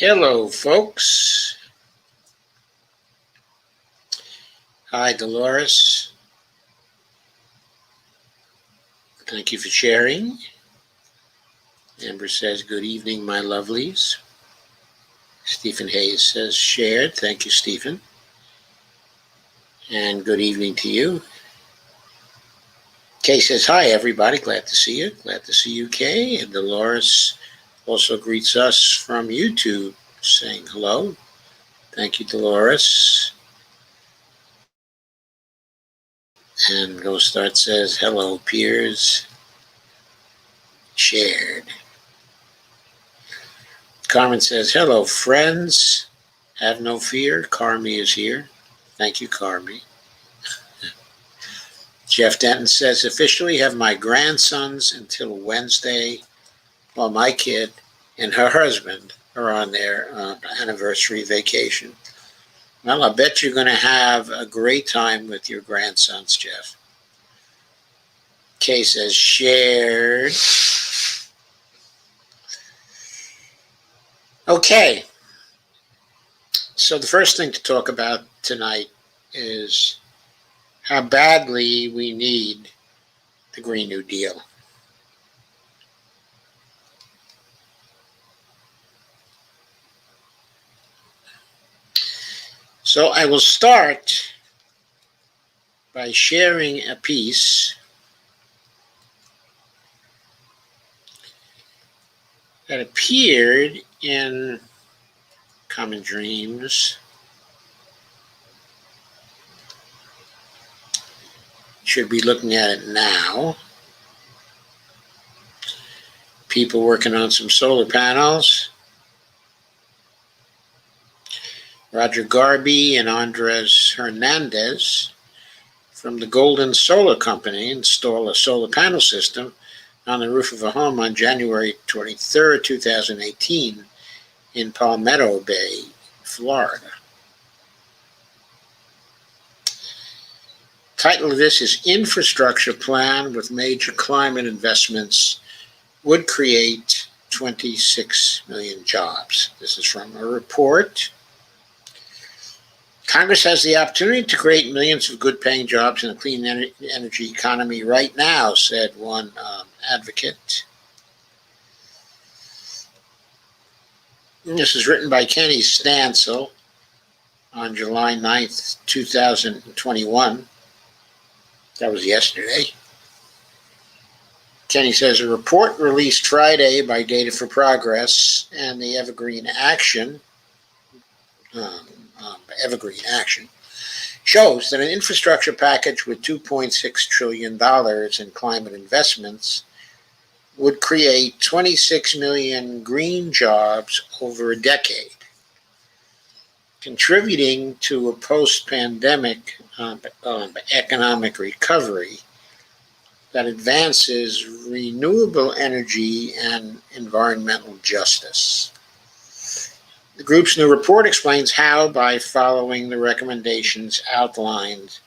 Hello, folks. Hi, Dolores. Thank you for sharing. Amber says, good evening, my lovelies. Stephen Hayes says, shared. Thank you, Stephen. And good evening to you. Kay says, hi, everybody. Glad to see you. Glad to see you, Kay. And Dolores also greets us from YouTube, saying hello. Thank you, Dolores. And Go Start says, hello, peers. Shared. Carmen says, hello, friends. Have no fear. Carmi is here. Thank you, Carmi. Jeff Denton says, officially have my grandsons until Wednesday while my kid and her husband are on their anniversary vacation. Well, I bet you're going to have a great time with your grandsons, Jeff. Kay says, shared. Okay. So the first thing to talk about tonight is how badly we need the Green New Deal. So I will start by sharing a piece that appeared in Common Dreams. Should be looking at it now. people working on some solar panels. Roger Garby and Andres Hernandez from the Golden Solar Company install a solar panel system on the roof of a home on January 23rd, 2018 in Palmetto Bay, Florida. Title of this is Infrastructure Plan with Major Climate Investments Would Create 26 Million Jobs. This is from a report. Congress has the opportunity to create millions of good-paying jobs in a clean energy economy right now, said one advocate. And this is written by Kenny Stansel on July 9th, 2021. That was yesterday. Kenny says a report released Friday by Data for Progress and the Evergreen Action shows that an infrastructure package with $2.6 trillion in climate investments would create 26 million green jobs over a decade, contributing to a post-pandemic economic recovery that advances renewable energy and environmental justice. The group's new report explains how, by following the recommendations outlined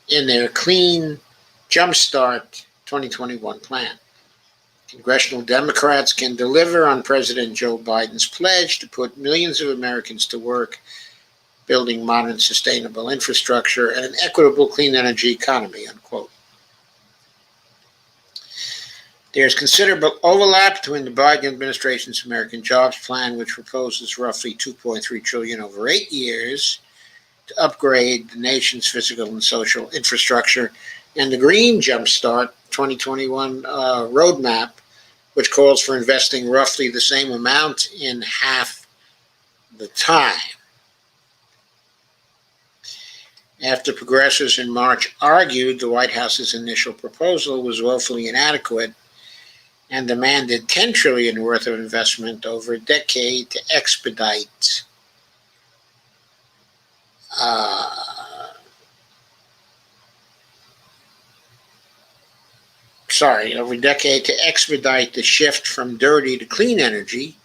in their Clean Jumpstart 2021 plan, congressional Democrats can deliver on President Joe Biden's pledge to put millions of Americans to work building modern, sustainable infrastructure and an equitable, clean energy economy, unquote. There's considerable overlap between the Biden administration's American Jobs Plan, which proposes roughly $2.3 trillion over 8 years to upgrade the nation's physical and social infrastructure, and the Green Jumpstart 2021 roadmap, which calls for investing roughly the same amount in half the time. After progressives in March argued the White House's initial proposal was woefully inadequate and demanded $10 trillion worth of investment over a decade to expedite the shift from dirty to clean energy,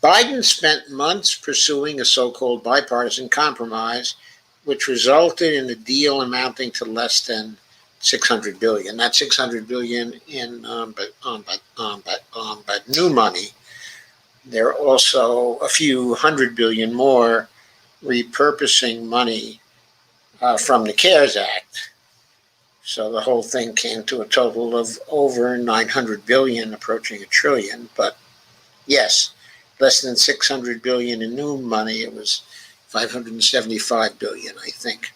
Biden spent months pursuing a so-called bipartisan compromise, which resulted in a deal amounting to less than $600 billion. That's $600 billion in but new money. There are also a few $100 billion more repurposing money from the CARES Act. So the whole thing came to a total of over $900 billion, approaching $1 trillion. But yes, less than $600 billion in new money. It was $575 billion, I think.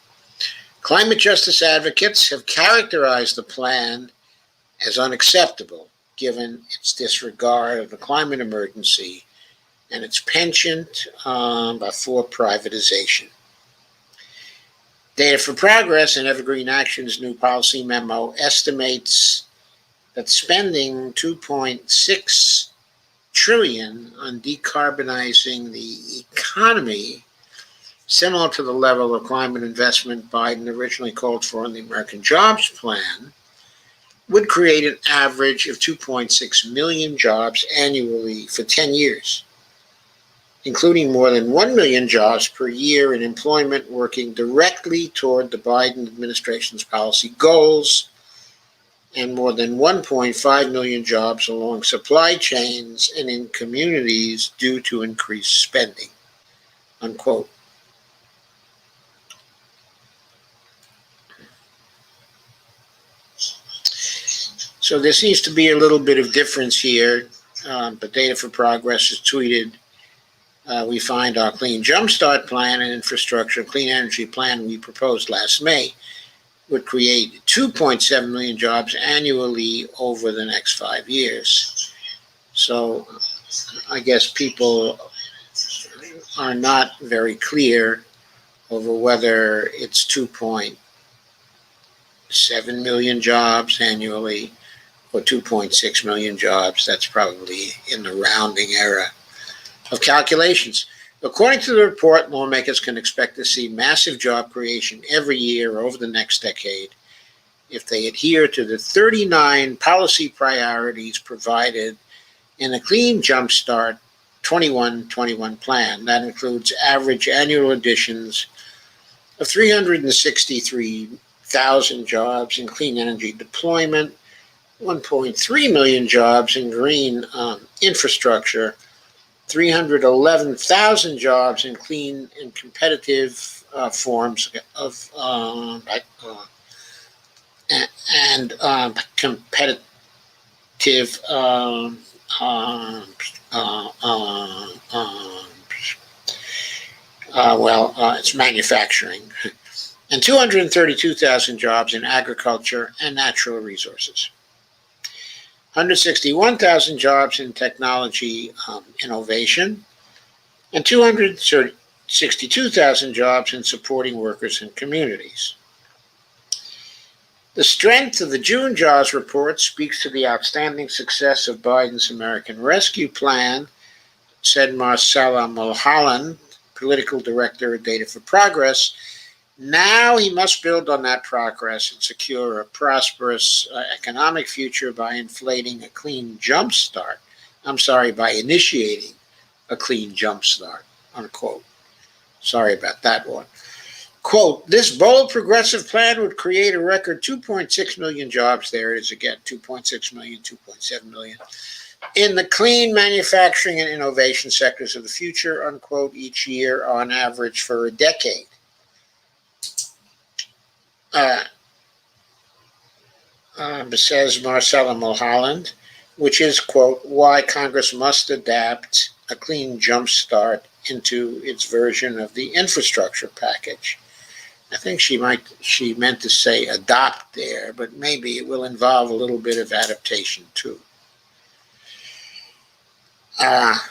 Climate justice advocates have characterized the plan as unacceptable, given its disregard of the climate emergency and its penchant for privatization. Data for Progress and Evergreen Action's new policy memo estimates that spending $2.6 trillion on decarbonizing the economy, similar to the level of climate investment Biden originally called for in the American Jobs Plan, would create an average of 2.6 million jobs annually for 10 years, including more than 1 million jobs per year in employment working directly toward the Biden administration's policy goals, and more than 1.5 million jobs along supply chains and in communities due to increased spending, unquote. So there seems to be a little bit of difference here, but Data for Progress has tweeted, we find our Clean Jumpstart Plan and Infrastructure Clean Energy Plan we proposed last May would create 2.7 million jobs annually over the next 5 years. So I guess people are not very clear over whether it's 2.7 million jobs annually or 2.6 million jobs. That's probably in the rounding era of calculations. According to the report, lawmakers can expect to see massive job creation every year over the next decade if they adhere to the 39 policy priorities provided in the Clean Jumpstart 2121 plan. That includes average annual additions of 363,000 jobs in clean energy deployment, 1.3 million jobs in green infrastructure, 311,000 jobs in clean and competitive forms of competitive it's manufacturing, and 232,000 jobs in agriculture and natural resources. 161,000 jobs in technology innovation, and 262,000 jobs in supporting workers and communities. The strength of the June jobs report speaks to the outstanding success of Biden's American Rescue Plan, said Marcella Mulholland, political director of Data for Progress. Now he must build on that progress and secure a prosperous economic future by inflating a clean jumpstart. By initiating a clean jumpstart, unquote. Sorry about that one. Quote, this bold progressive plan would create a record 2.6 million jobs. There it is again, 2.6 million, 2.7 million. In the clean manufacturing and innovation sectors of the future, unquote, each year on average for a decade. Says Marcella Mulholland, which is, quote, why Congress must adapt a clean jumpstart into its version of the infrastructure package. I think she meant to say adopt there, but maybe it will involve a little bit of adaptation too. The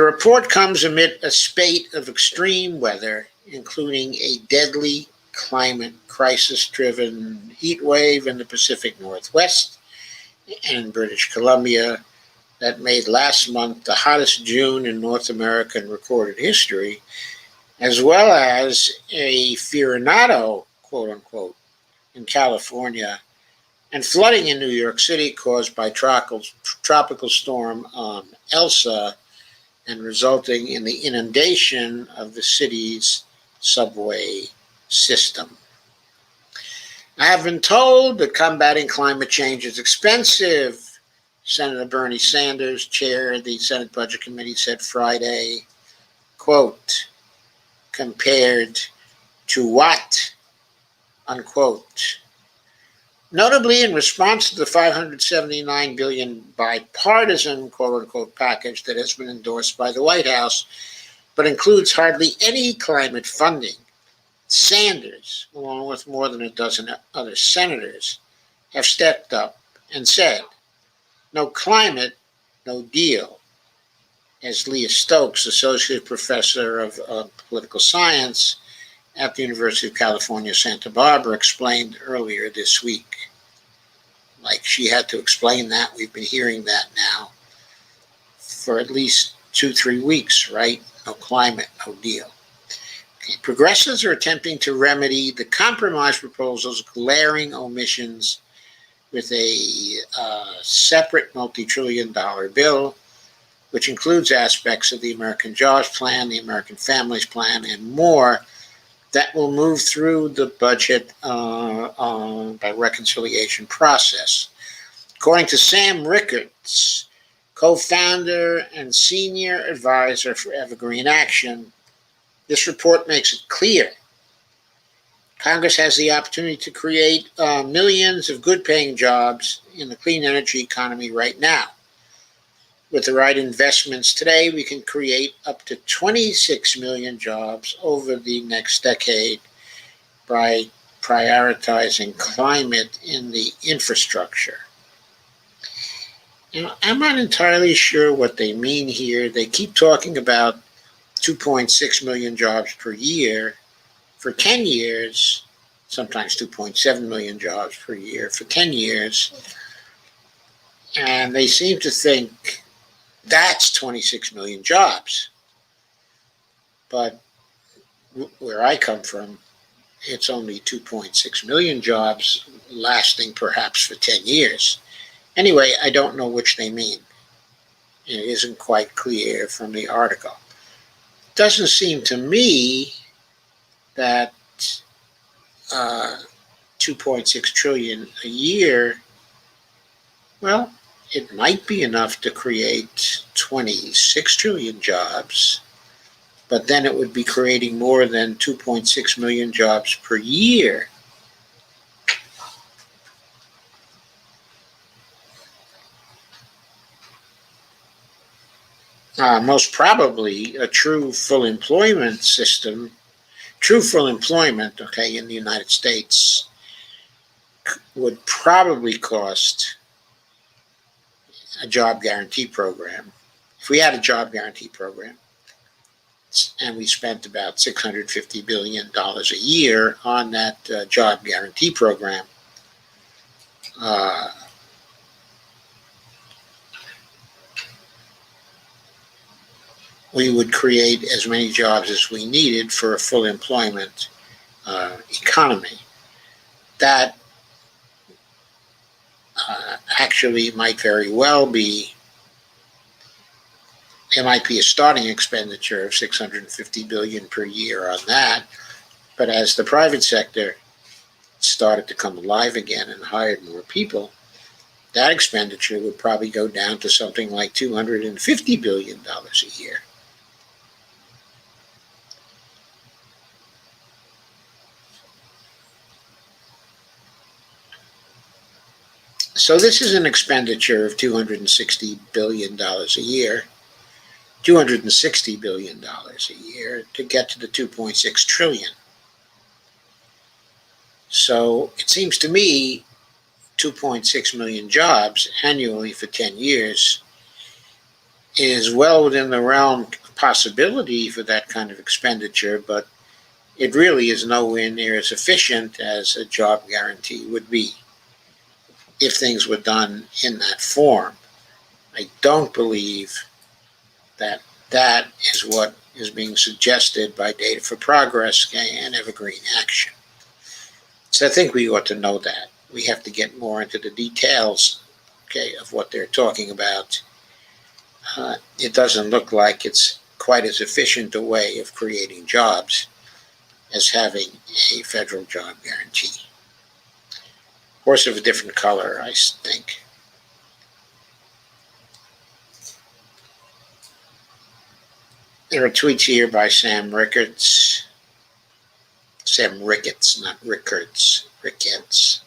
report comes amid a spate of extreme weather, including a deadly climate crisis-driven heat wave in the Pacific Northwest and British Columbia that made last month the hottest June in North American recorded history, as well as a Fiornado, quote-unquote, in California, and flooding in New York City caused by tropical storm Elsa and resulting in the inundation of the city's subway system. I have been told that combating climate change is expensive, Senator Bernie Sanders, chair of the Senate Budget Committee, said Friday, quote, compared to what, unquote. Notably, in response to the $579 billion bipartisan, quote-unquote, package that has been endorsed by the White House, but includes hardly any climate funding, Sanders, along with more than a dozen other senators, have stepped up and said, no climate, no deal. As Leah Stokes, associate professor of political science at the University of California, Santa Barbara, explained earlier this week. Like she had to explain that. We've been hearing that now for at least 2-3 weeks, right? No climate, no deal. Okay. Progressives are attempting to remedy the compromise proposal's glaring omissions with a separate multi-trillion-dollar bill, which includes aspects of the American Jobs Plan, the American Families Plan, and more that will move through the budget by reconciliation process. According to Sam Rickards, co-founder and senior advisor for Evergreen Action, this report makes it clear Congress has the opportunity to create millions of good-paying jobs in the clean energy economy right now. With the right investments today, we can create up to 26 million jobs over the next decade by prioritizing climate in the infrastructure. I'm not entirely sure what they mean here. They keep talking about 2.6 million jobs per year for 10 years. sometimes 2.7 million jobs per year for 10 years. And they seem to think that's 26 million jobs. But where I come from, it's only 2.6 million jobs lasting perhaps for 10 years. Anyway, I don't know which they mean. It isn't quite clear from the article. It doesn't seem to me that 2.6 trillion a year, well, it might be enough to create 26 trillion jobs, but then it would be creating more than 2.6 million jobs per year. Most probably a true full employment system, okay, in the United States would probably cost a job guarantee program. If we had a job guarantee program and we spent about $650 billion a year on that job guarantee program, we would create as many jobs as we needed for a full employment economy. That actually might very well be, it might be a starting expenditure of 650 billion per year on that. But as the private sector started to come alive again and hired more people, that expenditure would probably go down to something like $250 billion a year. So this is an expenditure of $260 billion a year, $260 billion a year to get to the 2.6 trillion. So it seems to me 2.6 million jobs annually for 10 years is well within the realm of possibility for that kind of expenditure, but it really is nowhere near as efficient as a job guarantee would be if things were done in that form. I don't believe that that is what is being suggested by Data for Progress and Evergreen Action. So I think we ought to know that. We have to get more into the details, okay, of what they're talking about. It doesn't look like it's quite as efficient a way of creating jobs as having a federal job guarantee. Horse of a different color, I think. There are tweets here by Sam Ricketts. Sam Ricketts, not Rickards. Ricketts.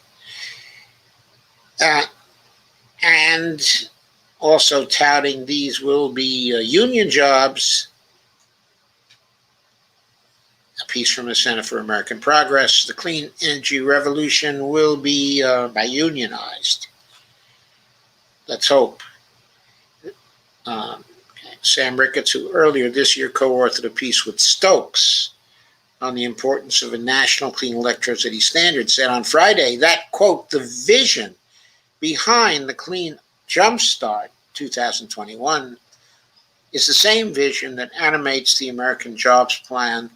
And also touting these will be union jobs. A piece from the Center for American Progress. The clean energy revolution will be unionized. Let's hope. Sam Ricketts, who earlier this year co-authored a piece with Stokes on the importance of a national clean electricity standard, said on Friday that, quote, the vision behind the Clean Jumpstart 2021 is the same vision that animates the American Jobs Plan,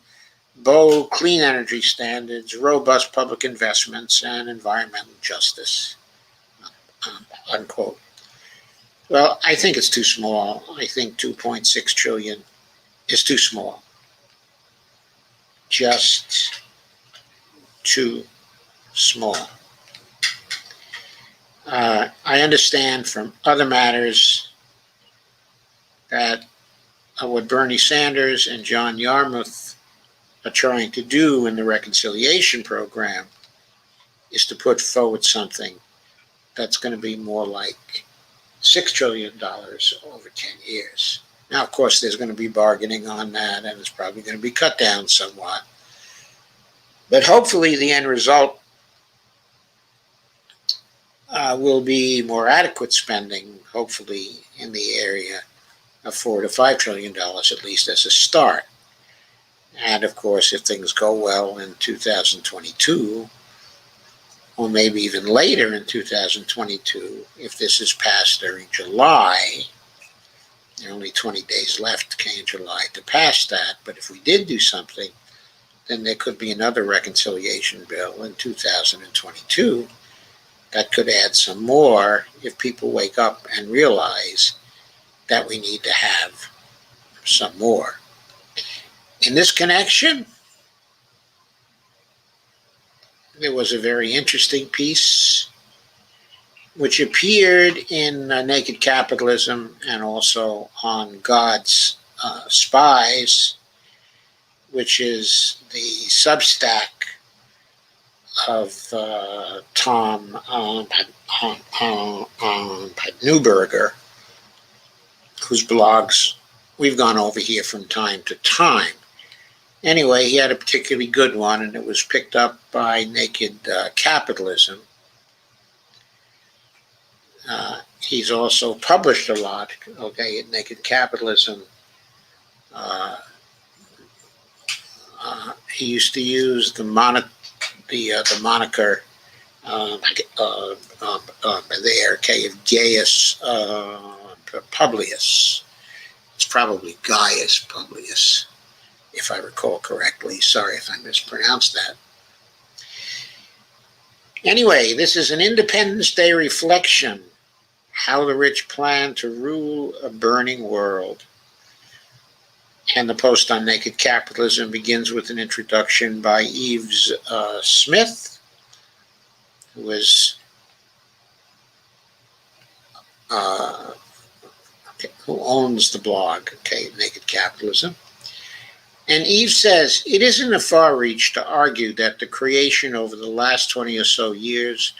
bold clean energy standards, robust public investments, and environmental justice, unquote. Well, I think it's too small. I think 2.6 trillion is too small. Just too small. I understand from other matters that what Bernie Sanders and John Yarmouth are trying to do in the reconciliation program is to put forward something that's going to be more like $6 trillion over 10 years. Now, of course, there's going to be bargaining on that, and it's probably going to be cut down somewhat. But hopefully the end result will be more adequate spending, hopefully in the area of $4 to $5 trillion, at least as a start. And of course, if things go well in 2022, or maybe even later in 2022, if this is passed during July. There are only 20 days left in July to pass that, but if we did do something, then there could be another reconciliation bill in 2022 that could add some more if people wake up and realize that we need to have some more. In this connection, there was a very interesting piece which appeared in Naked Capitalism and also on God's Spies, which is the Substack of Tom Newberger, whose blogs we've gone over here from time to time. Anyway, he had a particularly good one, and it was picked up by Naked Capitalism. He's also published a lot, okay, at Naked Capitalism. He used to use the moniker there, okay, of Gaius Publius. It's probably Gaius Publius, if I recall correctly. Sorry if I mispronounced that. Anyway, this is an Independence Day reflection, how the rich plan to rule a burning world. And the post on Naked Capitalism begins with an introduction by Yves Smith, who is who owns the blog, okay, Naked Capitalism. And Yves says, it isn't a far reach to argue that the creation over the last 20 or so years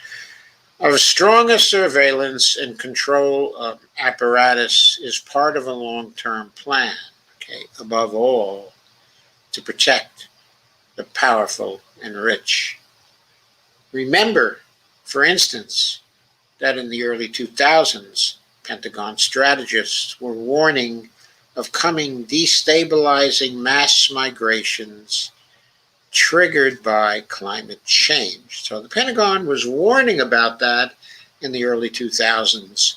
of stronger surveillance and control apparatus is part of a long-term plan, okay, above all, to protect the powerful and rich. Remember, for instance, that in the early 2000s, Pentagon strategists were warning of coming destabilizing mass migrations triggered by climate change. So the Pentagon was warning about that in the early 2000s.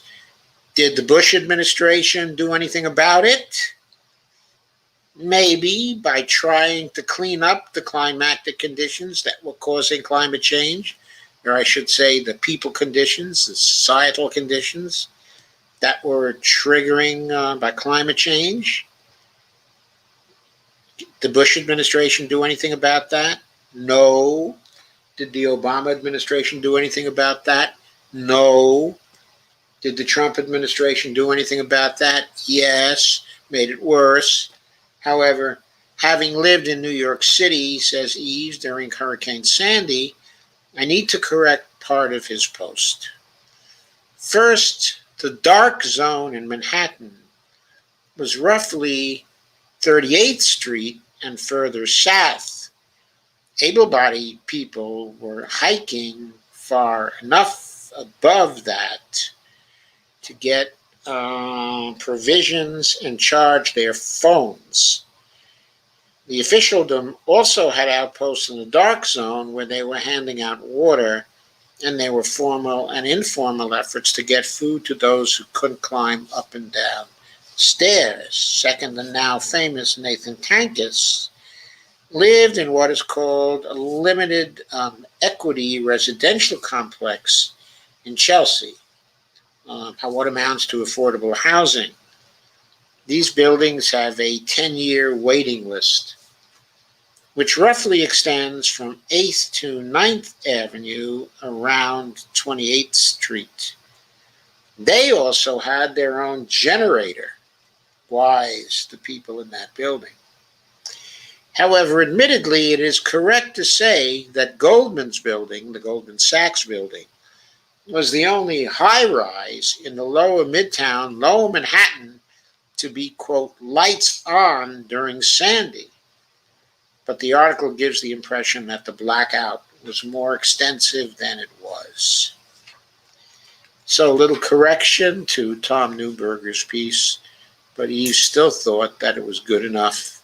Did the Bush administration do anything about it? Maybe by trying to clean up the climatic conditions that were causing climate change, or I should say the people conditions, the societal conditions that were triggering by climate change. Did the Bush administration do anything about that? No. Did the Obama administration do anything about that? No. Did the Trump administration do anything about that? Yes. Made it worse. However, having lived in New York City, says Yves, during Hurricane Sandy, I need to correct part of his post. First, the dark zone in Manhattan was roughly 38th Street and further south. Able-bodied people were hiking far enough above that to get provisions and charge their phones. The officialdom also had outposts in the dark zone where they were handing out water, and there were formal and informal efforts to get food to those who couldn't climb up and down stairs. Second, the now famous Nathan Tankis lived in what is called a limited equity residential complex in Chelsea, what amounts to affordable housing. These buildings have a 10-year waiting list, which roughly extends from 8th to 9th Avenue around 28th Street. They also had their own generator. Wise, the people in that building. However, admittedly, it is correct to say that Goldman's building, the Goldman Sachs building, was the only high-rise in the lower Midtown, lower Manhattan, to be, quote, lights on during Sandy. But the article gives the impression that the blackout was more extensive than it was. So a little correction to Tom Newberger's piece, but he still thought that it was good enough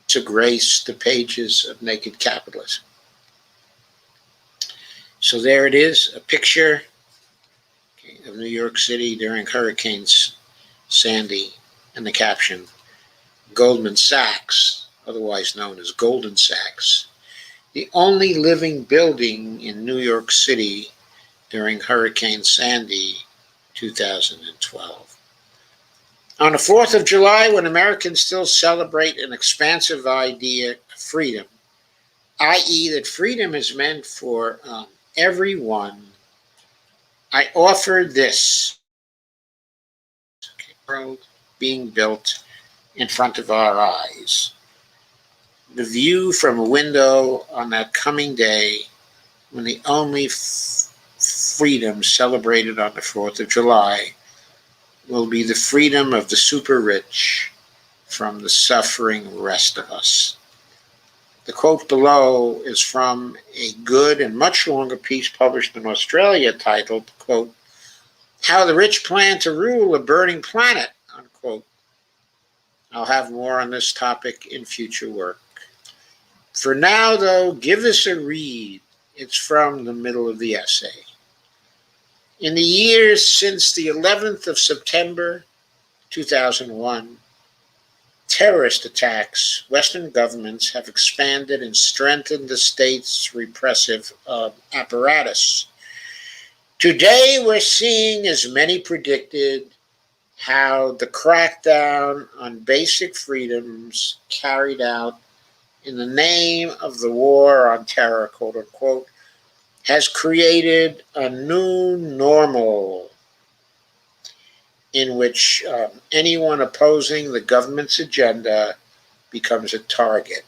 to grace the pages of Naked Capitalism. So there it is, a picture of New York City during Hurricane Sandy, and the caption, Goldman Sachs, otherwise known as Golden Sachs, the only living building in New York City during Hurricane Sandy 2012. On the 4th of July, when Americans still celebrate an expansive idea of freedom, i.e., that freedom is meant for everyone, I offer this world being built in front of our eyes. The view from a window on that coming day when the only freedom celebrated on the 4th of July will be the freedom of the super rich from the suffering rest of us. The quote below is from a good and much longer piece published in Australia titled, quote, How the Rich Plan to Rule a Burning Planet, unquote. I'll have more on this topic in future work. For now, though, give this a read. It's from the middle of the essay. In the years since the 11th of September 2001, terrorist attacks, Western governments have expanded and strengthened the state's repressive apparatus. Today, we're seeing, as many predicted, how the crackdown on basic freedoms carried out in the name of the war on terror, quote unquote, has created a new normal in which anyone opposing the government's agenda becomes a target.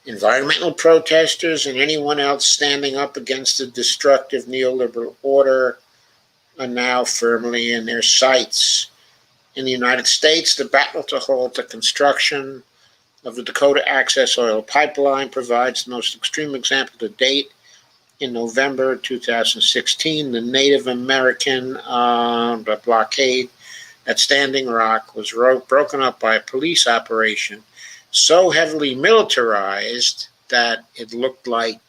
Environmental protesters and anyone else standing up against the destructive neoliberal order are now firmly in their sights. In the United States, the battle to halt the construction of the Dakota Access Oil Pipeline provides the most extreme example to date. In November 2016, the Native American blockade at Standing Rock was broken up by a police operation so heavily militarized that it looked like,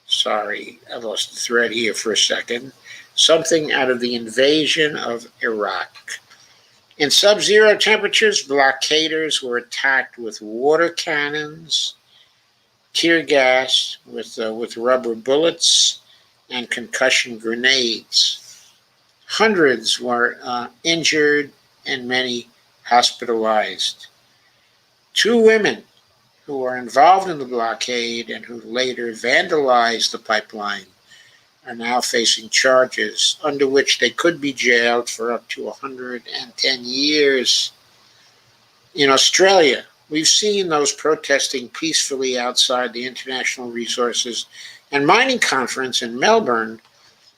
sorry, I lost the thread here for a second, something out of the invasion of Iraq. In sub-zero temperatures, blockaders were attacked with water cannons, tear gas, with rubber bullets, and concussion grenades. Hundreds were injured and many hospitalized. 2 women who were involved in the blockade and who later vandalized the pipeline are now facing charges under which they could be jailed for up to 110 years. In Australia, we've seen those protesting peacefully outside the International Resources and Mining Conference in Melbourne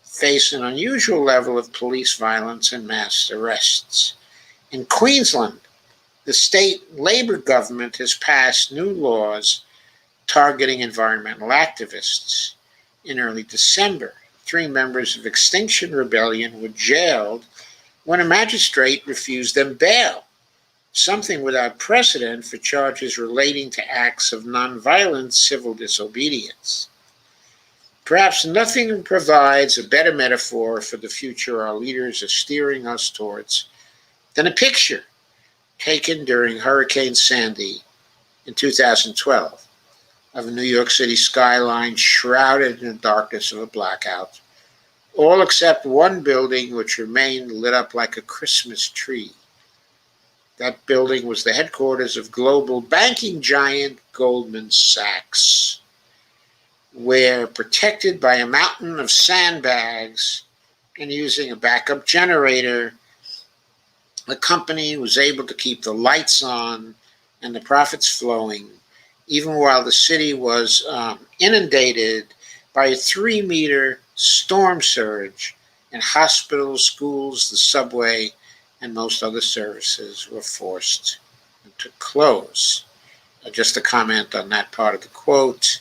face an unusual level of police violence and mass arrests. In Queensland, the state Labor government has passed new laws targeting environmental activists. In early December, 3 members of Extinction Rebellion were jailed when a magistrate refused them bail, something without precedent for charges relating to acts of nonviolent civil disobedience. Perhaps nothing provides a better metaphor for the future our leaders are steering us towards than a picture taken during Hurricane Sandy in 2012 of a New York City skyline shrouded in the darkness of a blackout, all except one building which remained lit up like a Christmas tree. That building was the headquarters of global banking giant Goldman Sachs, where, protected by a mountain of sandbags and using a backup generator, the company was able to keep the lights on and the profits flowing, even while the city was inundated by a 3-meter storm surge, and hospitals, schools, the subway, and most other services were forced to close. Just a comment on that part of the quote.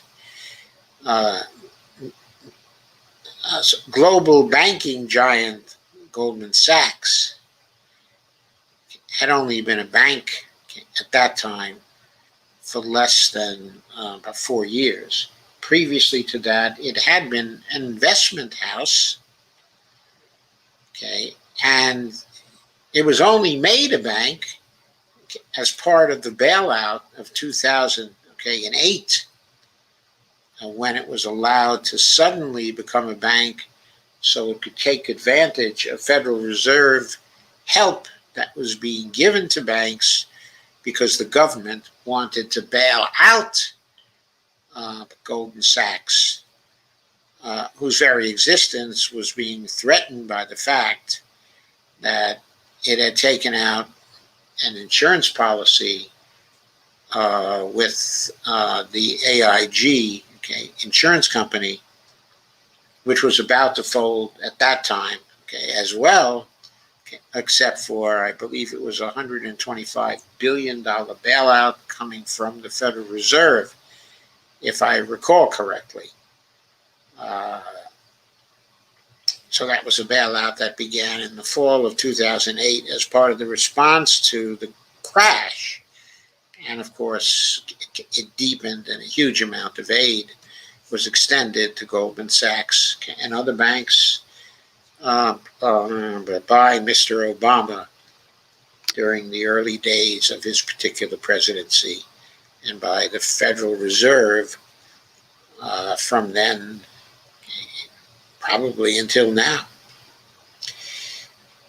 Global banking giant Goldman Sachs had only been a bank at that time for less than about 4 years. previously to that, it had been an investment house. Okay, and it was only made a bank as part of the bailout of 2008, when it was allowed to suddenly become a bank so it could take advantage of Federal Reserve help that was being given to banks because the government wanted to bail out Goldman Sachs, whose very existence was being threatened by the fact that it had taken out an insurance policy with the AIG, okay, insurance company, which was about to fold at that time, okay, as well, okay, except for, I believe it was $125 billion bailout coming from the Federal Reserve, if I recall correctly. Uh, so that was a bailout that began in the fall of 2008 as part of the response to the crash. And of course, it deepened, and a huge amount of aid was extended to Goldman Sachs and other banks by Mr. Obama during the early days of his particular presidency, and by the Federal Reserve from then, probably until now.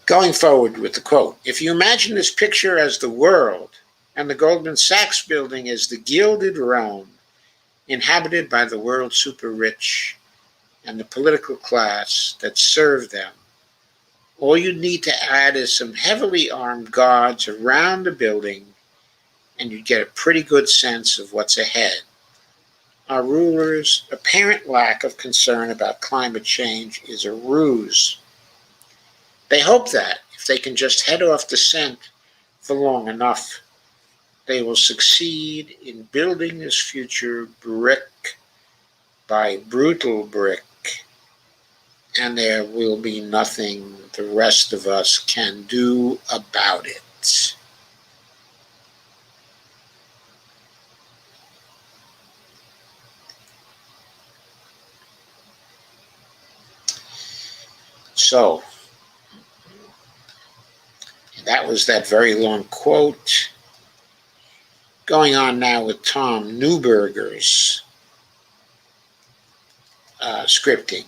Going forward with the quote, if you imagine this picture as the world and the Goldman Sachs building as the gilded Rome, inhabited by the world's super rich and the political class that serve them, all you need to add is some heavily armed guards around the building, and you'd get a pretty good sense of what's ahead. Our rulers' apparent lack of concern about climate change is a ruse. They hope that if they can just head off the scent for long enough, they will succeed in building this future brick by brutal brick, and there will be nothing the rest of us can do about it. So, that was that very long quote. Going on now with Tom Newberger's scripting.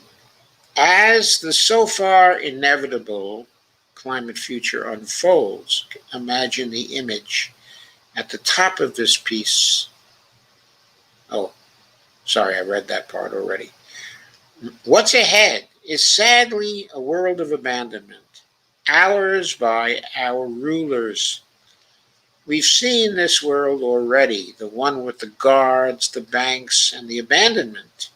As the so far inevitable climate future unfolds, imagine the image at the top of this piece. Oh, sorry, I read that part already. What's ahead is sadly a world of abandonment, ours by our rulers. We've seen this world already, the one with the guards, the banks, and the abandonment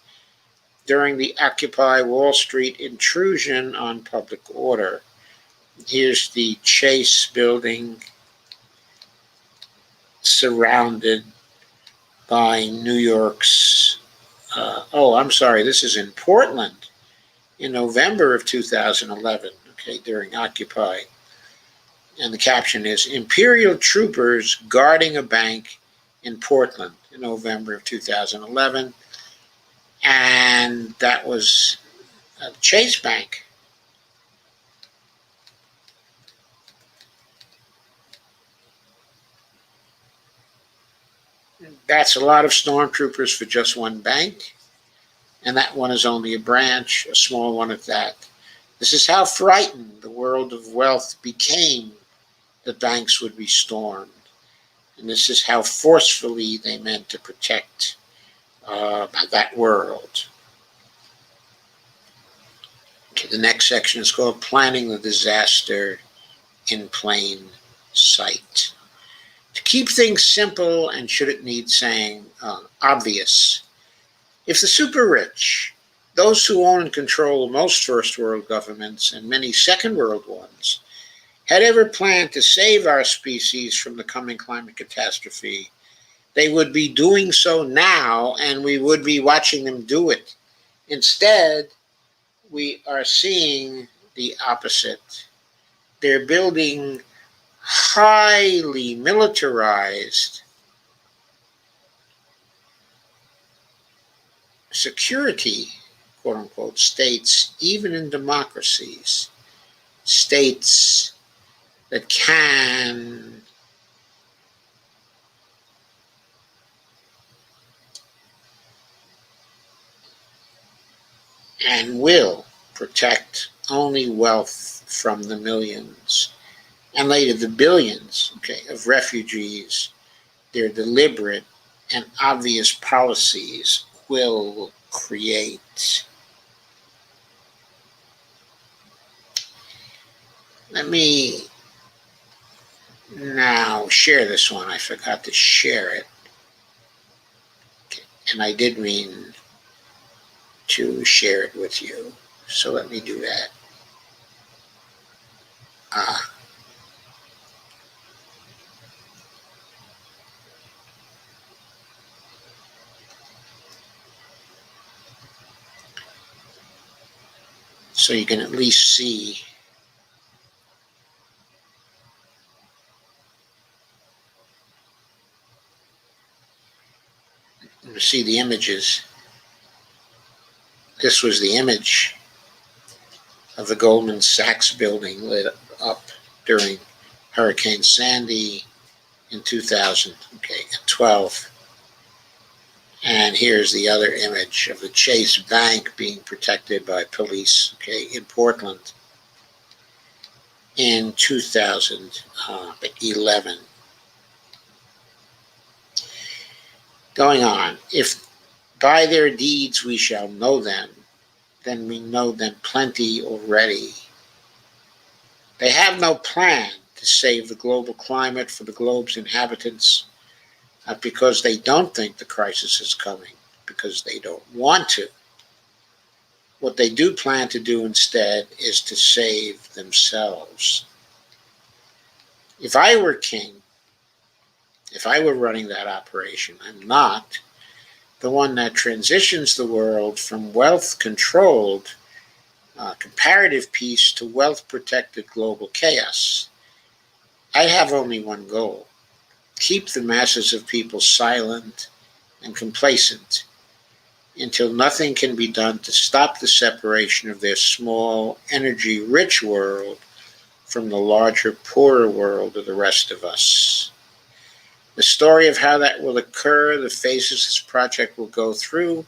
during the Occupy Wall Street intrusion on public order. Here's the Chase building surrounded by New York's, this is in Portland in November of 2011, okay, during Occupy. And the caption is, Imperial Troopers Guarding a Bank in Portland in November of 2011. And that was Chase Bank. That's a lot of stormtroopers for just one bank. And that one is only a branch, a small one at that. This is how frightened the world of wealth became that banks would be stormed. And this is how forcefully they meant to protect that world. Okay, the next section is called Planning the Disaster in Plain Sight. To keep things simple, and should it need saying, obvious, if the super rich, those who own and control most first world governments and many second world ones, had ever planned to save our species from the coming climate catastrophe, they would be doing so now, and we would be watching them do it. Instead, we are seeing the opposite. They're building highly militarized security, quote unquote, states, even in democracies, states that can and will protect only wealth from the millions and later the billions, okay, of refugees. Their deliberate and obvious policies will create. Let me now share this one. I forgot to share it. Okay. And I did mean to share it with you. So let me do that. Ah, so you can at least see the images. This was the image of the Goldman Sachs building lit up during Hurricane Sandy in 2012. And here's the other image of the Chase Bank being protected by police, okay, in Portland in 2011. Going on, if by their deeds we shall know them, then we know them plenty already. They have no plan to save the global climate for the globe's inhabitants, not because they don't think the crisis is coming, because they don't want to. What they do plan to do instead is to save themselves. If I were king, if I were running that operation, I'm not the one that transitions the world from wealth controlled comparative peace to wealth protected global chaos. I have only one goal: keep the masses of people silent and complacent until nothing can be done to stop the separation of their small, energy rich world from the larger, poorer world of the rest of us. The story of how that will occur, the phases this project will go through,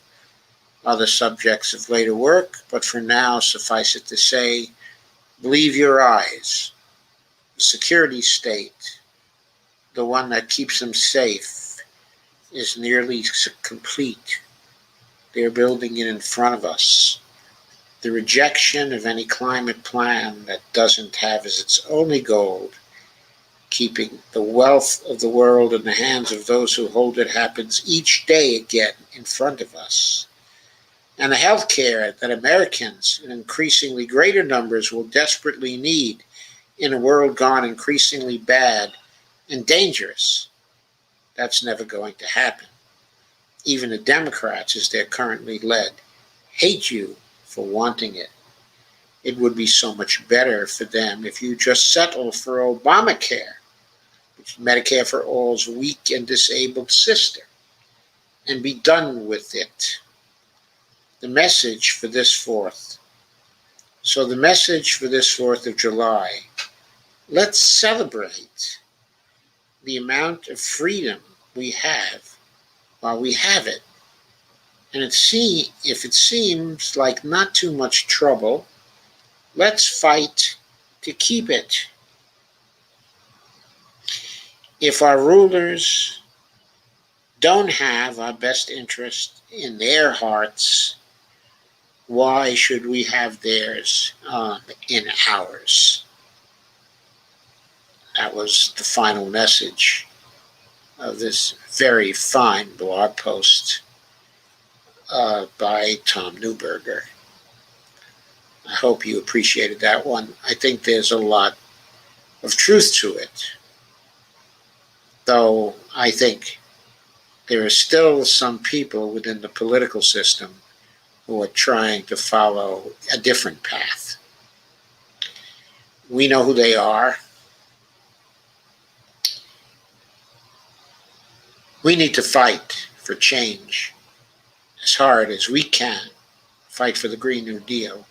are the subjects of later work, but for now, suffice it to say, believe your eyes. The security state, the one that keeps them safe, is nearly complete. They're building it in front of us. The rejection of any climate plan that doesn't have as its only goal keeping the wealth of the world in the hands of those who hold it happens each day again in front of us. And the health care that Americans in increasingly greater numbers will desperately need in a world gone increasingly bad and dangerous, that's never going to happen. Even the Democrats, as they're currently led, hate you for wanting it. It would be so much better for them if you just settle for Obamacare, which is Medicare for All's weak and disabled sister, and be done with it. The message for this 4th. So the message for this 4th of July, let's celebrate the amount of freedom we have while we have it. And if it seems like not too much trouble, let's fight to keep it. If our rulers don't have our best interest in their hearts, why should we have theirs in ours? That was the final message of this very fine blog post by Tom Newberger. I hope you appreciated that one. I think there's a lot of truth to it, though I think there are still some people within the political system who are trying to follow a different path. We know who they are. We need to fight for change as as hard as we can, fight for the Green New Deal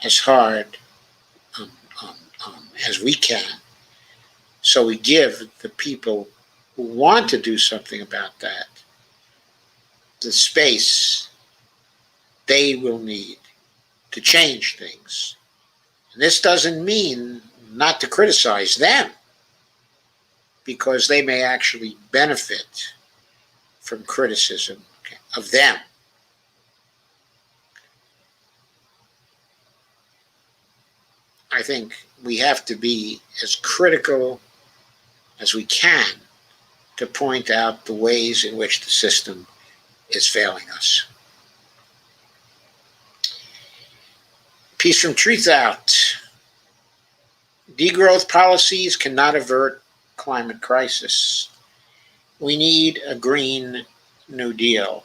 as hard um, um, as we can. So we give the people who want to do something about that the space they will need to change things. And this doesn't mean not to criticize them, because they may actually benefit from criticism of them. I think we have to be as critical as we can to point out the ways in which the system is failing us. Piece from Truth Out. Degrowth policies cannot avert climate crisis. We need a Green New Deal.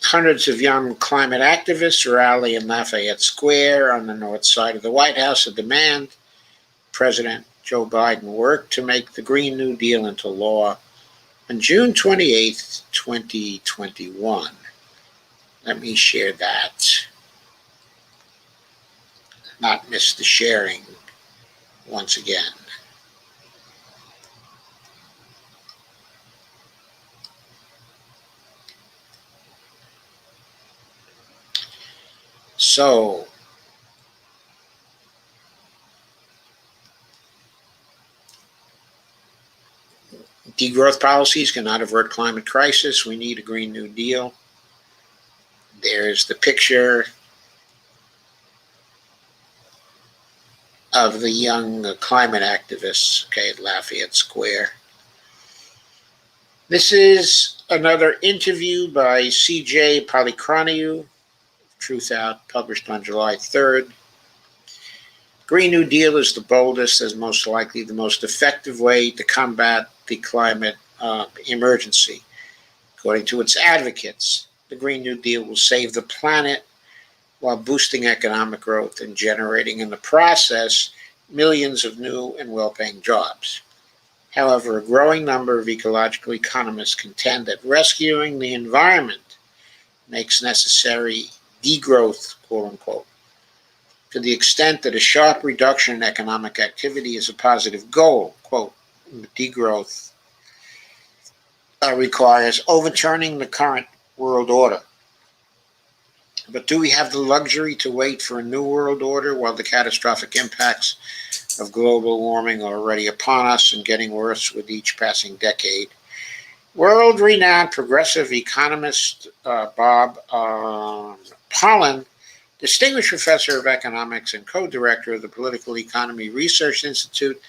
Hundreds of young climate activists rally in Lafayette Square on the north side of the White House to demand President Joe Biden work to make the Green New Deal into law on June 28th, 2021. Let me share that. Not miss the sharing once again. So, degrowth policies cannot avert climate crisis. We need a Green New Deal. There's the picture of the young climate activists, at Lafayette Square. This is another interview by CJ Polychroniou, Truth Out, published on July 3rd. Green New Deal is the boldest, as most likely the most effective way to combat the climate emergency. According to its advocates, the Green New Deal will save the planet while boosting economic growth and generating in the process millions of new and well-paying jobs. However, a growing number of ecological economists contend that rescuing the environment makes necessary degrowth, quote unquote. To the extent that a sharp reduction in economic activity is a positive goal, quote, degrowth requires overturning the current world order. But do we have the luxury to wait for a new world order while the catastrophic impacts of global warming are already upon us and getting worse with each passing decade? World-renowned progressive economist Bob Pollan, distinguished professor of economics and co-director of the Political Economy Research Institute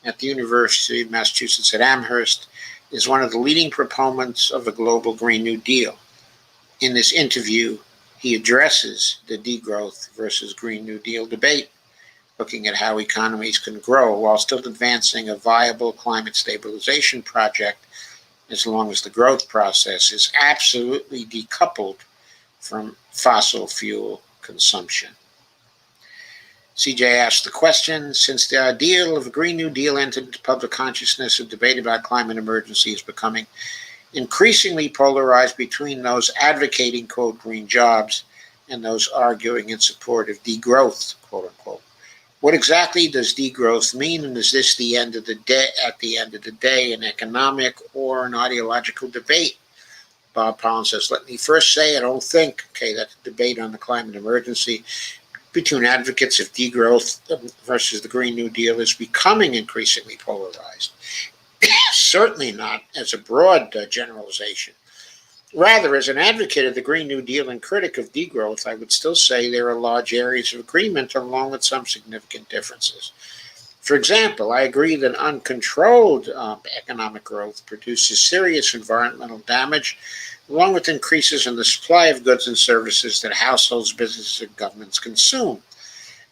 at the University of Massachusetts at Amherst, is one of the leading proponents of the global Green New Deal. In this interview, he addresses the degrowth versus Green New Deal debate, looking at how economies can grow while still advancing a viable climate stabilization project, as long as the growth process is absolutely decoupled from fossil fuel consumption. CJ asked the question, since the ideal of a Green New Deal entered into public consciousness, a debate about climate emergency is becoming increasingly polarized between those advocating, quote, green jobs and those arguing in support of degrowth, quote unquote. What exactly does degrowth mean, and is this the end of the day, at the end of the day, an economic or an ideological debate? Bob Pollan says, let me first say I don't think, that the debate on the climate emergency between advocates of degrowth versus the Green New Deal is becoming increasingly polarized. Certainly not as a broad generalization. Rather, as an advocate of the Green New Deal and critic of degrowth, I would still say there are large areas of agreement along with some significant differences. For example, I agree that uncontrolled economic growth produces serious environmental damage, along with increases in the supply of goods and services that households, businesses, and governments consume.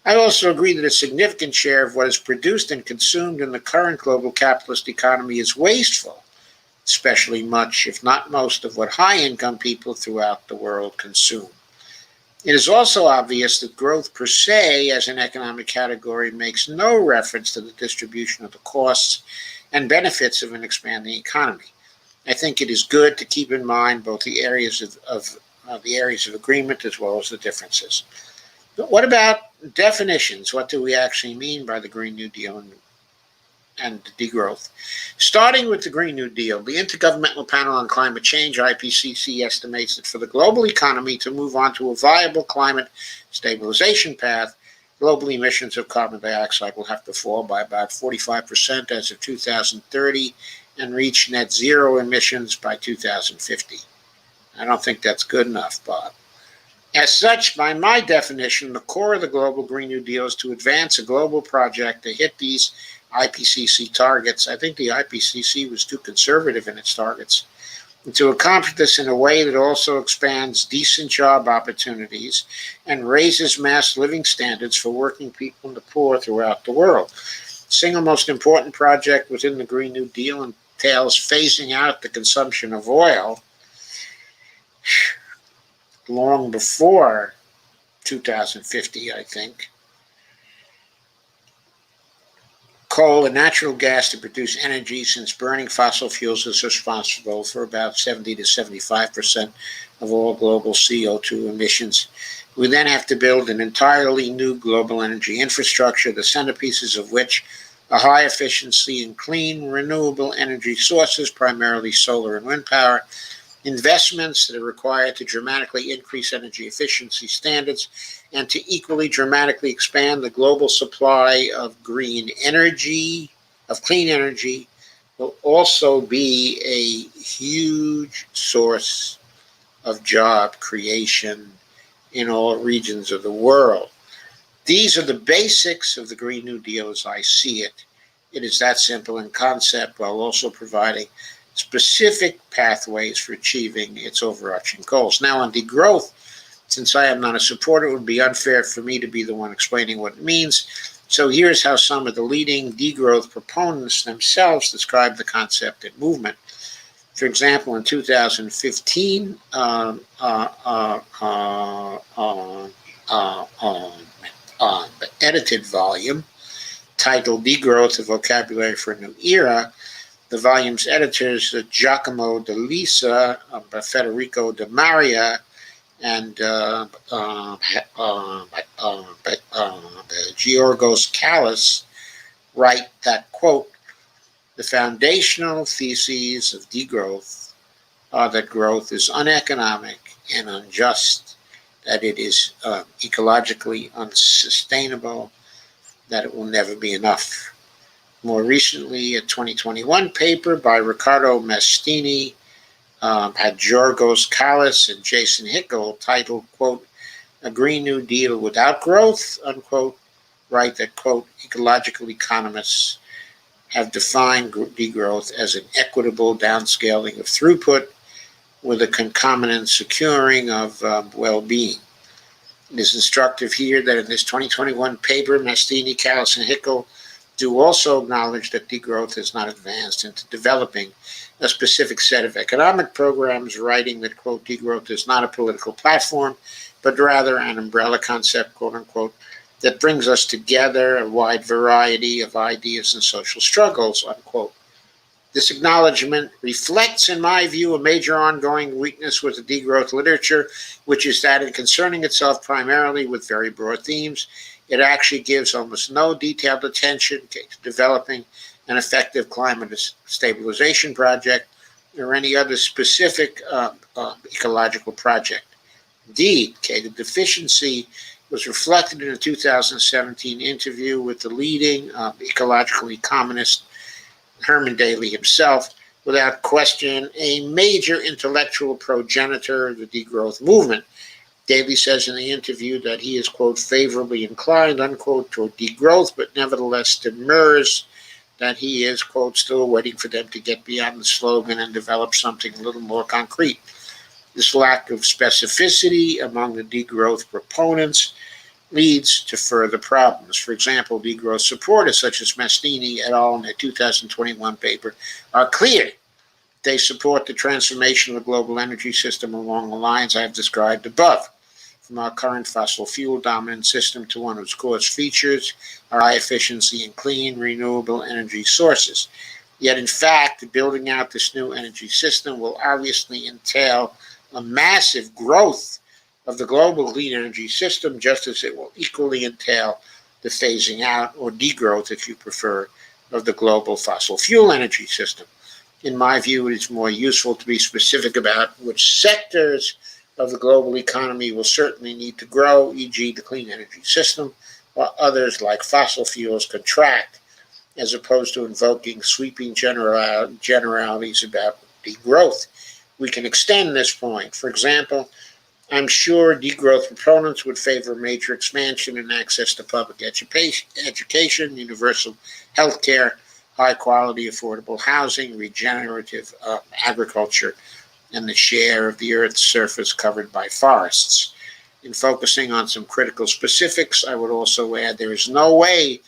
I also agree that a significant share of what is produced and consumed in the current global capitalist economy is wasteful, especially much, if not most, of what high-income people throughout the world consume. It is also obvious that growth per se as an economic category makes no reference to the distribution of the costs and benefits of an expanding economy. I think it is good to keep in mind both the areas of agreement as well as the differences. But what about definitions? What do we actually mean by the Green New Deal and degrowth? Starting with the Green New Deal, the Intergovernmental Panel on Climate Change, IPCC, estimates that for the global economy to move on to a viable climate stabilization path, global emissions of carbon dioxide will have to fall by about 45% as of 2030 and reach net zero emissions by 2050. I don't think that's good enough, Bob. As such, by my definition, the core of the global Green New Deal is to advance a global project to hit these IPCC targets. I think the IPCC was too conservative in its targets. And to accomplish this in a way that also expands decent job opportunities and raises mass living standards for working people and the poor throughout the world. The single most important project within the Green New Deal entails phasing out the consumption of oil long before 2050, I think. Coal and natural gas to produce energy, since burning fossil fuels is responsible for about 70 to 75% of all global CO2 emissions. We then have to build an entirely new global energy infrastructure, the centerpieces of which are high efficiency and clean, renewable energy sources, primarily solar and wind power, investments that are required to dramatically increase energy efficiency standards and to equally dramatically expand the global supply of green energy, of clean energy, will also be a huge source of job creation in all regions of the world. These are the basics of the Green New Deal as I see it. It is that simple in concept while also providing specific pathways for achieving its overarching goals. Now, on degrowth, since I am not a supporter, it would be unfair for me to be the one explaining what it means. So here's how some of the leading degrowth proponents themselves describe the concept and movement. For example, in 2015, the edited volume titled Degrowth, a Vocabulary for a New Era, the volume's editors, Giacomo De Lisa, Federico De Maria, and Georgos Kallis, write that, quote, the foundational theses of degrowth are that growth is uneconomic and unjust, that it is ecologically unsustainable, that it will never be enough. More recently, a 2021 paper by Riccardo Mastini had Georgos Kallis and Jason Hickel titled, quote, A Green New Deal Without Growth, unquote, write that, quote, ecological economists have defined degrowth as an equitable downscaling of throughput with a concomitant securing of well-being. It is instructive here that in this 2021 paper, Mastini, Kallis, and Hickel do also acknowledge that degrowth has not advanced into developing a specific set of economic programs, writing that, quote, degrowth is not a political platform, but rather an umbrella concept, quote unquote, that brings us together a wide variety of ideas and social struggles, unquote. This acknowledgement reflects, in my view, a major ongoing weakness with the degrowth literature, which is that in concerning itself primarily with very broad themes, it actually gives almost no detailed attention to developing an effective climate stabilization project or any other specific ecological project. Indeed, the deficiency was reflected in a 2017 interview with the leading ecological economist, Herman Daly himself, without question a major intellectual progenitor of the degrowth movement. Daly says in the interview that he is, quote, favorably inclined, unquote, toward degrowth, but nevertheless demurs that he is, quote, still waiting for them to get beyond the slogan and develop something a little more concrete. This lack of specificity among the degrowth proponents leads to further problems. For example, degrowth supporters such as Mastini et al. In their 2021 paper are clear. They support the transformation of the global energy system along the lines I have described above, from our current fossil fuel dominant system to one whose core features are high efficiency and clean, renewable energy sources. Yet, in fact, building out this new energy system will obviously entail a massive growth of the global clean energy system, just as it will equally entail the phasing out, or degrowth if you prefer, of the global fossil fuel energy system. In my view, it is more useful to be specific about which sectors of the global economy will certainly need to grow, e.g. the clean energy system, while others, like fossil fuels, contract, as opposed to invoking sweeping generalities about degrowth. We can extend this point. For example, I'm sure degrowth proponents would favor major expansion in access to public education, universal health care, high quality, affordable housing, regenerative agriculture, and the share of the Earth's surface covered by forests. In focusing on some critical specifics, I would also add there is no way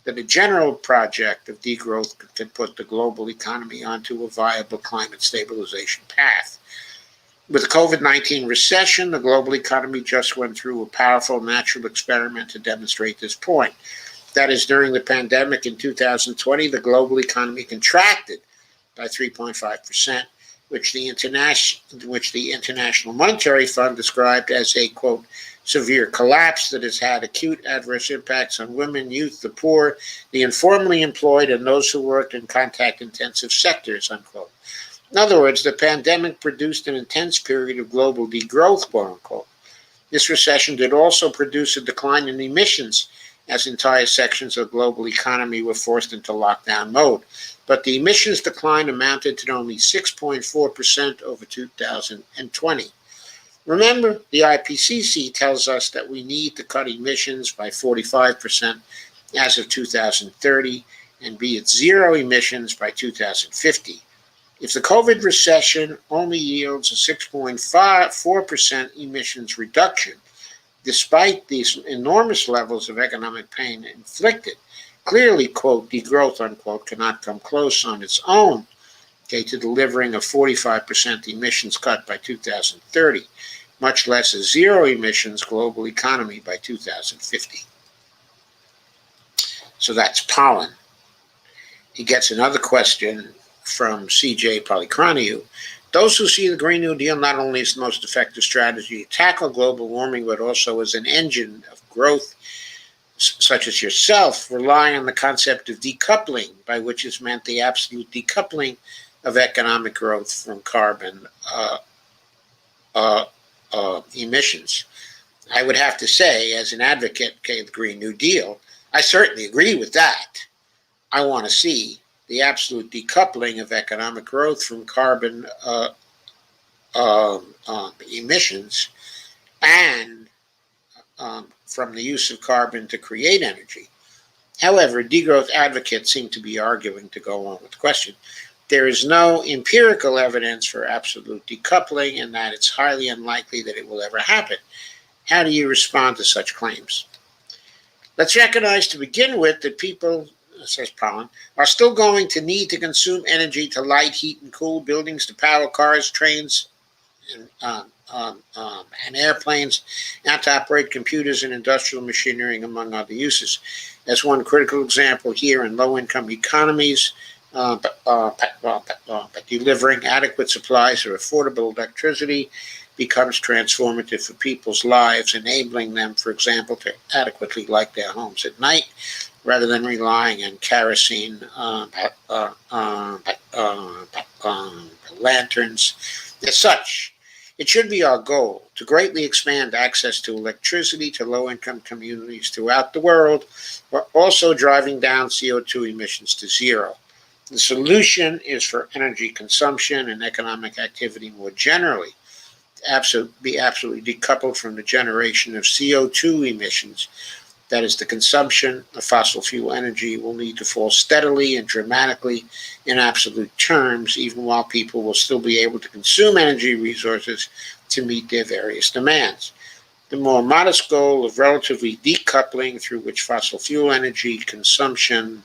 that a general project of degrowth can put the global economy onto a viable climate stabilization path. With the COVID-19 recession, the global economy just went through a powerful natural experiment to demonstrate this point. That is, during the pandemic in 2020, the global economy contracted by 3.5%, which the International Monetary Fund described as a, quote, severe collapse that has had acute adverse impacts on women, youth, the poor, the informally employed, and those who worked in contact-intensive sectors, unquote. In other words, the pandemic produced an intense period of global degrowth, quote unquote. This recession did also produce a decline in emissions, as entire sections of the global economy were forced into lockdown mode. But the emissions decline amounted to only 6.4% over 2020. Remember, the IPCC tells us that we need to cut emissions by 45% as of 2030 and be at zero emissions by 2050. If the COVID recession only yields a 6.4% emissions reduction, despite these enormous levels of economic pain inflicted, clearly, quote, degrowth, unquote, cannot come close on its own, okay, to delivering a 45% emissions cut by 2030, much less a zero emissions global economy by 2050. So that's Pollen. He gets another question from CJ Polychroniou. Those who see the Green New Deal not only as the most effective strategy to tackle global warming, but also as an engine of growth, such as yourself, rely on the concept of decoupling, by which is meant the absolute decoupling of economic growth from carbon emissions. I would have to say, as an advocate of the Green New Deal, I certainly agree with that. I want to see the absolute decoupling of economic growth from carbon emissions and from the use of carbon to create energy. However, degrowth advocates seem to be arguing, to go on with the question, there is no empirical evidence for absolute decoupling and that it's highly unlikely that it will ever happen. How do you respond to such claims? Let's recognize to begin with that people, says Pollen, are still going to need to consume energy to light, heat, and cool buildings, to power cars, trains, and airplanes, and to operate computers and industrial machinery, among other uses. As one critical example here, in low-income economies, delivering adequate supplies of affordable electricity becomes transformative for people's lives, enabling them, for example, to adequately light their homes at night, rather than relying on kerosene lanterns. As such, it should be our goal to greatly expand access to electricity to low-income communities throughout the world, while also driving down CO2 emissions to zero. The solution is for energy consumption and economic activity more generally to be absolutely decoupled from the generation of CO2 emissions. That is, the consumption of fossil fuel energy will need to fall steadily and dramatically in absolute terms, even while people will still be able to consume energy resources to meet their various demands. The more modest goal of relatively decoupling, through which fossil fuel energy consumption,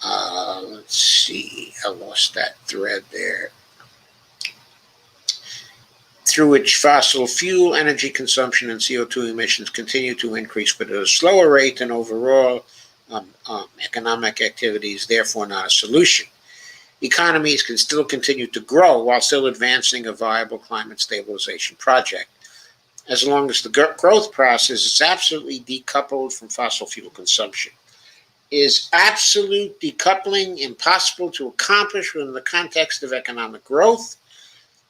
let's see, I lost that thread there. Through which fossil fuel energy consumption and CO2 emissions continue to increase, but at a slower rate than overall economic activity is therefore not a solution. Economies can still continue to grow while still advancing a viable climate stabilization project, as long as the growth process is absolutely decoupled from fossil fuel consumption. Is absolute decoupling impossible to accomplish within the context of economic growth?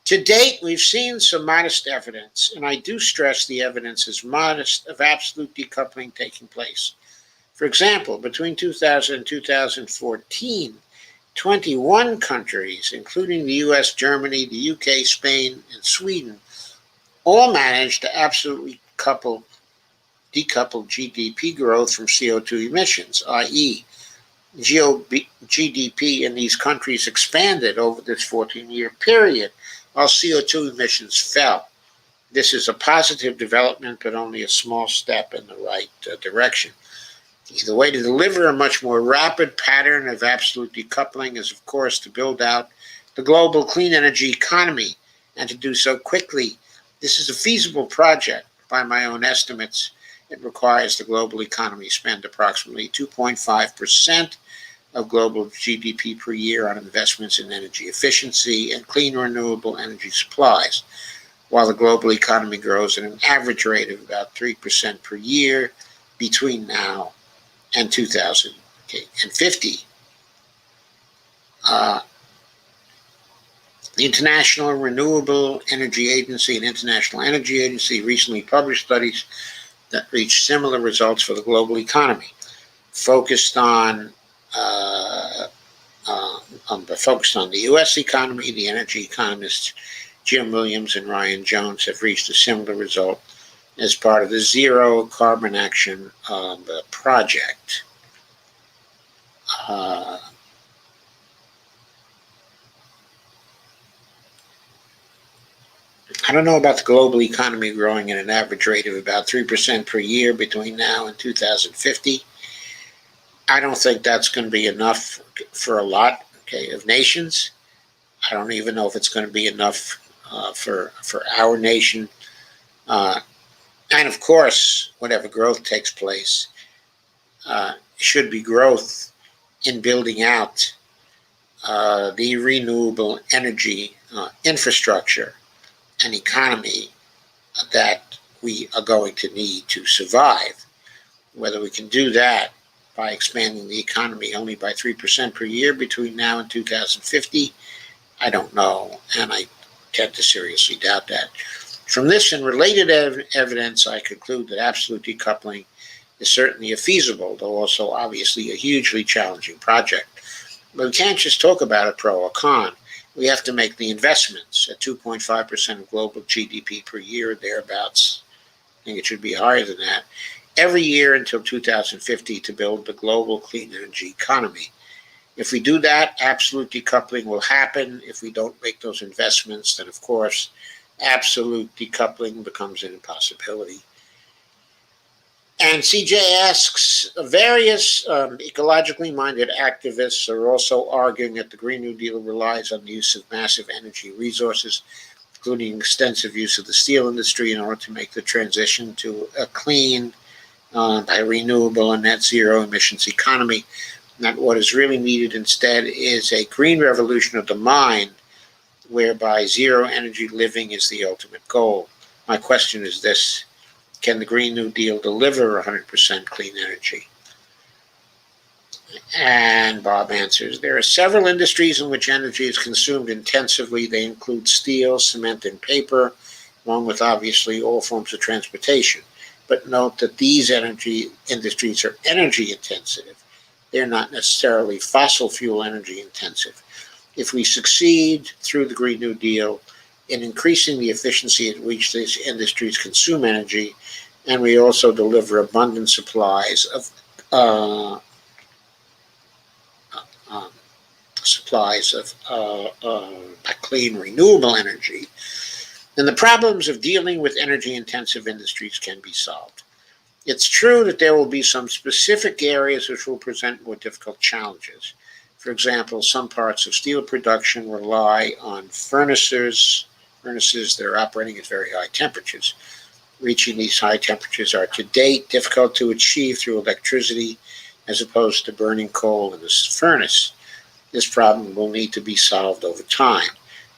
To date, we've seen some modest evidence, and I do stress the evidence is modest, of absolute decoupling taking place. For example, between 2000 and 2014, 21 countries, including the US, Germany, the UK, Spain, and Sweden, all managed to absolutely decouple GDP growth from CO2 emissions, i.e., GDP in these countries expanded over this 14-year period, while CO2 emissions fell. This is a positive development, but only a small step in the right direction. The way to deliver a much more rapid pattern of absolute decoupling is, of course, to build out the global clean energy economy, and to do so quickly. This is a feasible project. By my own estimates, it requires the global economy spend approximately 2.5% of global GDP per year on investments in energy efficiency and clean renewable energy supplies, while the global economy grows at an average rate of about 3% per year between now and 2050. The International Renewable Energy Agency and International Energy Agency recently published studies that reached similar results for the global economy, focused on the U.S. economy. The energy economists Jim Williams and Ryan Jones have reached a similar result as part of the Zero Carbon Action project. I don't know about the global economy growing at an average rate of about 3% per year between now and 2050. I don't think that's going to be enough for a lot, of nations. I don't even know if it's going to be enough for our nation. And of course, whatever growth takes place should be growth in building out the renewable energy infrastructure and economy that we are going to need to survive. Whether we can do that by expanding the economy only by 3% per year between now and 2050, I don't know, and I tend to seriously doubt that. From this and related evidence, I conclude that absolute decoupling is certainly a feasible, though also obviously a hugely challenging project. But we can't just talk about it pro or con. We have to make the investments at 2.5% of global GDP per year, thereabouts. I think it should be higher than that, every year until 2050 to build the global clean energy economy. If we do that, absolute decoupling will happen. If we don't make those investments, then of course, absolute decoupling becomes an impossibility. And CJ asks, various ecologically minded activists are also arguing that the Green New Deal relies on the use of massive energy resources, including extensive use of the steel industry in order to make the transition to a clean, renewable and net zero emissions economy. And that what is really needed instead is a green revolution of the mind, whereby zero energy living is the ultimate goal. My question is this: can the Green New Deal deliver 100% clean energy? And Bob answers, there are several industries in which energy is consumed intensively. They include steel, cement, and paper, along with obviously all forms of transportation. But note that these energy industries are energy intensive. They're not necessarily fossil fuel energy intensive. If we succeed through the Green New Deal in increasing the efficiency at which these industries consume energy, and we also deliver abundant supplies of clean renewable energy, then the problems of dealing with energy-intensive industries can be solved. It's true that there will be some specific areas which will present more difficult challenges. For example, some parts of steel production rely on furnaces that are operating at very high temperatures. Reaching these high temperatures are to date difficult to achieve through electricity, as opposed to burning coal in the furnace. This problem will need to be solved over time.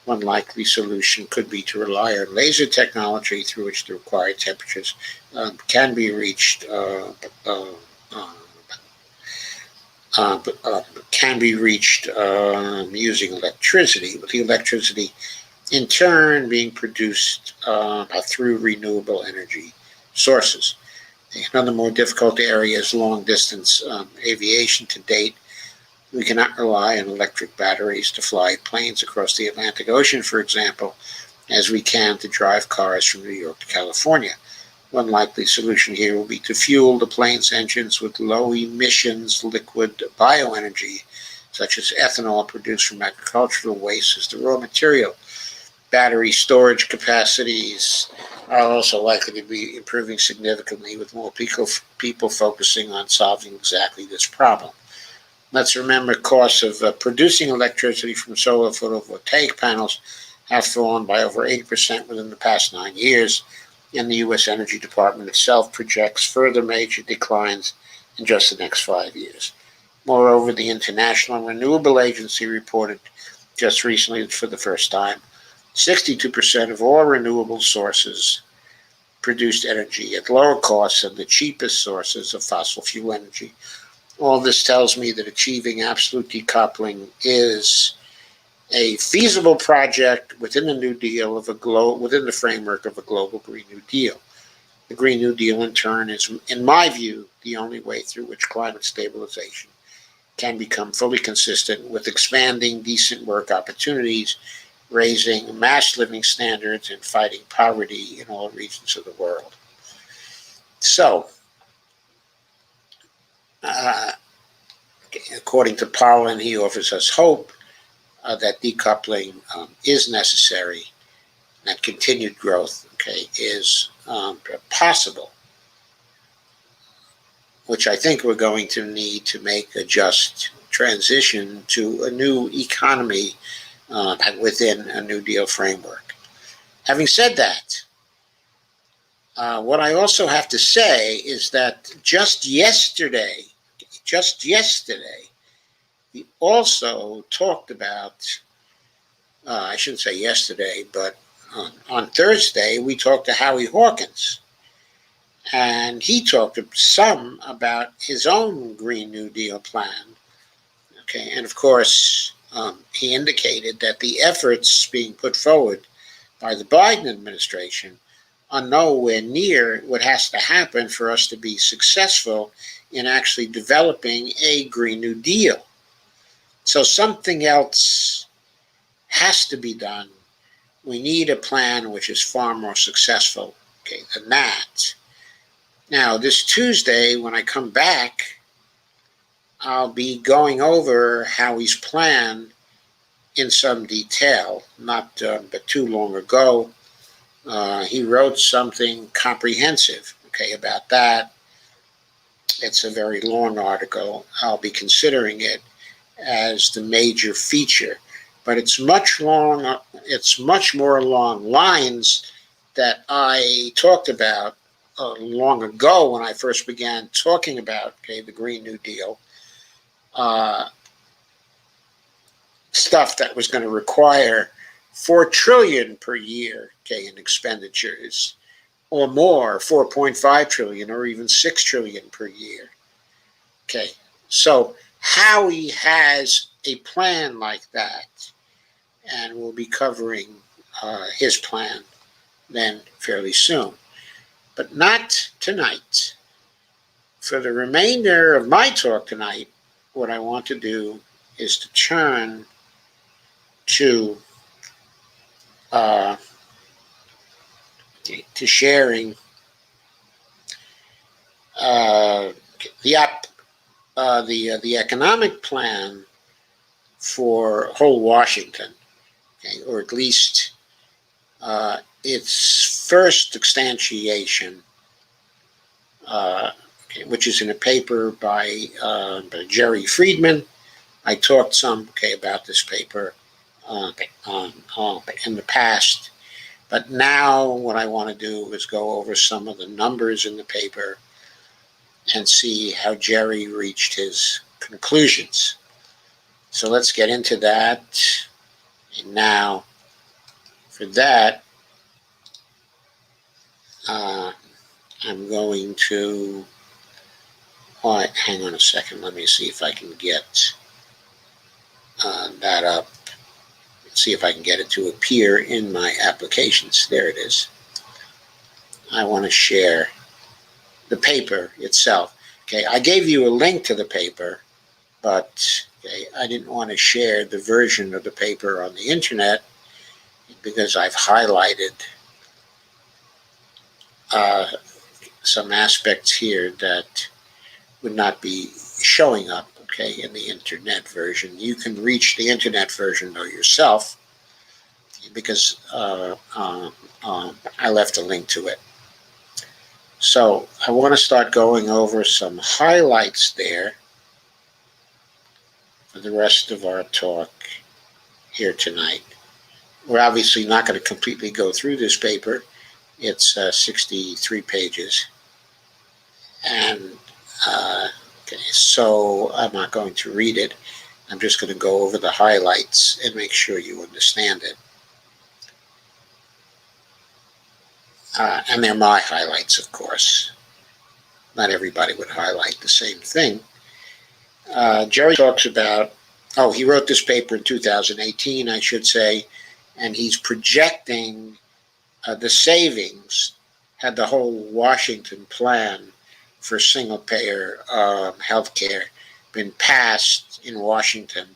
One likely solution could be to rely on laser technology through which the required temperatures can be reached uh, uh, uh, can be reached using electricity, with the electricity in turn being produced through renewable energy sources. Another more difficult area is long distance aviation. To date, we cannot rely on electric batteries to fly planes across the Atlantic Ocean, for example, as we can to drive cars from New York to California. One likely solution here will be to fuel the plane's engines with low emissions liquid bioenergy, such as ethanol produced from agricultural waste, as the raw material. Battery storage capacities are also likely to be improving significantly, with more people focusing on solving exactly this problem. Let's remember costs of producing electricity from solar photovoltaic panels have fallen by over 80% within the past 9 years, and the U.S. Energy Department itself projects further major declines in just the next 5 years. Moreover, the International Renewable Agency reported just recently, for the first time, 62% of all renewable sources produced energy at lower costs than the cheapest sources of fossil fuel energy. All this tells me that achieving absolute decoupling is a feasible project within the New Deal within the framework of a global Green New Deal. The Green New Deal, in turn, is, in my view, the only way through which climate stabilization can become fully consistent with expanding decent work opportunities, raising mass living standards, and fighting poverty in all regions of the world. So, according to Pollan, he offers us hope that decoupling is necessary, that continued growth, is possible, which I think we're going to need to make a just transition to a new economy within a New Deal framework. Having said that, what I also have to say is that just yesterday, we also talked about, I shouldn't say yesterday, but on Thursday, we talked to Howie Hawkins. And he talked some about his own Green New Deal plan. And of course, he indicated that the efforts being put forward by the Biden administration are nowhere near what has to happen for us to be successful in actually developing a Green New Deal. So something else has to be done. We need a plan which is far more successful than that. Now, this Tuesday, when I come back, I'll be going over Howie's plan in some detail. Not but too long ago, he wrote something comprehensive, about that. It's a very long article. I'll be considering it as the major feature, but it's much more along lines that I talked about long ago when I first began talking about the Green New Deal, stuff that was going to require $4 trillion per year in expenditures, or more, 4.5 trillion, or even 6 trillion per year. So Howie has a plan like that, and we'll be covering his plan then fairly soon. But not tonight. For the remainder of my talk tonight, what I want to do is to turn to sharing the economic plan for whole Washington, or at least its first instantiation, which is in a paper by Jerry Friedman. I talked some about this paper in the past, but now what I want to do is go over some of the numbers in the paper and see how Jerry reached his conclusions. So let's get into that. And now, for that, I'm going to. Oh, hang on a second. Let me see if I can get that up. See if I can get it to appear in my applications. There it is. I want to share the paper itself. Okay, I gave you a link to the paper, but okay, I didn't want to share the version of the paper on the internet because I've highlighted some aspects here that would not be showing up, okay, in the internet version. You can reach the internet version though yourself because I left a link to it. So I want to start going over some highlights there for the rest of our talk here tonight. We're obviously not going to completely go through this paper. It's 63 pages. And okay, so I'm not going to read it. I'm just going to go over the highlights and make sure you understand it. And they're my highlights, of course. Not everybody would highlight the same thing. Jerry talks about, he wrote this paper in 2018, I should say, and he's projecting the savings had the whole Washington plan for single-payer health care been passed in Washington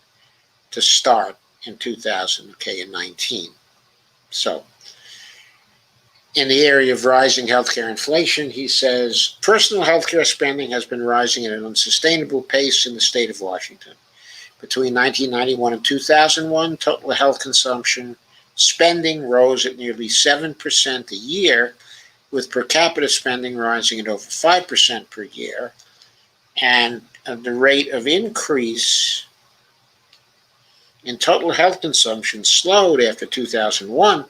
to start in 2019. So, in the area of rising healthcare inflation, he says, personal healthcare spending has been rising at an unsustainable pace in the state of Washington. Between 1991 and 2001, total health consumption spending rose at nearly 7% a year, with per capita spending rising at over 5% per year. And the rate of increase in total health consumption slowed after 2001,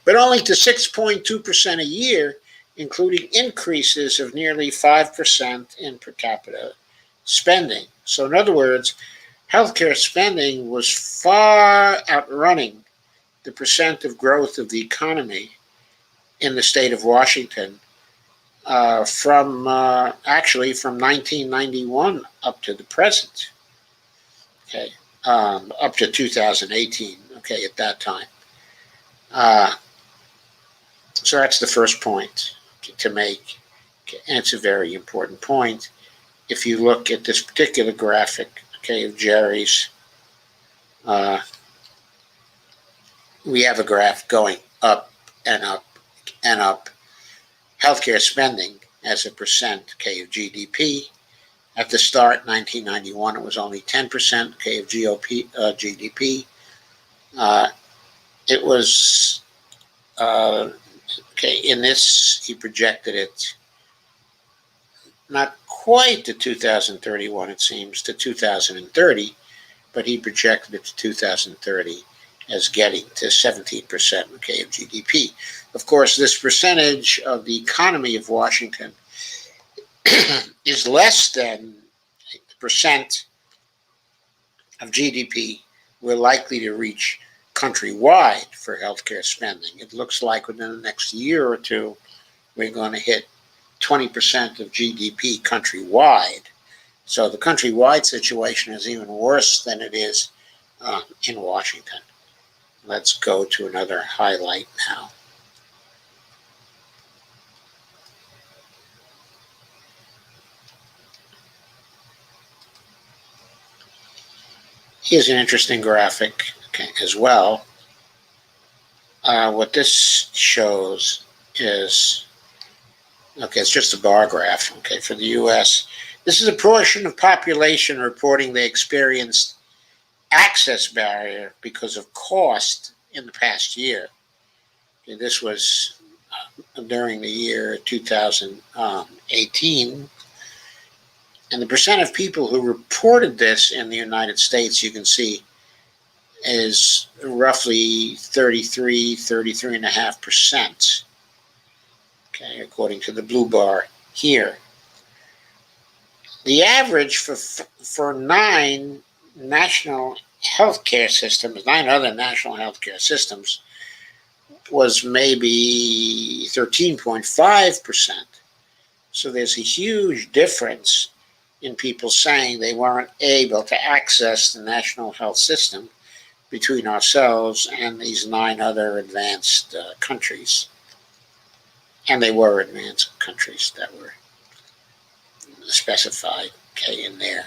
but only to 6.2% a year, including increases of nearly 5% in per capita spending. So in other words, healthcare spending was far outrunning the percent of growth of the economy in the state of Washington from 1991 up to the present. Okay, up to 2018. Okay, at that time. So that's the first point to make, and it's a very important point. If you look at this particular graphic, okay, of Jerry's, we have a graph going up and up and up. Healthcare spending as a percent, okay, of GDP. At the start, 1991, it was only 10%, okay, of GDP. It was okay, in this, he projected it not quite to 2031, it seems, to 2030, but he projected it to 2030 as getting to 17%, okay, of GDP. Of course, this percentage of the economy of Washington is less than the percent of GDP we're likely to reach countrywide for healthcare spending. It looks like within the next year or two, we're going to hit 20% of GDP countrywide. So the countrywide situation is even worse than it is in Washington. Let's go to another highlight now. Here's an interesting graphic, okay, as well. What this shows is, okay, it's just a bar graph, okay, for the U.S. This is a portion of population reporting they experienced access barrier because of cost in the past year. Okay, this was during the year 2018. And the percent of people who reported this in the United States, you can see, is roughly 33.5%. Okay, according to the blue bar here. The average for nine national healthcare systems, nine other national healthcare systems, was maybe 13.5%. So there's a huge difference in people saying they weren't able to access the national health system between ourselves and these nine other advanced countries. And they were advanced countries that were specified, okay, in there.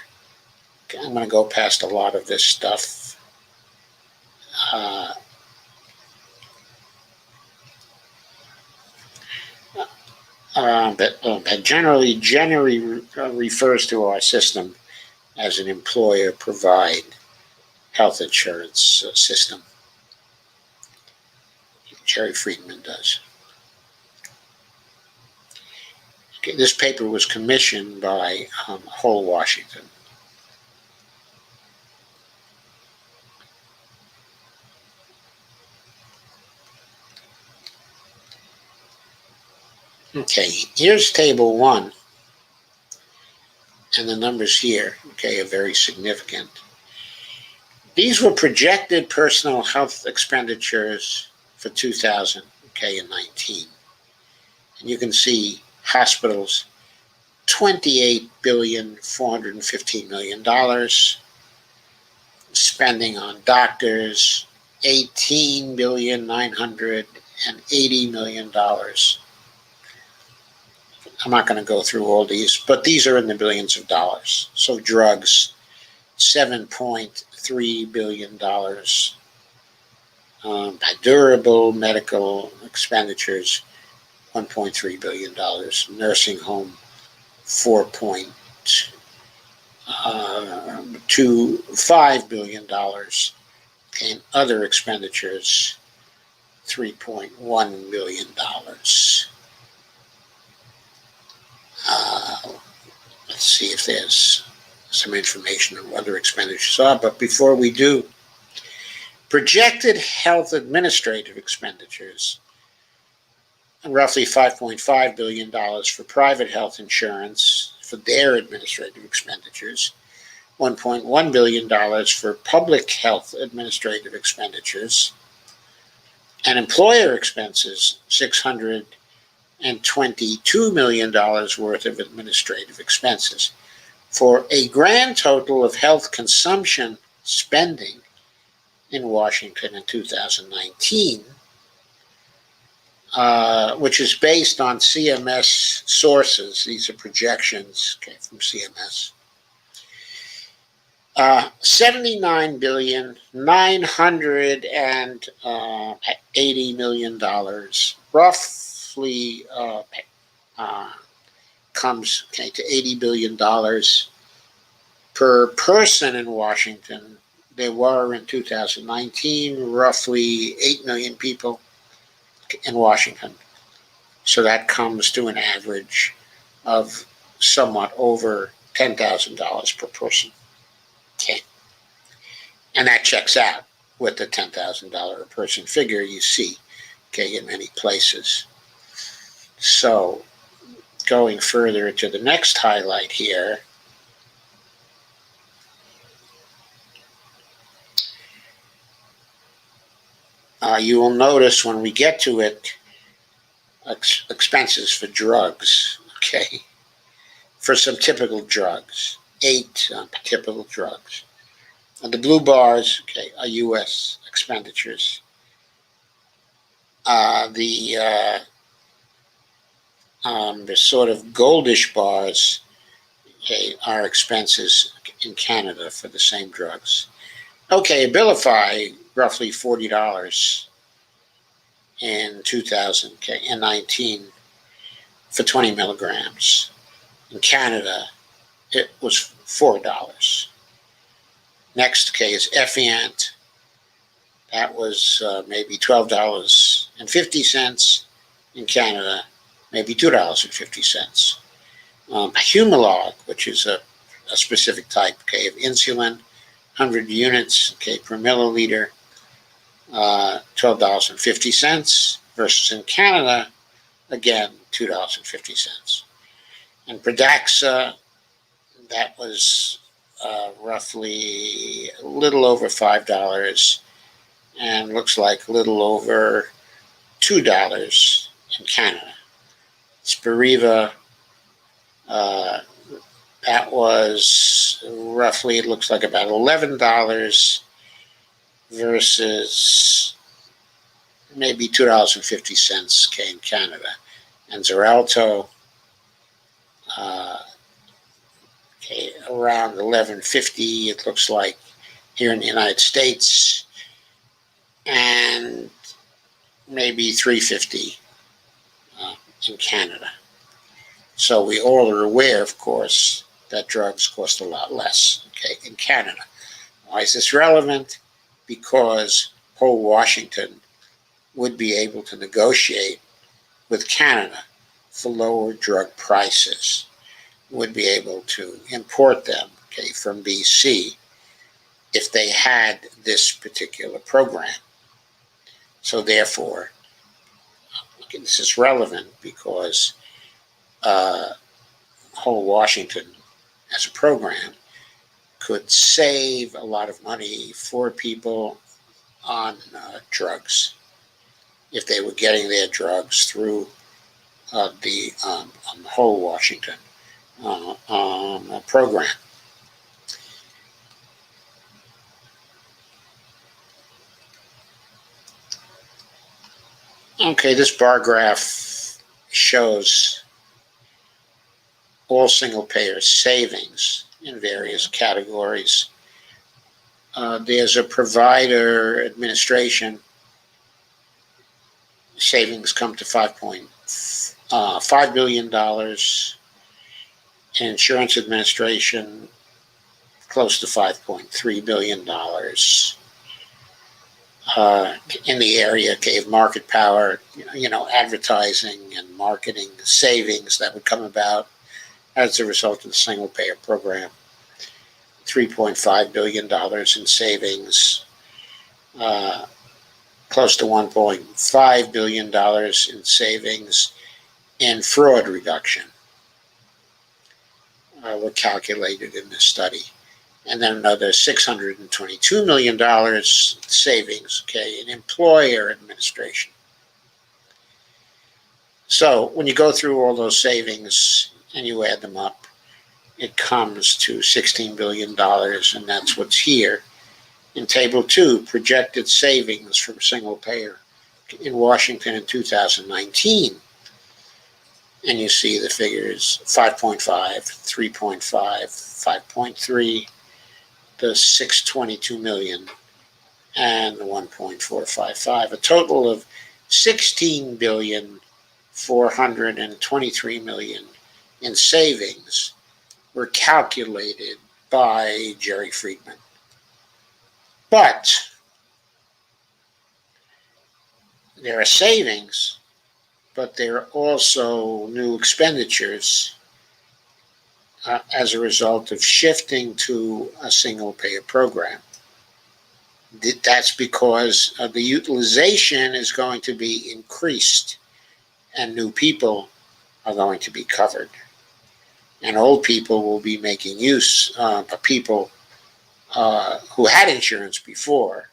Okay, I'm going to go past a lot of this stuff. But generally refers to our system as an employer-provide health insurance system. Jerry Friedman does. Okay, this paper was commissioned by Whole Washington. Okay, here's table 1, and the numbers here, okay, are very significant. These were projected personal health expenditures for 2019. And you can see hospitals, $28,415,000,000. Spending on doctors, $18,980,000,000. I'm not going to go through all these, but these are in the billions of dollars. So drugs, $7.3 billion. Durable medical expenditures, $1.3 billion. Nursing home, $4.25 billion. And other expenditures, $3.1 billion. Let's see if there's some information on what other expenditures are. But before we do, projected health administrative expenditures, roughly $5.5 billion for private health insurance for their administrative expenditures, $1.1 billion for public health administrative expenditures, and employer expenses, $622 million worth of administrative expenses, for a grand total of health consumption spending in Washington in 2019, which is based on CMS sources. These are projections, okay, from CMS. $79,980,000,000, roughly comes to $80 billion per person in Washington. There were in 2019 roughly 8 million people in Washington. So that comes to an average of somewhat over $10,000 per person. Okay. And that checks out with the $10,000 a person figure you see, okay, in many places. So going further to the next highlight here, you will notice when we get to it, expenses for drugs, okay, for some typical drugs, 8 typical drugs. And the blue bars, okay, are U.S. expenditures. The sort of goldish bars, okay, are expenses in Canada for the same drugs. Okay, Abilify, roughly $40 in 2019 for 20 milligrams. In Canada, it was $4. Next case, Effient, that was maybe $12.50 in Canada, maybe $2.50. Humalog, which is a specific type, okay, of insulin, 100 units, okay, per milliliter, $12.50 versus in Canada, again, $2.50. And Pradaxa, that was roughly a little over $5, and looks like a little over $2 in Canada. Spiriva, uh, that was roughly, it looks like about $11 versus maybe $2.50 in Canada. And Xarelto, okay, around $11.50, it looks like, here in the United States, and maybe $3.50 in Canada. So we all are aware, of course, that drugs cost a lot less, okay, in Canada. Why is this relevant? Because whole Washington would be able to negotiate with Canada for lower drug prices, would be able to import them, okay, from BC if they had this particular program. So therefore, okay, this is relevant because whole Washington as a program could save a lot of money for people on drugs if they were getting their drugs through the whole Washington program. Okay, this bar graph shows all single payer savings in various categories. There's a provider administration savings come to $5.5 billion. Insurance administration close to $5.3 billion. In the area, gave market power, advertising and marketing savings that would come about as a result of the single payer program. $3.5 billion in savings, close to $1.5 billion in savings in fraud reduction were calculated in this study. And then another $622 million savings, okay, in employer administration. So when you go through all those savings and you add them up, it comes to $16 billion, and that's what's here. In Table 2, projected savings from single payer in Washington in 2019. And you see the figures 5.5, 3.5, 5.3, the 622 million, and the 1.455, a total of 16,423 million in savings were calculated by Jerry Friedman. But there are savings, but there are also new expenditures as a result of shifting to a single payer program. That's because the utilization is going to be increased and new people are going to be covered. And old people will be making use of people who had insurance before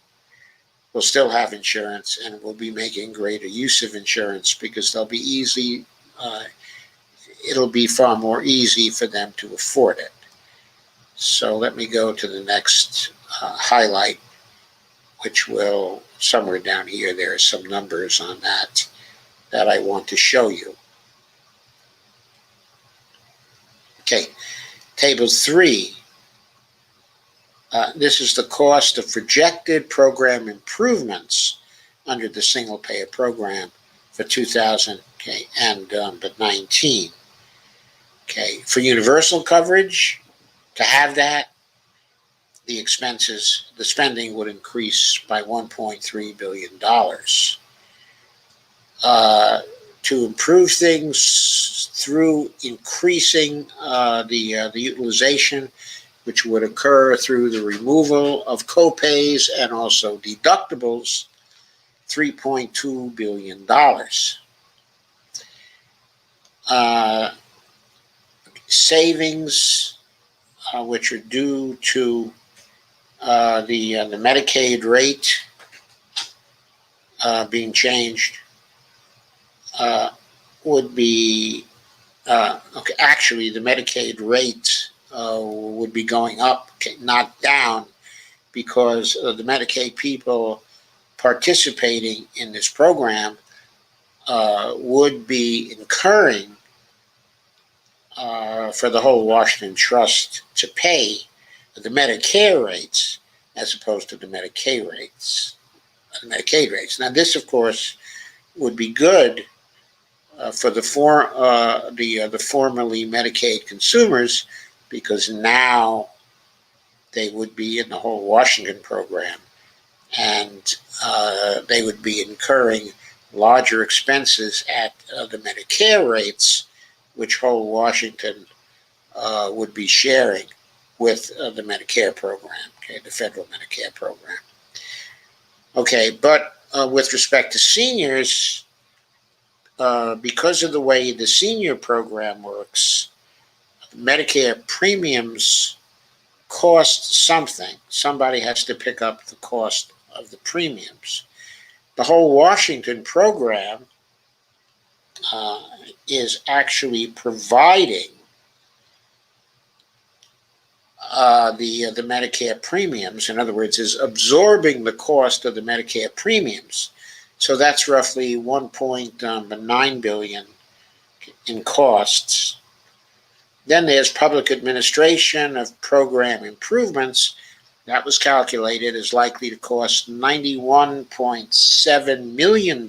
will still have insurance and will be making greater use of insurance because they'll be easy. It'll be far more easy for them to afford it. So let me go to the next highlight, which will, somewhere down here, there are some numbers on that I want to show you. Okay, Table 3. This is the cost of projected program improvements under the single payer program for 2019. Okay, for universal coverage, to have that, the spending would increase by $1.3 billion. To improve things through increasing the utilization, which would occur through the removal of copays and also deductibles, $3.2 billion. Savings which are due to the Medicaid rate being changed, would be okay. Actually, the Medicaid rate would be going up, not down, because the Medicaid people participating in this program would be incurring for the whole Washington Trust to pay the Medicare rates as opposed to the Medicaid rates. Now, this, of course, would be good for the formerly Medicaid consumers, because now they would be in the whole Washington program, and they would be incurring larger expenses at the Medicare rates, which whole Washington would be sharing with the Medicare program, okay, the federal Medicare program. Okay, but with respect to seniors, because of the way the senior program works, Medicare premiums cost something. Somebody has to pick up the cost of the premiums. The whole Washington program is actually providing the Medicare premiums. In other words, is absorbing the cost of the Medicare premiums. So that's roughly $1.9 billion in costs. Then there's public administration of program improvements. That was calculated as likely to cost $91.7 million.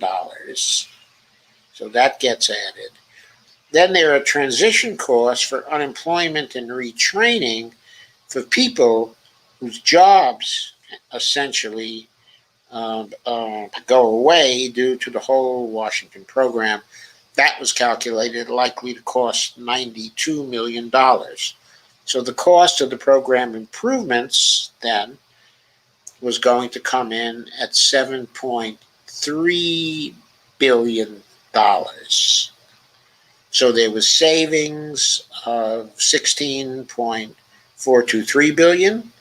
So that gets added. Then there are transition costs for unemployment and retraining for people whose jobs essentially go away due to the whole Washington program. That was calculated likely to cost $92 million. So the cost of the program improvements then was going to come in at $7.3 billion. So there was savings of $16.423 billion,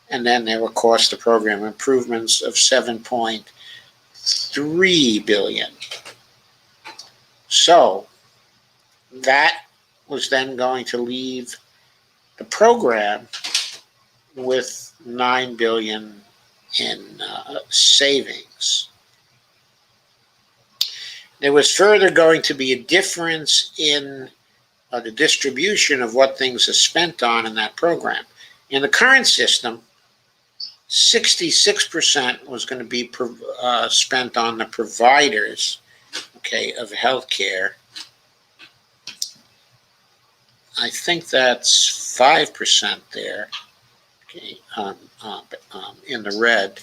and then there were cost of program improvements of $7.3 billion. So that was then going to leave the program with $9 billion in savings. There was further going to be a difference in the distribution of what things are spent on in that program. In the current system, 66% was going to be spent on the providers, okay, of healthcare. I think that's 5% there, okay, in the red.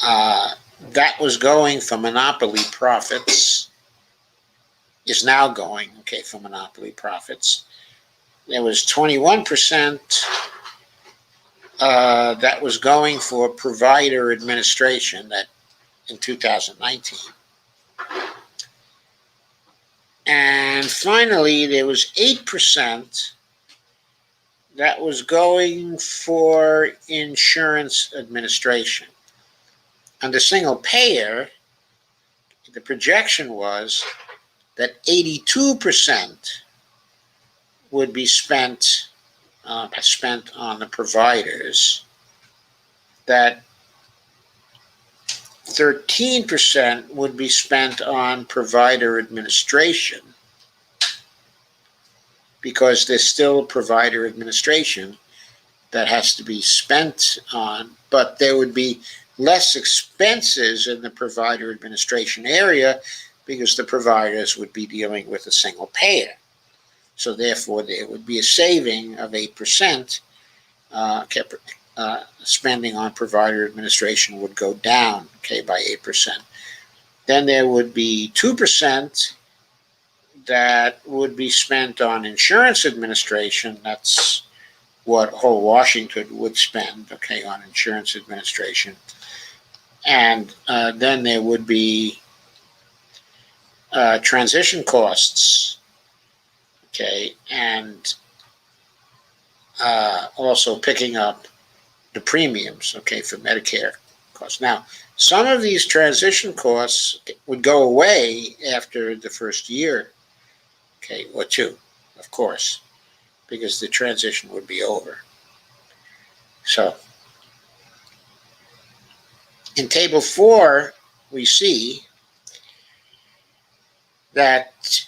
That was going for monopoly profits, is now going, okay, for monopoly profits. There was 21% that was going for provider administration, that in 2019. And finally, there was 8% that was going for insurance administration. Under single payer, the projection was that 82% would be spent on the providers, that 13% would be spent on provider administration, because there's still provider administration that has to be spent on, but there would be less expenses in the provider administration area because the providers would be dealing with a single payer. So therefore, there would be a saving of 8%. Spending on provider administration would go down, okay, by 8%. Then there would be 2% that would be spent on insurance administration. That's what whole Washington would spend, okay, on insurance administration. And then there would be transition costs, okay, and also picking up the premiums, okay, for Medicare costs. Now, some of these transition costs would go away after the first year, okay, or two, of course, because the transition would be over. So, in Table 4, we see that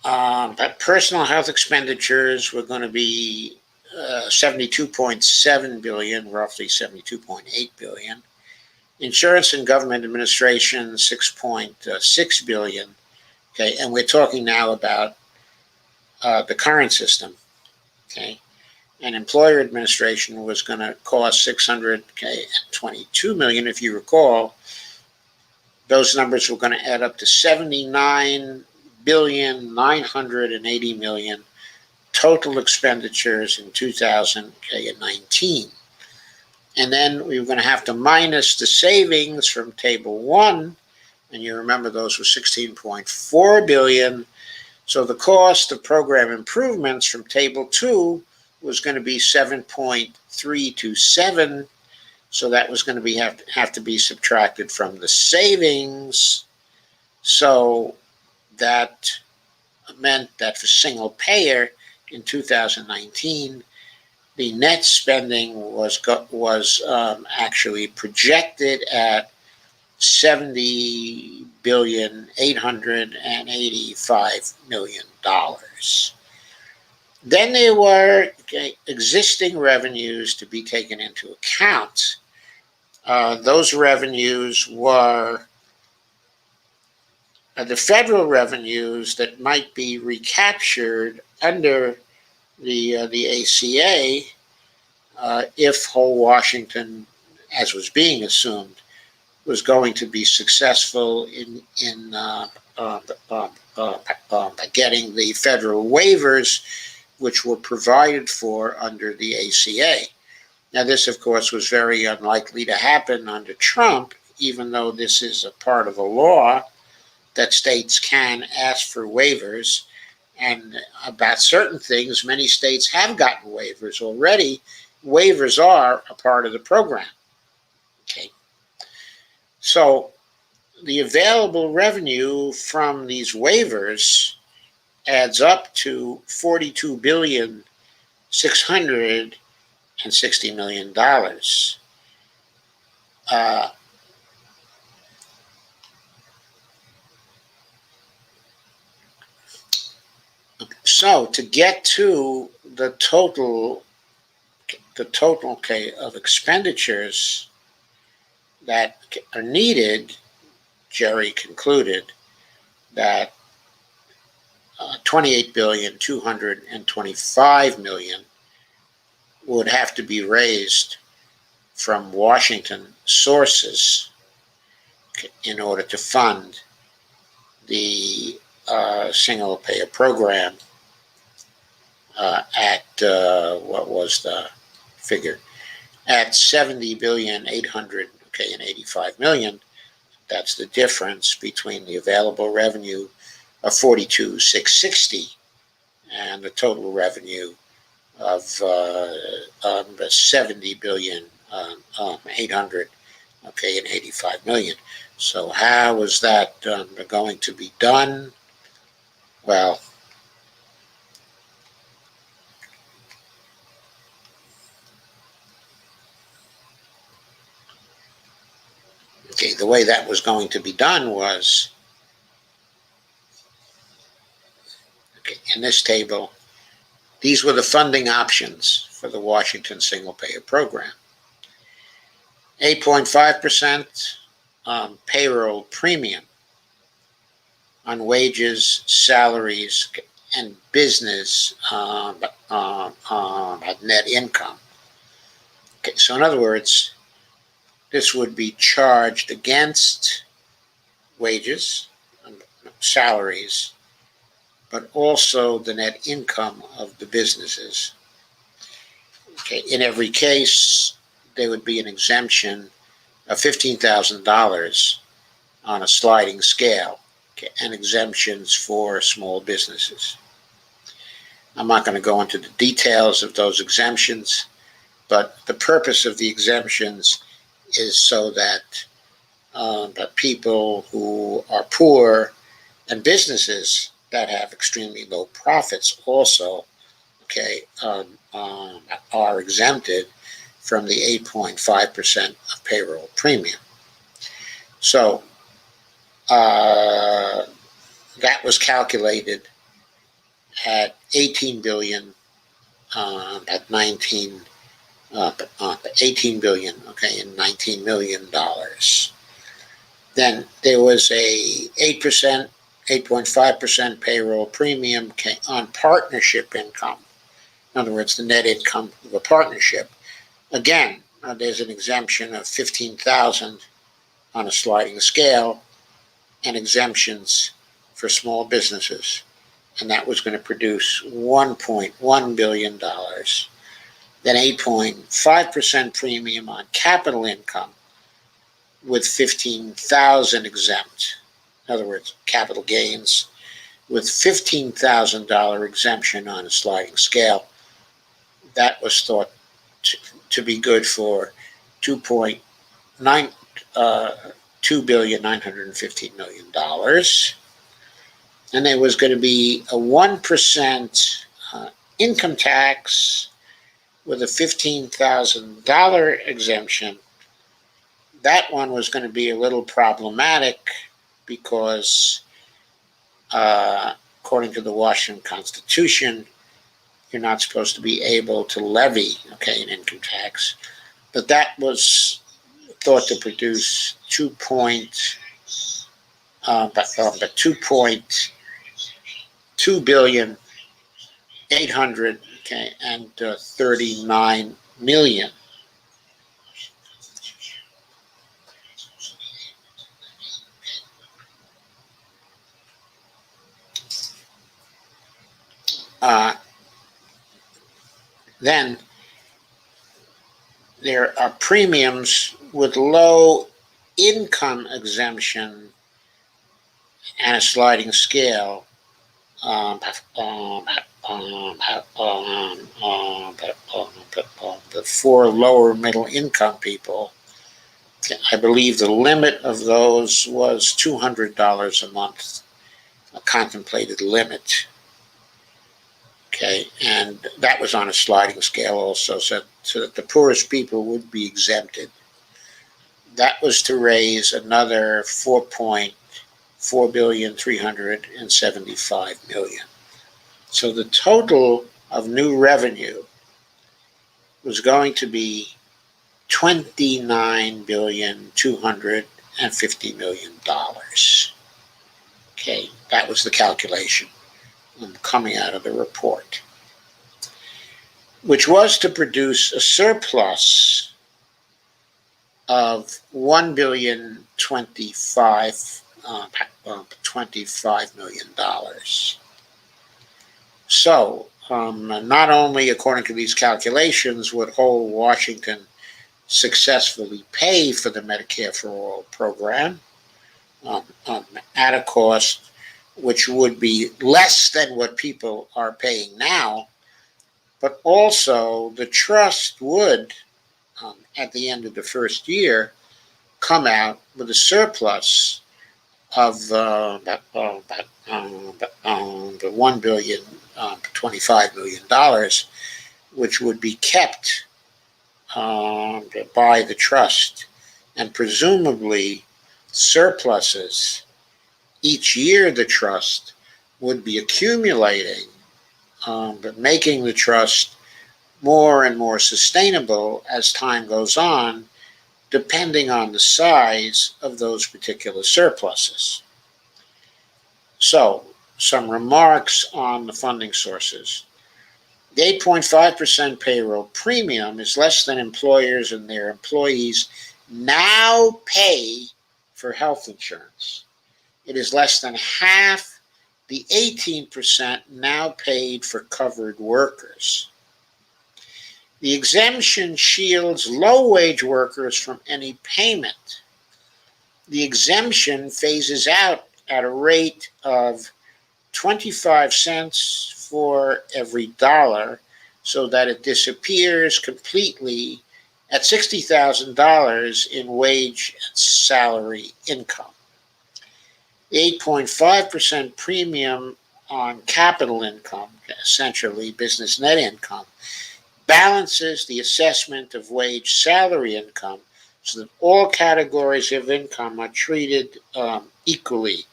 that personal health expenditures were going to be 72.7 billion, roughly 72.8 billion. Insurance and government administration, 6.6 billion. Okay, and we're talking now about the current system. Okay, and employer administration was going to cost 622 million, if you recall. Those numbers were going to add up to 79,980,000,000 total expenditures in 2019. And then we were going to have to minus the savings from Table 1, and you remember those were 16.4 billion. So the cost of program improvements from Table 2 was going to be 7.327. So that was going to have to be subtracted from the savings. So that meant that for single payer in 2019, the net spending was actually projected at $70,885,000,000. Then there were existing revenues to be taken into account. Those revenues were the federal revenues that might be recaptured under the ACA if whole Washington, as was being assumed, was going to be successful in getting the federal waivers which were provided for under the ACA. Now, this, of course, was very unlikely to happen under Trump, even though this is a part of the law that states can ask for waivers. And about certain things, many states have gotten waivers already. Waivers are a part of the program. Okay. So the available revenue from these waivers adds up to $42,660,000,000. So to get to the total of expenditures that are needed, Jerry concluded that 28,225,000,000 would have to be raised from Washington sources in order to fund the single payer program at what was the figure? At 70,885,000,000. That's the difference between the available revenue of 42,660 and the total revenue of 70,885,000,000. So how is that going to be done? Well, okay, the way that was going to be done was, okay, in this table, these were the funding options for the Washington single payer program. 8.5% payroll premium on wages, salaries, and business net income. Okay, so in other words, this would be charged against wages, salaries, but also the net income of the businesses. Okay, in every case, there would be an exemption of $15,000 on a sliding scale, okay, and exemptions for small businesses. I'm not going to go into the details of those exemptions, but the purpose of the exemptions is so that people who are poor and businesses that have extremely low profits also, okay, are exempted from the 8.5% of payroll premium. So that was calculated at 18 billion, at 18 billion, okay, and $19 million. Then there was a 8%, 8.5% payroll premium on partnership income. In other words, the net income of a partnership. Again, there's an exemption of 15,000 on a sliding scale, and exemptions for small businesses, and that was going to produce $1.1 billion. Then 8.5% premium on capital income with 15,000 exempt. In other words, capital gains with $15,000 exemption on a sliding scale. That was thought to be good for $2,915,000,000. And there was going to be a 1% income tax with a $15,000 exemption. That one was going to be a little problematic because, according to the Washington Constitution, you're not supposed to be able to levy, okay, an income tax. But that was thought to produce 2.2 billion 800, okay, and 39 million. Then there are premiums with low income exemption and a sliding scale. For lower middle income people, I believe the limit of those was $200 a month, a contemplated limit. Okay, and that was on a sliding scale also, so that the poorest people would be exempted. That was to raise another $4,375,000,000. So the total of new revenue was going to be $29,250,000,000. Okay, that was the calculation coming out of the report, which was to produce a surplus of $1,025,000,000. So, not only according to these calculations would whole Washington successfully pay for the Medicare for All program at a cost which would be less than what people are paying now, but also the trust would, at the end of the first year, come out with a surplus of $1,025,000,000, which would be kept by the trust, and presumably surpluses each year the trust would be accumulating, but making the trust more and more sustainable as time goes on, depending on the size of those particular surpluses. So, some remarks on the funding sources. The 8.5% payroll premium is less than employers and their employees now pay for health insurance. It is less than half the 18% now paid for covered workers. The exemption shields low-wage workers from any payment. The exemption phases out at a rate of 25 cents for every dollar so that it disappears completely at $60,000 in wage and salary income. The 8.5% premium on capital income, essentially business net income, balances the assessment of wage salary income so that all categories of income are treated equally.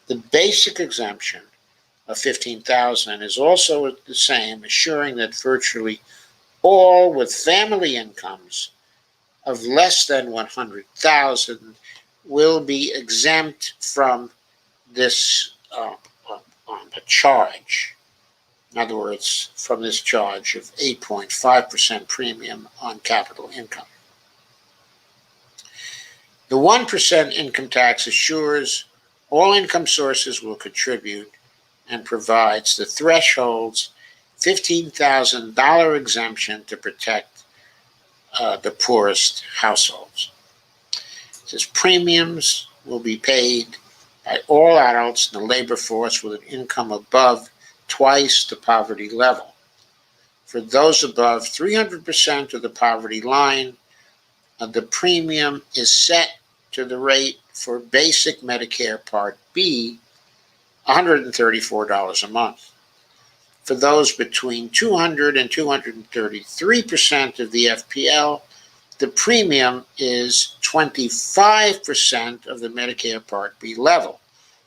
The basic exemption of $15,000 is also the same, assuring that virtually all with family incomes of less than $100,000 will be exempt from this charge. In other words, from this charge of 8.5% premium on capital income. The 1% income tax assures all income sources will contribute and provides the threshold's $15,000 exemption to protect the poorest households. It says premiums will be paid by all adults in the labor force with an income above twice the poverty level. For those above 300% of the poverty line, the premium is set to the rate for basic Medicare Part B, $134 a month. For those between 200 and 233% of the FPL, the premium is 25% of the Medicare Part B level.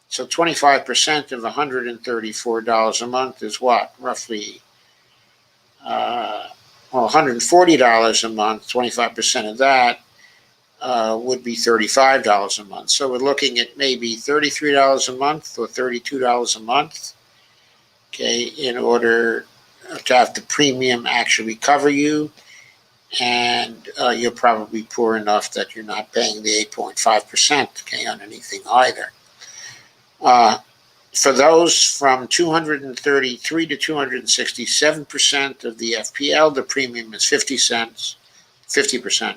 So 25% of $134 a month is what? Roughly $140 a month. 25% of that would be $35 a month. So we're looking at maybe $33 a month or $32 a month, okay, in order to have the premium actually cover you. And you're probably poor enough that you're not paying the 8.5%, okay, on anything either. For those from 233 to 267% of the FPL, the premium is 50 cents, 50%.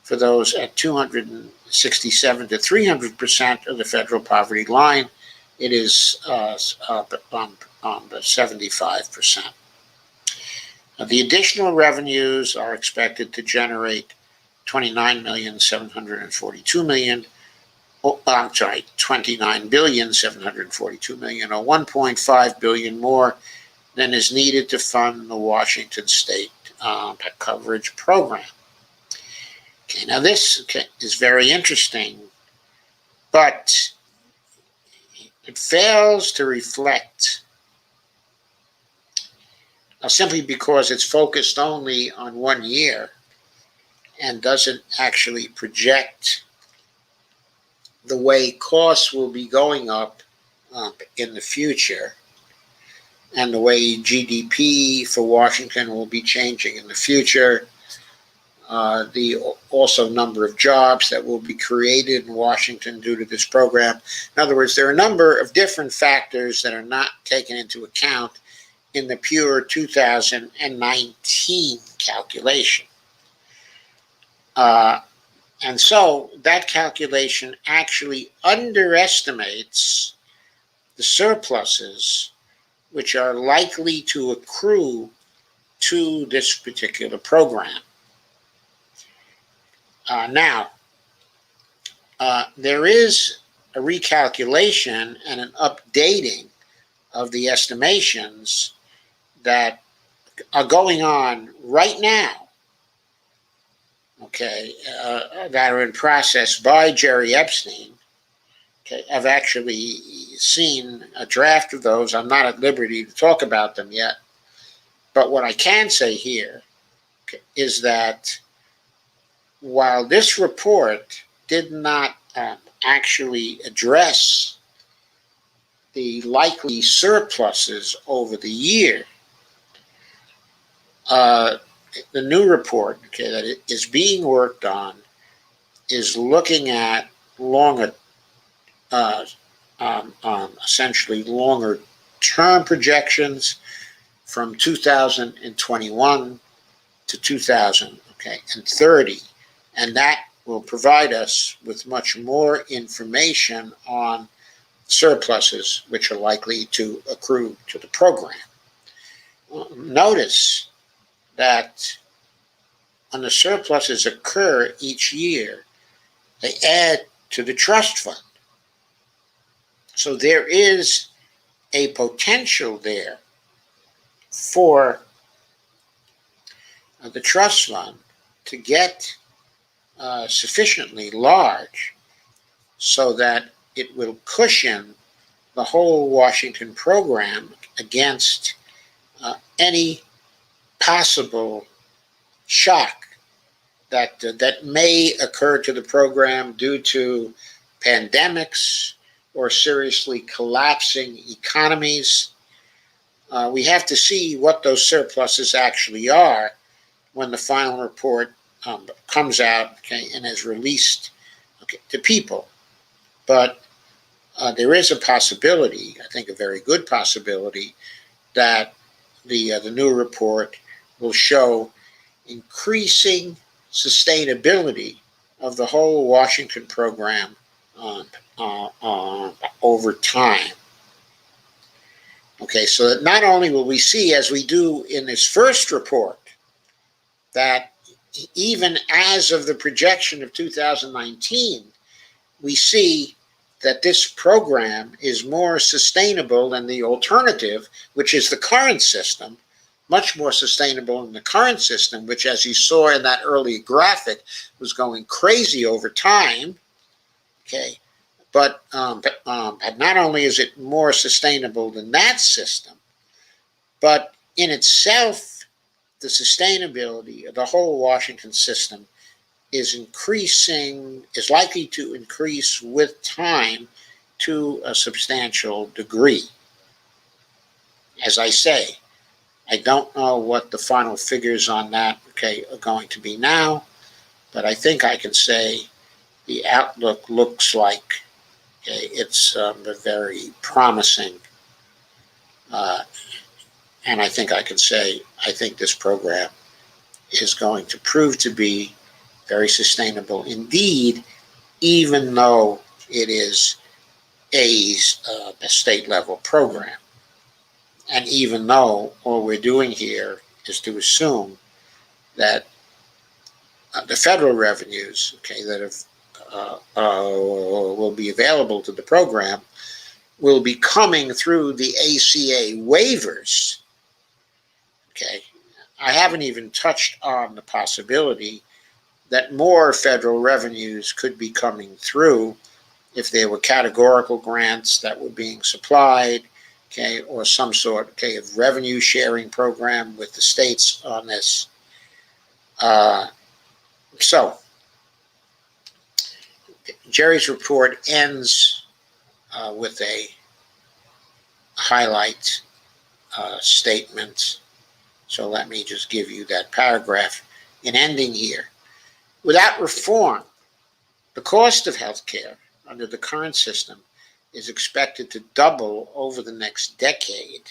For those at 267 to 300% of the federal poverty line, it is on the 75%. The additional revenues are expected to generate $29,742,000,000. $29,742,000,000, or $1.5 billion more than is needed to fund the Washington State coverage program. Okay, now this is very interesting, but it fails to reflect simply because it's focused only on 1 year and doesn't actually project the way costs will be going up in the future and the way GDP for Washington will be changing in the future. The also number of jobs that will be created in Washington due to this program. In other words, there are a number of different factors that are not taken into account in the pure 2019 calculation. And so that calculation actually underestimates the surpluses which are likely to accrue to this particular program. Now, there is a recalculation and an updating of the estimations that are going on right now, okay, that are in process by Jerry Epstein. Okay, I've actually seen a draft of those. I'm not at liberty to talk about them yet. But what I can say here is that while this report did not actually address the likely surpluses over the year, the new report, okay, that is being worked on is looking at longer, essentially longer term projections from 2021 to 2030, and that will provide us with much more information on surpluses which are likely to accrue to the program. Notice that when the surpluses occur each year, they add to the trust fund. So there is a potential there for the trust fund to get sufficiently large so that it will cushion the whole Washington program against any possible shock that may occur to the program due to pandemics or seriously collapsing economies. We have to see what those surpluses actually are when the final report comes out, okay, and is released, okay, to people. But there is a possibility, I think a very good possibility, that the new report will show increasing sustainability of the whole Washington program over time. Okay, so that not only will we see, as we do in this first report, that even as of the projection of 2019, we see that this program is more sustainable than the alternative, which is the current system, much more sustainable than the current system, which, as you saw in that earlier graphic, was going crazy over time. Okay, but not only is it more sustainable than that system, but in itself, the sustainability of the whole Washington system is likely to increase with time to a substantial degree. As I say, I don't know what the final figures on that, okay, are going to be now, but I think I can say the outlook looks like, okay, it's very promising, and I think I can say I think this program is going to prove to be very sustainable indeed, even though it is a state level program. And even though all we're doing here is to assume that the federal revenues, okay, that will be available to the program will be coming through the ACA waivers. Okay, I haven't even touched on the possibility that more federal revenues could be coming through if there were categorical grants that were being supplied, okay, or some sort, okay, of revenue sharing program with the states on this. So Jerry's report ends with a highlight statement. So let me just give you that paragraph in ending here. Without reform, the cost of health care under the current system is expected to double over the next decade.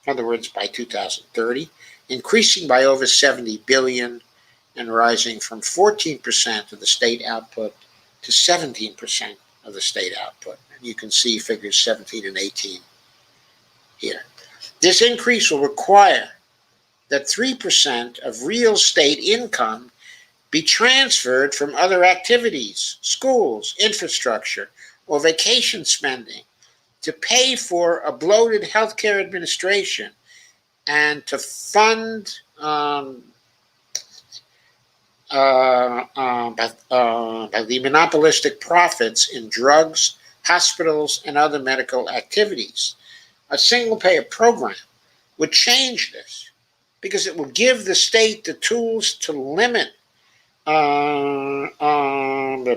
In other words, by 2030, increasing by over 70 billion and rising from 14% of the state output to 17% of the state output. And you can see figures 17 and 18 here. This increase will require that 3% of real state income be transferred from other activities, schools, infrastructure, or vacation spending to pay for a bloated healthcare administration and to fund by the monopolistic profits in drugs, hospitals, and other medical activities. A single-payer program would change this because it will give the state the tools to limit the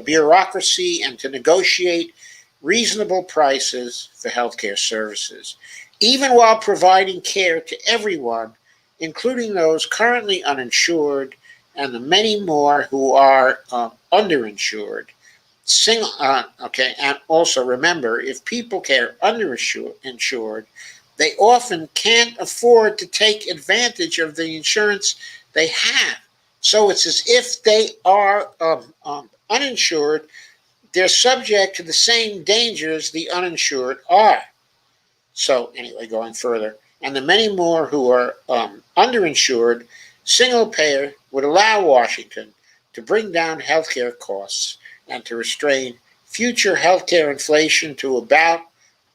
bureaucracy and to negotiate reasonable prices for healthcare services, even while providing care to everyone, including those currently uninsured and the many more who are underinsured. And also remember, if people are underinsured, they often can't afford to take advantage of the insurance they have. So it's as if they are uninsured. they're subject to the same dangers the uninsured are. So anyway, going further, and the many more who are underinsured, single payer would allow Washington to bring down healthcare costs and to restrain future healthcare inflation to about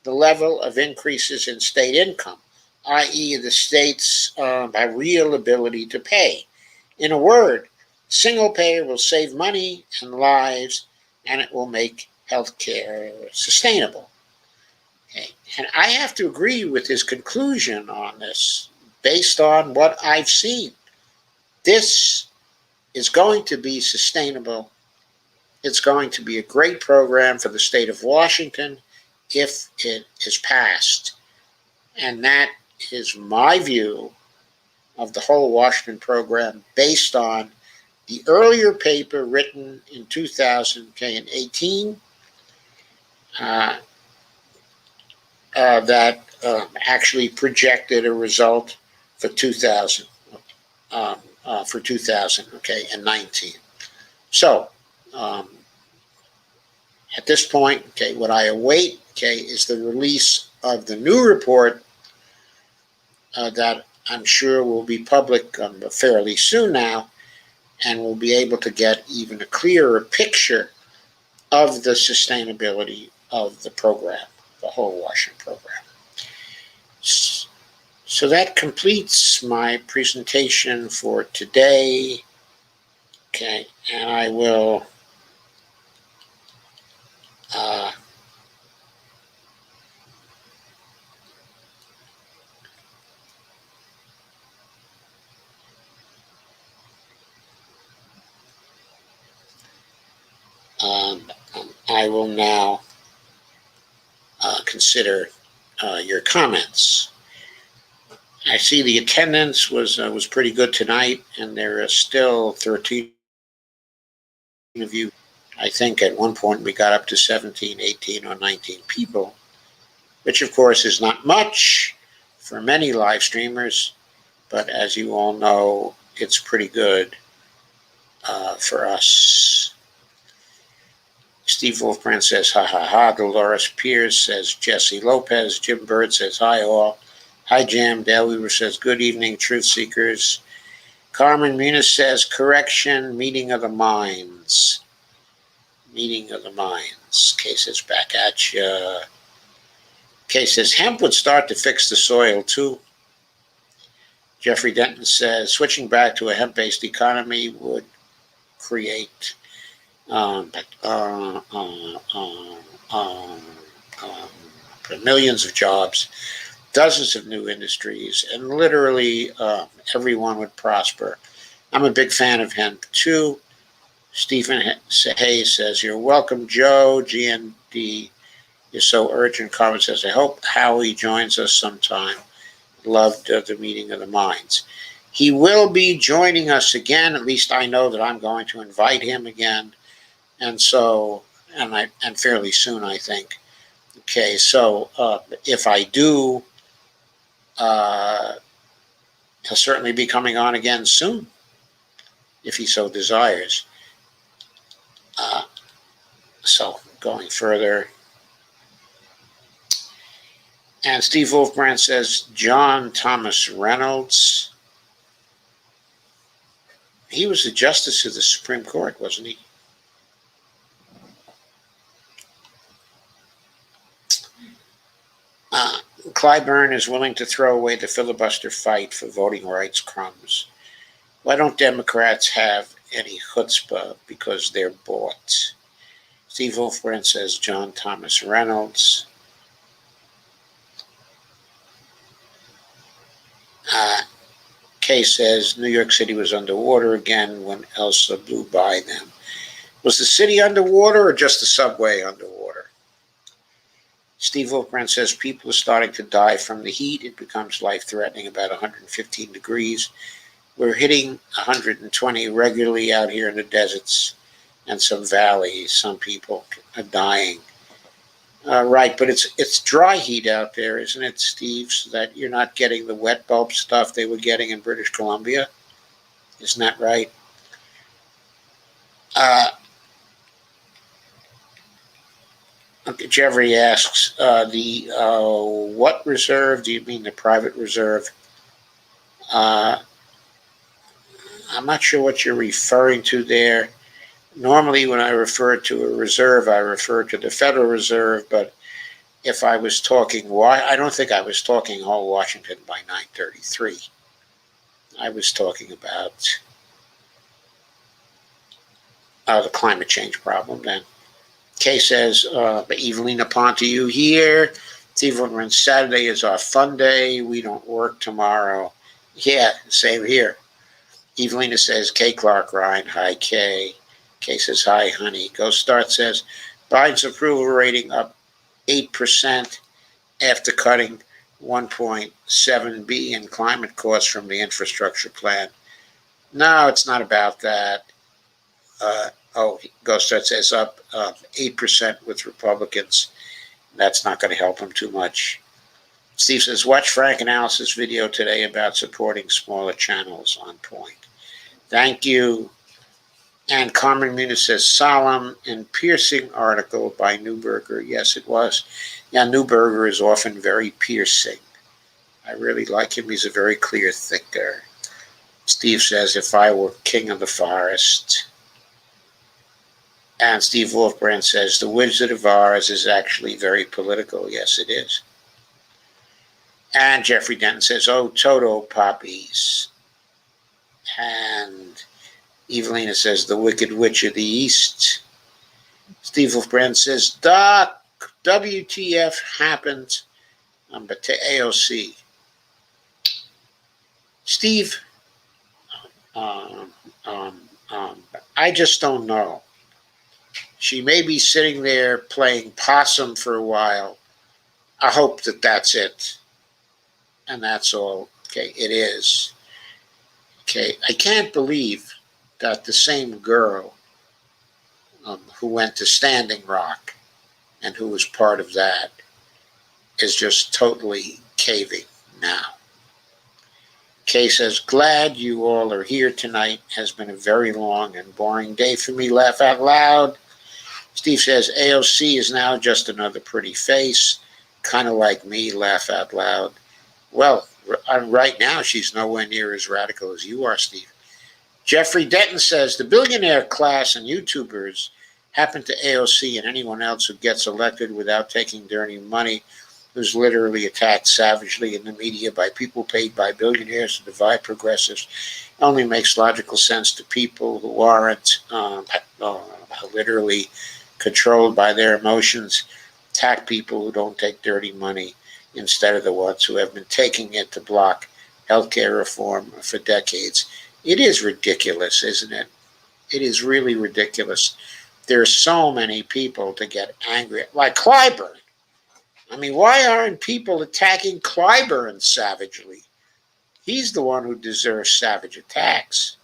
the level of increases in state income, i.e., the state's real ability to pay. In a word, single payer will save money and lives, and it will make healthcare sustainable. Okay. And I have to agree with his conclusion on this based on what I've seen. This is going to be sustainable. It's going to be a great program for the state of Washington if it is passed. And that is my view of the whole Washington program based on the earlier paper written in 2018 that actually projected a result for 2019. So at this point, okay, what I await, okay, is the release of the new report that I'm sure will be public fairly soon now, and we'll be able to get even a clearer picture of the sustainability of the program, the whole Washington program. So that completes my presentation for today. Okay, and I will I will now consider your comments. I see the attendance was pretty good tonight, and there are still 13 of you. I think at one point we got up to 17, 18, or 19 people, which of course is not much for many live streamers, but as you all know, it's pretty good for us. Steve Wolfbrand says, ha ha ha. Dolores Pierce says, Jesse Lopez. Jim Bird says, hi all. Hi Jim. Dale Weaver says, good evening, truth seekers. Carmen Muniz says, correction, meeting of the minds. Meeting of the minds. Kay says, back at you. Kay says, hemp would start to fix the soil too. Jeffrey Denton says, switching back to a hemp-based economy would create millions of jobs, dozens of new industries, and literally everyone would prosper. I'm a big fan of hemp too. Stephen Hayes says, you're welcome, Joe. GND is so urgent. Carmen says, I hope Howie joins us sometime. Loved the meeting of the minds. He will be joining us again. At least I know that I'm going to invite him again. And so, and fairly soon, I think. Okay, so if I do, he'll certainly be coming on again soon, if he so desires. So, going further. And Steve Wolfbrand says, John Thomas Reynolds. He was the Justice of the Supreme Court, wasn't he? Clyburn is willing to throw away the filibuster fight for voting rights crumbs. Why don't Democrats have any chutzpah? Because they're bought. Steve Wolfbrand says, John Thomas Reynolds. Kay says, New York City was underwater again when Elsa blew by them. Was the city underwater or just the subway underwater? Steve Wolfbrand says, people are starting to die from the heat. It becomes life-threatening about 115 degrees. We're hitting 120 regularly out here in the deserts and some valleys. Some people are dying. Right, but it's dry heat out there, isn't it, Steve? So that you're not getting the wet bulb stuff they were getting in British Columbia. Isn't that right? Okay, Jeffrey asks, what reserve? Do you mean the private reserve? Uh, I'm not sure what you're referring to there. Normally, when I refer to a reserve, I refer to the Federal Reserve, but if I was talking, I don't think I was talking whole Washington by 933. I was talking about the climate change problem then. Kay says, Evelina Ponte, you here? Evelyn, Saturday is our fun day. We don't work tomorrow. Yeah, same here. Evelina says, Kay Clark Ryan, hi Kay. Kay says, hi honey. Ghost Start says, Biden's approval rating up 8% after cutting 1.7 B in climate costs from the infrastructure plan. No, it's not about that. Ghost Start says up 8% with Republicans. That's not going to help him too much. Steve says, watch Frank Analysis video today about supporting smaller channels. On point. Thank you. And Carmen Muniz says, solemn and piercing article by Newberger. Yes, it was. Yeah, Newberger is often very piercing. I really like him. He's a very clear thinker. Steve says, if I were king of the forest. And Steve Wolfbrand says, the Wizard of Oz is actually very political. Yes, it is. And Jeffrey Denton says, oh, Toto poppies. And Evelina says, the Wicked Witch of the East. Steve Wolfbrand says, Doc, WTF happened, but to AOC. Steve, I just don't know. She may be sitting there playing possum for a while. I hope that that's it. And that's all. Okay, it is. Okay, I can't believe that the same girl who went to Standing Rock and who was part of that is just totally caving now. Kay says, glad you all are here tonight. Has been a very long and boring day for me. Laugh out loud. Steve says, AOC is now just another pretty face, kind of like me. Laugh out loud. Well, right now she's nowhere near as radical as you are, Steve. Jeffrey Denton says, the billionaire class and YouTubers happen to AOC and anyone else who gets elected without taking dirty money, who's literally attacked savagely in the media by people paid by billionaires to divide progressives, only makes logical sense to people who aren't literally controlled by their emotions. Attack people who don't take dirty money instead of the ones who have been taking it to block healthcare reform for decades. It is ridiculous, isn't it? It is really ridiculous. There are so many people to get angry at, like Clyburn. I mean, why aren't people attacking Clyburn savagely? He's the one who deserves savage attacks,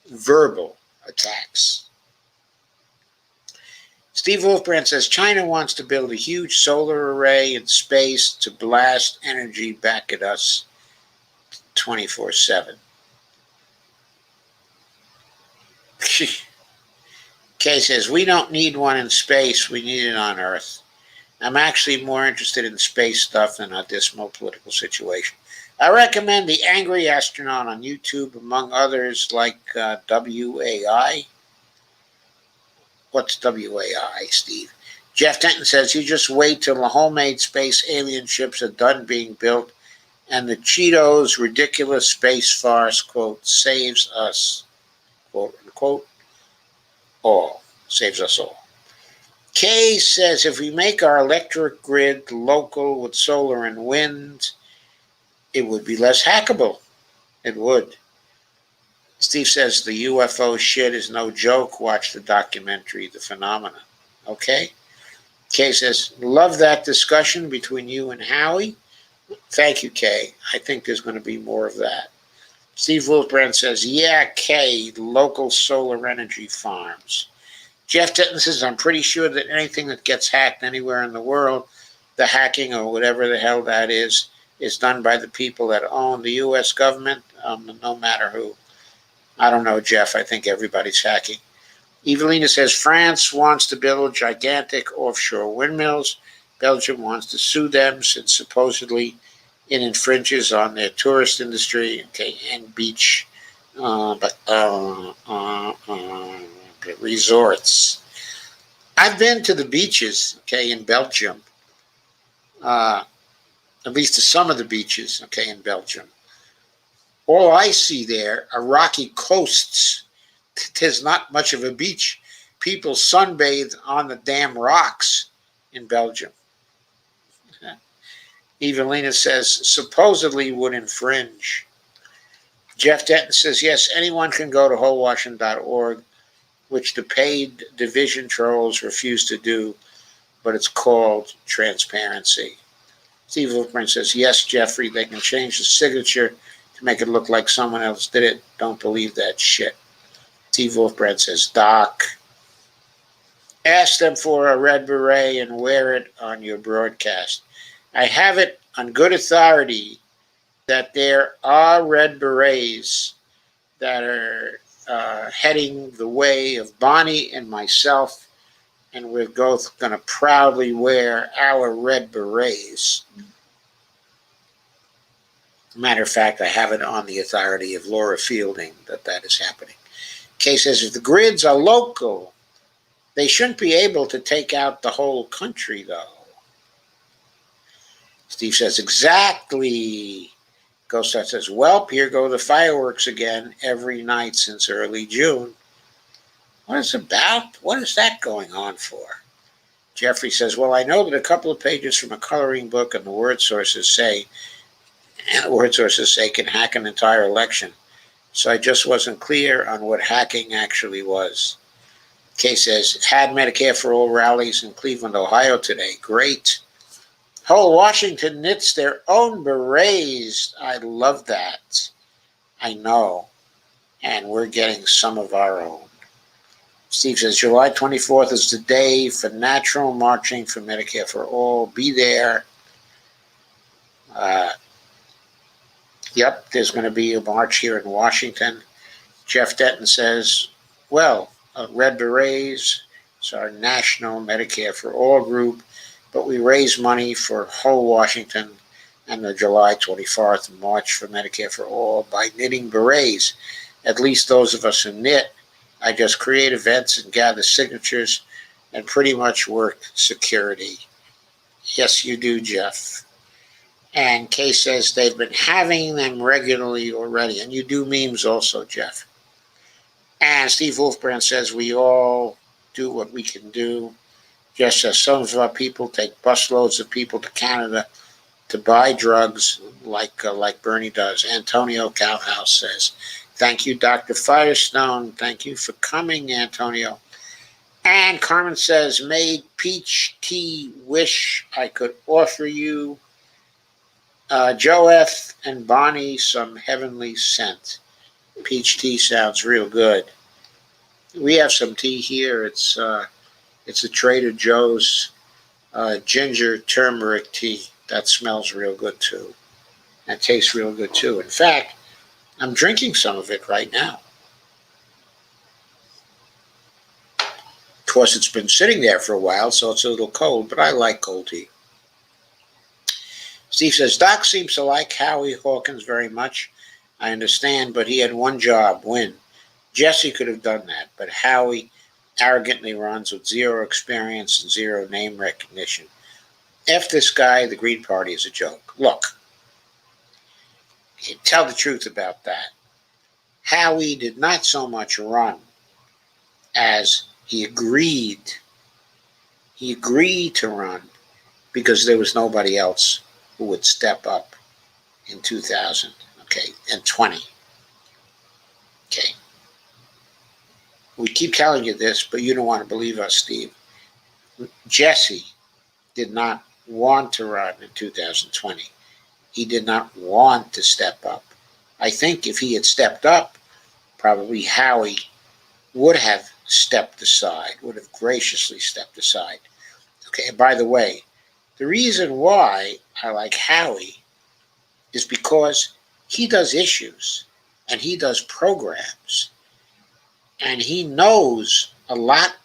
verbal attacks. Steve Wolfbrand says China wants to build a huge solar array in space to blast energy back at us 24/7. Kay says, we don't need one in space, we need it on Earth. I'm actually more interested in space stuff than our dismal political situation. I recommend The Angry Astronaut on YouTube, among others like WAI. What's WAI, Steve? Jeff Denton says, you just wait till the homemade space alien ships are done being built and the Cheetos ridiculous space farce, quote, saves us, quote unquote, all. Saves us all. Kay says, if we make our electric grid local with solar and wind, it would be less hackable. It would. Steve says, the UFO shit is no joke. Watch the documentary, The Phenomena. Okay? Kay says, love that discussion between you and Howie. Thank you, Kay. I think there's going to be more of that. Steve Wolfbrand says, yeah, Kay, local solar energy farms. Jeff Denton says, I'm pretty sure that anything that gets hacked anywhere in the world, the hacking or whatever the hell that is done by the people that own the U.S. government, no matter who. I don't know, Jeff. I think everybody's hacking. Evelina says France wants to build gigantic offshore windmills. Belgium wants to sue them since supposedly it infringes on their tourist industry, okay, and beach but resorts. I've been to the beaches, okay, in Belgium, uh, at least to some of the beaches, okay, in Belgium. All I see there are rocky coasts. There's not much of a beach. People sunbathe on the damn rocks in Belgium. Evelina says supposedly would infringe. Jeff Denton says yes, anyone can go to wholewashington.org, which the paid division trolls refuse to do, but it's called transparency. Steve Wolfman says yes, Jeffrey, they can change the signature to make it look like someone else did it. Don't believe that shit. Steve Wolfbrand says, Doc, ask them for a red beret and wear it on your broadcast. I have it on good authority that there are red berets that are heading the way of Bonnie and myself, and we're both going to proudly wear our red berets. Matter of fact, I have it on the authority of Laura Fielding that is happening. Kay says, if the grids are local, they shouldn't be able to take out the whole country, though. Steve says, exactly. Ghostar says, well, here go the fireworks again every night since early June. What is it about? What is that going on for? Jeffrey says, well, I know that a couple of pages from a coloring book and the word sources say can hack an entire election. So I just wasn't clear on what hacking actually was. Kay says, had Medicare for All rallies in Cleveland, Ohio today. Great. Whole Washington knits their own berets. I love that. I know. And we're getting some of our own. Steve says, July 24th is the day for natural marching for Medicare for All. Be there. Yep, there's going to be a march here in Washington. Jeff Denton says, well, Red Berets is our national Medicare for All group, but we raise money for whole Washington and the July 24th March for Medicare for All by knitting berets. At least those of us who knit. I just create events and gather signatures and pretty much work security. Yes, you do, Jeff. And Kay says they've been having them regularly already. And you do memes also, Jeff. And Steve Wolfbrand says we all do what we can do. Just as some of our people take busloads of people to Canada to buy drugs like Bernie does. Antonio Cowhouse says, thank you, Dr. Firestone. Thank you for coming, Antonio. And Carmen says, made peach tea wish I could offer you, Joe F. and Bonnie, some heavenly scent. Peach tea sounds real good. We have some tea here. It's a Trader Joe's ginger turmeric tea. That smells real good too. That tastes real good too. In fact, I'm drinking some of it right now. Of course, it's been sitting there for a while, so it's a little cold, but I like cold tea. Steve says, Doc seems to like Howie Hawkins very much. I understand, but he had one job, win. Jesse could have done that, but Howie arrogantly runs with zero experience and zero name recognition. F this guy, the Green Party is a joke. Look, tell the truth about that. Howie did not so much run as he agreed. He agreed to run because there was nobody else who would step up in 2000, okay, and 20. Okay. We keep telling you this, but you don't want to believe us, Steve. Jesse did not want to run in 2020. He did not want to step up. I think if he had stepped up, probably Howie would have stepped aside, would have graciously stepped aside. Okay, and by the way, the reason why I like Howie is because he does issues and he does programs and he knows a lot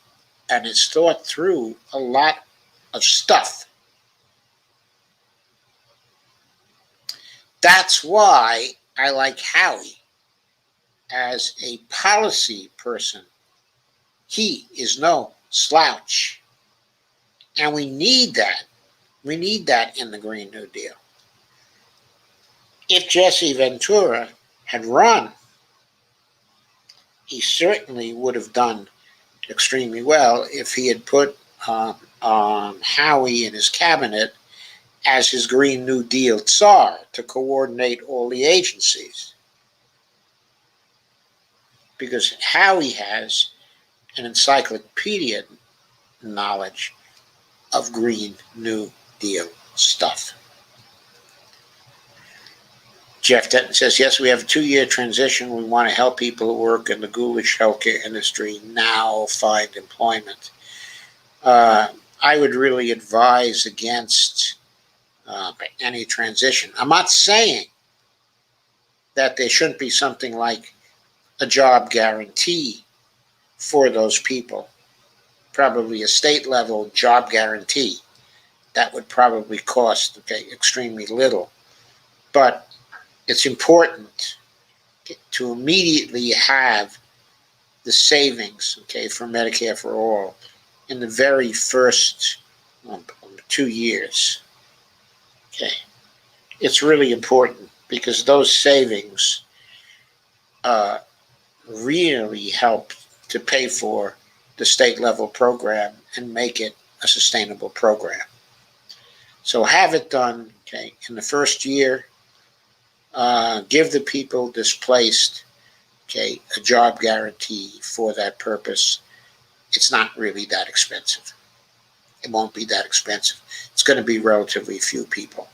and has thought through a lot of stuff. That's why I like Howie as a policy person. He is no slouch. And we need that. We need that in the Green New Deal. If Jesse Ventura had run, he certainly would have done extremely well if he had put Howie in his cabinet as his Green New Deal czar to coordinate all the agencies. Because Howie has an encyclopedia knowledge of Green New Deal stuff. Jeff Denton says, yes, we have a 2-year transition. We want to help people who work in the ghoulish healthcare industry now find employment. I would really advise against any transition. I'm not saying that there shouldn't be something like a job guarantee for those people. Probably a state level job guarantee. That would probably cost extremely little. But it's important to immediately have the savings, for Medicare for All in the very first 2 years. It's really important because those savings really help to pay for the state level program and make it a sustainable program. So have it done in the first year. Give the people displaced a job guarantee for that purpose. It's not really that expensive. It won't be that expensive. It's going to be relatively few people.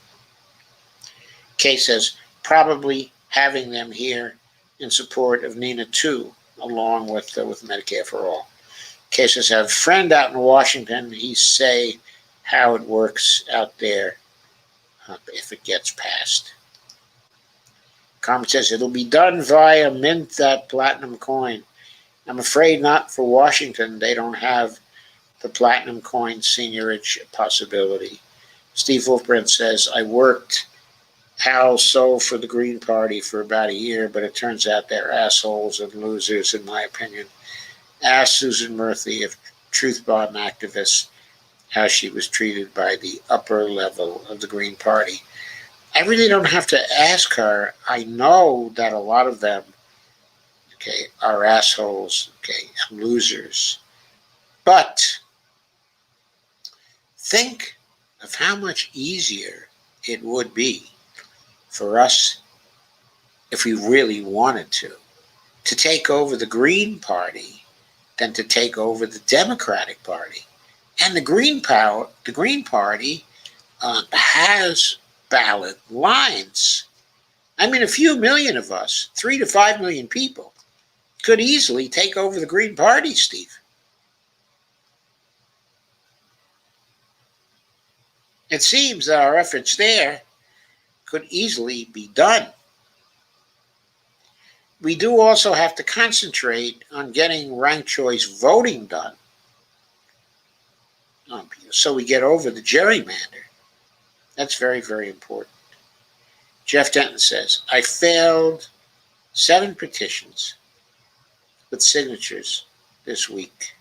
Kay says, probably having them here in support of Nina too, along with Medicare for All. Kay says, I have a friend out in Washington. He say how it works out there if it gets passed. Carmen says, it'll be done via mint that platinum coin. I'm afraid not for Washington. They don't have the platinum coin seniorage possibility. Steve Wolfbrand says, I worked also for the Green Party for about a year, but it turns out they're assholes and losers, in my opinion. Ask Susan Murphy, of Truth Bomb activists, how she was treated by the upper level of the Green Party. I really don't have to ask her. I know that a lot of them, are assholes, and losers. But think of how much easier it would be for us, if we really wanted to take over the Green Party than to take over the Democratic Party. And the Green Party has ballot lines. I mean, a few million of us, 3 to 5 million people, could easily take over the Green Party, Steve. It seems that our efforts there could easily be done. We do also have to concentrate on getting ranked choice voting done, so we get over the gerrymander. That's very, very important. Jeff Denton says, I failed 7 petitions with signatures this week.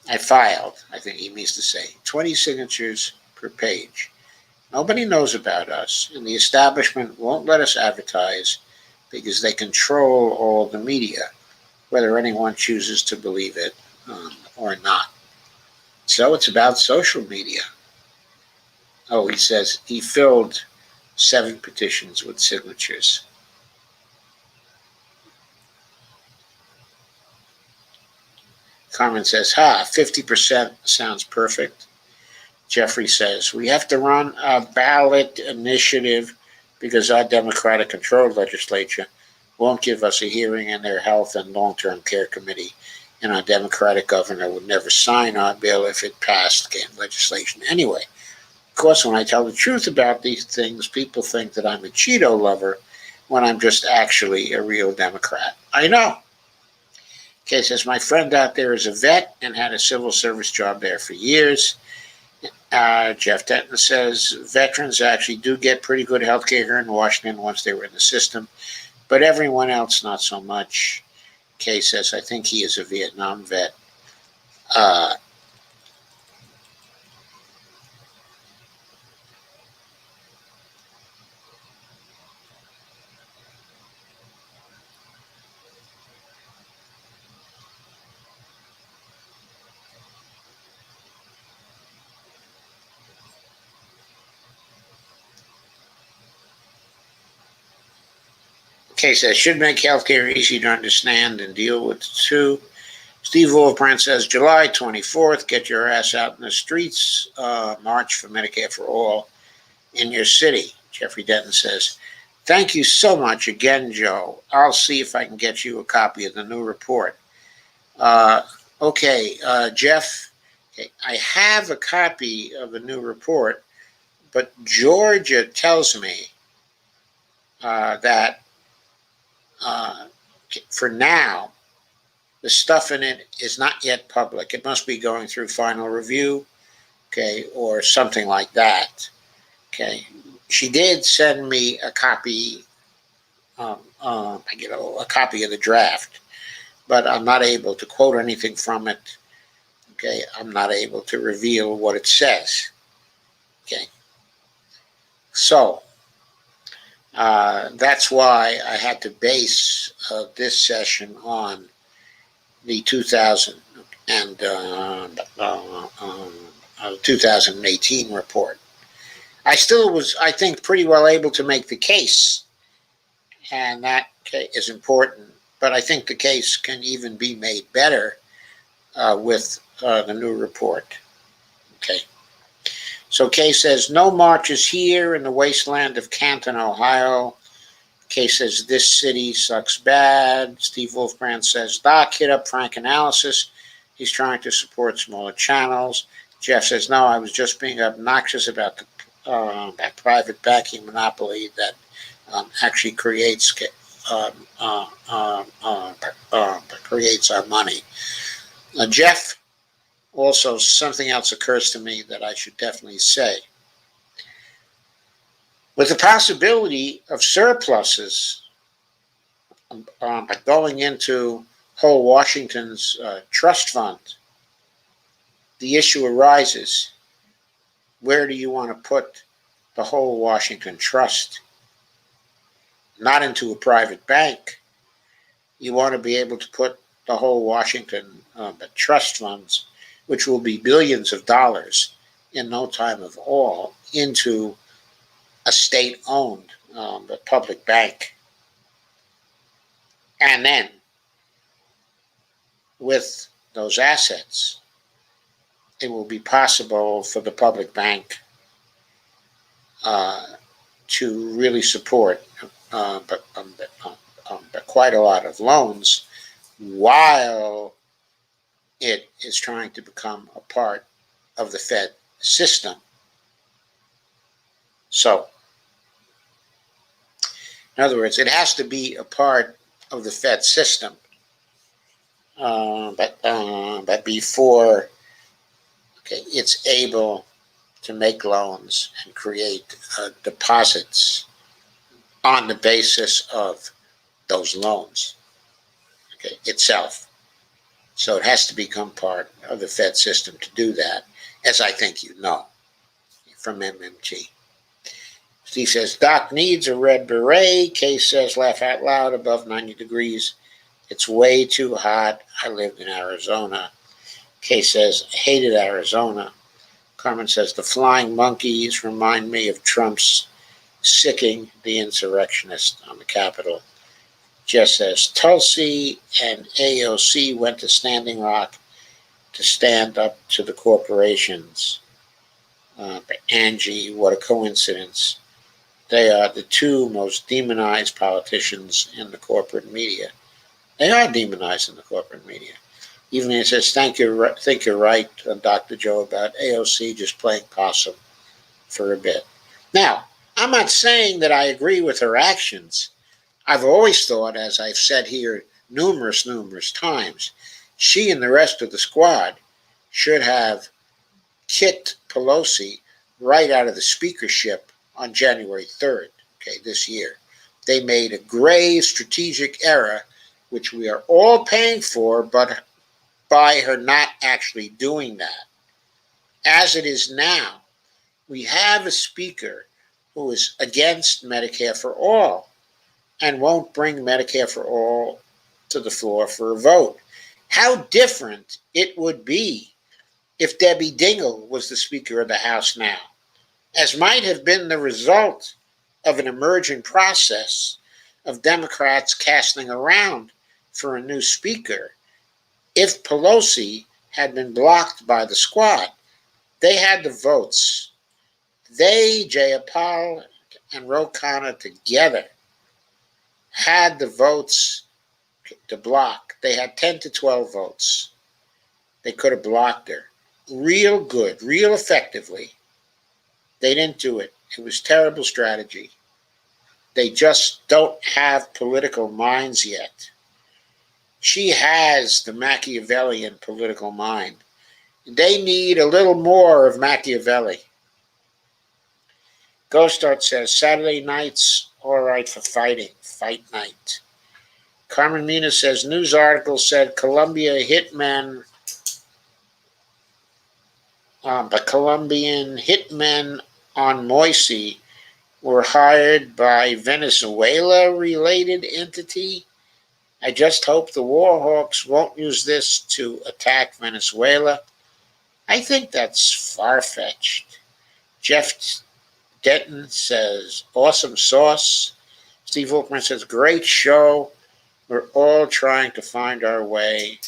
I filed, I think he means to say, 20 signatures per page. Nobody knows about us, and the establishment won't let us advertise because they control all the media, whether anyone chooses to believe it or not. So it's about social media. Oh, he says he filled 7 petitions with signatures. Carmen says, 50% sounds perfect. Jeffrey says, we have to run a ballot initiative because our Democratic-controlled legislature won't give us a hearing in their health and long-term care committee, and our Democratic governor would never sign our bill if it passed legislation anyway. Of course, when I tell the truth about these things, people think that I'm a Cheeto lover when I'm just actually a real Democrat. I know. Okay, says, my friend out there is a vet and had a civil service job there for years. Jeff Denton says, veterans actually do get pretty good health care here in Washington once they were in the system, but everyone else not so much. Kay says, I think he is a Vietnam vet. Uh, Kay says, should make healthcare easy to understand and deal with too. Steve Wolfbrand says, July 24th, get your ass out in the streets. March for Medicare for All in your city. Jeffrey Denton says, thank you so much again, Joe. I'll see if I can get you a copy of the new report. Jeff, okay, I have a copy of the new report, but Georgia tells me that for now, the stuff in it is not yet public. It must be going through final review, okay, or something like that. Okay, she did send me a copy, a copy of the draft, but I'm not able to quote anything from it. Okay, I'm not able to reveal what it says. Okay, so that's why I had to base this session on the 2018 report. I still was, I think, pretty well able to make the case, and that is important. But I think the case can even be made better with the new report. Okay. So Kay says, no marches here in the wasteland of Canton, Ohio. Kay says, this city sucks bad. Steve Wolfbrand says, Doc, hit up Frank Analysis. He's trying to support smaller channels. Jeff says, no, I was just being obnoxious about the that private banking monopoly that actually creates creates our money. Jeff, also something else occurs to me that I should definitely say. With the possibility of surpluses going into whole Washington's trust fund, the issue arises, where do you want to put the whole Washington trust? Not into a private bank. You want to be able to put the whole Washington trust funds, which will be billions of dollars in no time at all, into a state-owned public bank. And then, with those assets, it will be possible for the public bank to really support quite a lot of loans while it is trying to become a part of the Fed system. So, in other words, it has to be a part of the Fed system, but before it's able to make loans and create deposits on the basis of those loans itself. So it has to become part of the Fed system to do that, as I think you know from MMT. Steve says, Doc needs a red beret. Case says, laugh out loud, above 90 degrees. It's way too hot. I lived in Arizona. Case says, hated Arizona. Carmen says, the flying monkeys remind me of Trump's sicking the insurrectionist on the Capitol. Jess says, Tulsi and AOC went to Standing Rock to stand up to the corporations. Angie, what a coincidence. They are the two most demonized politicians in the corporate media. They are demonized in the corporate media. Even it says, think you're right, Dr. Joe, about AOC just playing possum for a bit. Now, I'm not saying that I agree with her actions. I've always thought, as I've said here numerous times. She and the rest of the squad should have kicked Pelosi right out of the speakership on January 3rd, okay, this year. They made a grave strategic error, which we are all paying for, but by her not actually doing that. As it is now, we have a speaker who is against Medicare for all and won't bring Medicare for all to the floor for a vote. How different it would be if Debbie Dingell was the Speaker of the House now, as might have been the result of an emerging process of Democrats casting around for a new Speaker. If Pelosi had been blocked by the squad, they had the votes. They, Jayapal and Ro Khanna together, had the votes to block. They had 10 to 12 votes. They could have blocked her. Real good, real effectively. They didn't do it. It was terrible strategy. They just don't have political minds yet. She has the Machiavellian political mind. They need a little more of Machiavelli. Ghost Art says, Saturday nights, all right for fighting. Fight night. Carmen Mina says, news article said Colombia hitmen, the Colombian hitmen on Moise were hired by Venezuela-related entity. I just hope the war hawks won't use this to attack Venezuela. I think that's far-fetched. Jeff Denton says, awesome sauce. Steve Wolfman says, great show. We're all trying to find our way.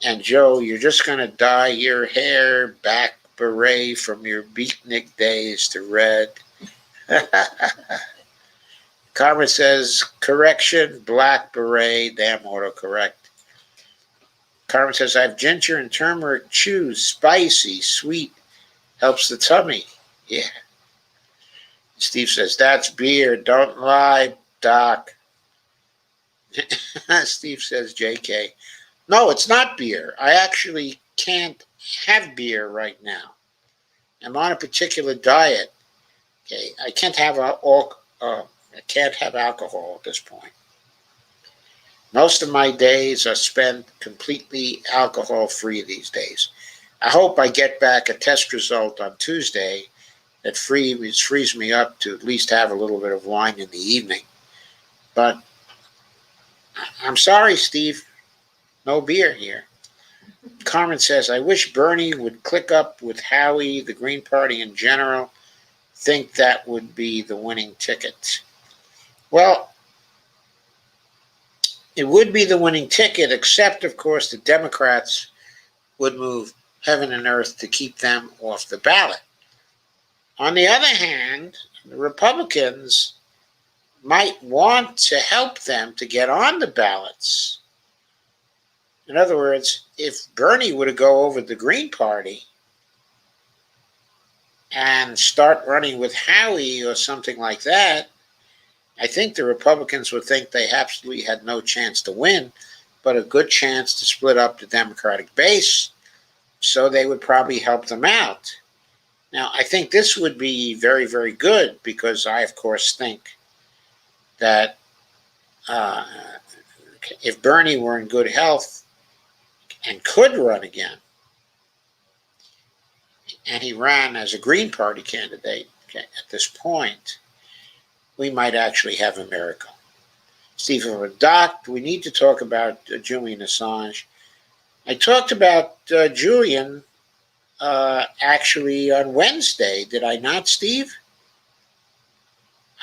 And Joe, you're just going to dye your hair back beret from your beatnik days to red. Carmen says, correction, black beret, damn autocorrect. Carmen says, I have ginger and turmeric chews, spicy, sweet, helps the tummy. Yeah. Steve says, that's beer, don't lie, Doc. Steve says, JK. No, it's not beer. I actually can't have beer right now. I'm on a particular diet. Okay, I can't have alcohol at this point. Most of my days are spent completely alcohol-free these days. I hope I get back a test result on Tuesday that frees me up to at least have a little bit of wine in the evening. But I'm sorry, Steve. No beer here. Carmen says, I wish Bernie would click up with Howie, the Green Party in general. Think that would be the winning ticket. Well, it would be the winning ticket, except, of course, the Democrats would move heaven and earth to keep them off the ballot. On the other hand, the Republicans might want to help them to get on the ballots. In other words, if Bernie were to go over the Green Party and start running with Howie or something like that, I think the Republicans would think they absolutely had no chance to win, but a good chance to split up the Democratic base, so they would probably help them out. Now, I think this would be very, very good, because I, of course, think that if Bernie were in good health and could run again, and he ran as a Green Party candidate, okay, at this point, we might actually have a miracle. Stephen, Doc, we need to talk about Julian Assange. I talked about Julian actually on Wednesday, did I not, Steve?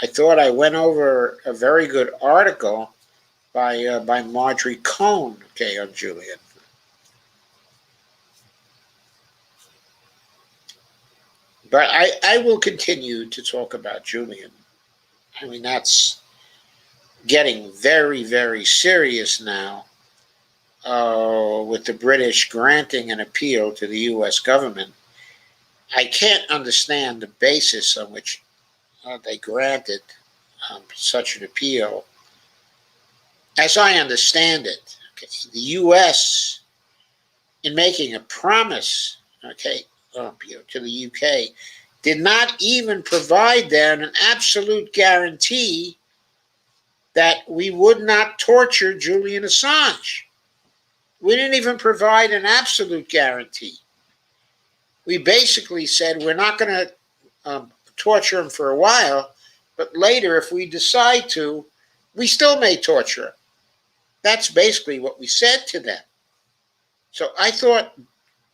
I thought I went over a very good article by Marjorie Cohn, okay, on Julian. But I will continue to talk about Julian. I mean, that's getting very, very serious now, with the British granting an appeal to the U.S. government. I can't understand the basis on which they granted such an appeal. as I understand it, okay, the U.S., in making a promise, okay, to the UK, did not even provide them an absolute guarantee that we would not torture Julian Assange. We didn't even provide an absolute guarantee. We basically said we're not going to torture him for a while, but later, if we decide to, we still may torture him. That's basically what we said to them. So I thought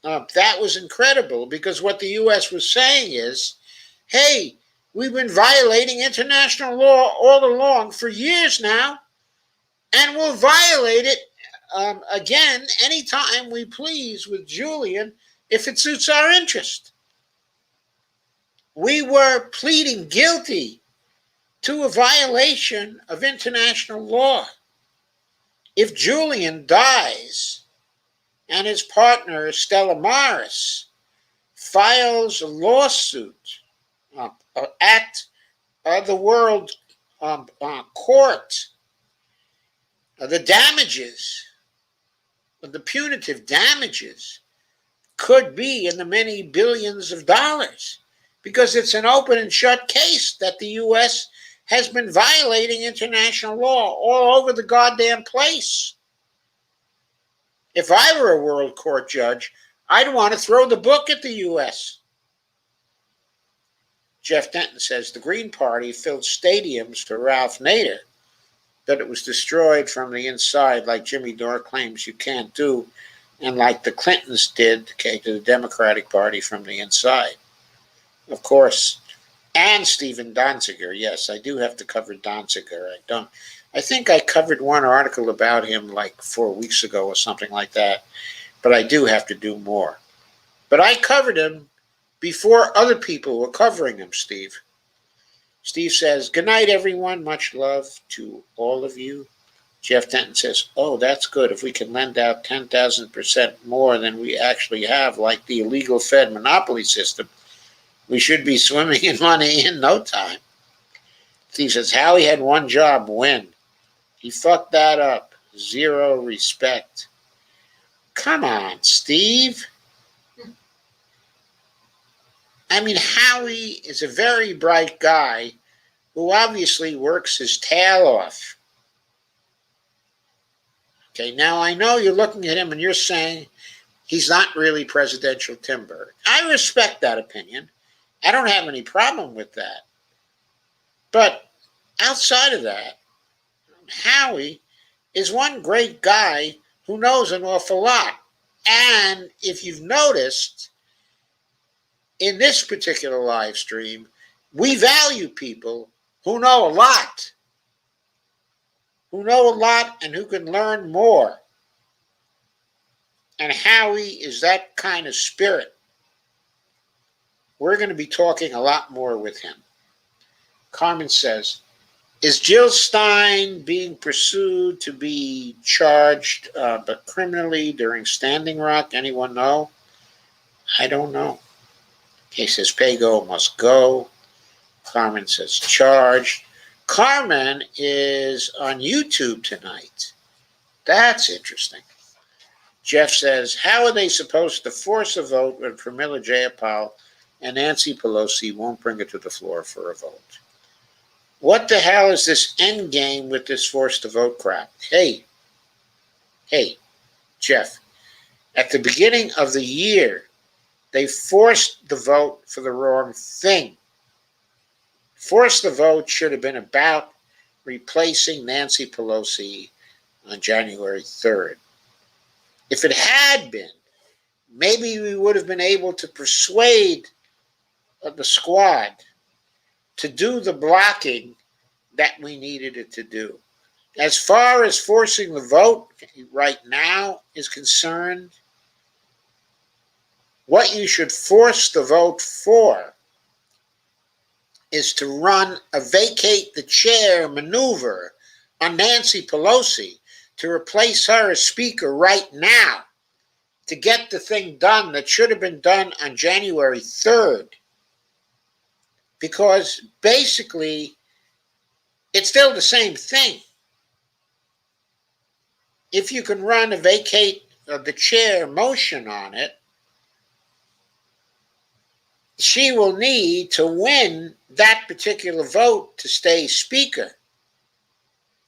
that was incredible, because what the U.S. was saying is, hey, we've been violating international law all along for years now, and we'll violate it again anytime we please with Julian if it suits our interest. We were pleading guilty to a violation of international law. If Julian dies and his partner, Stella Maris, files a lawsuit at the World Court, the damages, the punitive damages, could be in the many billions of dollars, because it's an open and shut case that the U.S. has been violating international law all over the goddamn place. If I were a world court judge, I'd want to throw the book at the U.S. Jeff Denton says the Green Party filled stadiums for Ralph Nader, that it was destroyed from the inside, like Jimmy Dore claims you can't do, and like the Clintons did, okay, to the Democratic Party from the inside. Of course, and Stephen Donziger. Yes, I do have to cover Donziger. I think I covered one article about him like 4 weeks ago or something like that, but I do have to do more. But I covered him before other people were covering him, Steve. Steve says, good night, everyone. Much love to all of you. Jeff Denton says, oh, that's good. If we can lend out 10,000% more than we actually have, like the illegal Fed monopoly system, we should be swimming in money in no time. Steve says, Howie had one job, win. He fucked that up. Zero respect. Come on, Steve. I mean, Howie is a very bright guy who obviously works his tail off. Okay, now I know you're looking at him and you're saying he's not really presidential timber. I respect that opinion. I don't have any problem with that. But outside of that, Howie is one great guy who knows an awful lot. And if you've noticed, in this particular live stream, we value people who know a lot. Who know a lot and who can learn more. And Howie is that kind of spirit. We're going to be talking a lot more with him. Carmen says, is Jill Stein being pursued to be charged but criminally during Standing Rock? Anyone know? I don't know. He says Pago must go. Carmen says charged. Carmen is on YouTube tonight. That's interesting. Jeff says, how are they supposed to force a vote when Pramila Jayapal and Nancy Pelosi won't bring it to the floor for a vote? What the hell is this end game with this forced to vote crap? Hey, Jeff, at the beginning of the year, they forced the vote for the wrong thing. Forced the vote should have been about replacing Nancy Pelosi on January 3rd. If it had been, maybe we would have been able to persuade the squad to do the blocking that we needed it to do. As far as forcing the vote right now is concerned, what you should force the vote for is to run a vacate the chair maneuver on Nancy Pelosi to replace her as Speaker right now to get the thing done that should have been done on January 3rd. Because basically, it's still the same thing. if you can run a vacate the chair motion on it, she will need to win that particular vote to stay speaker.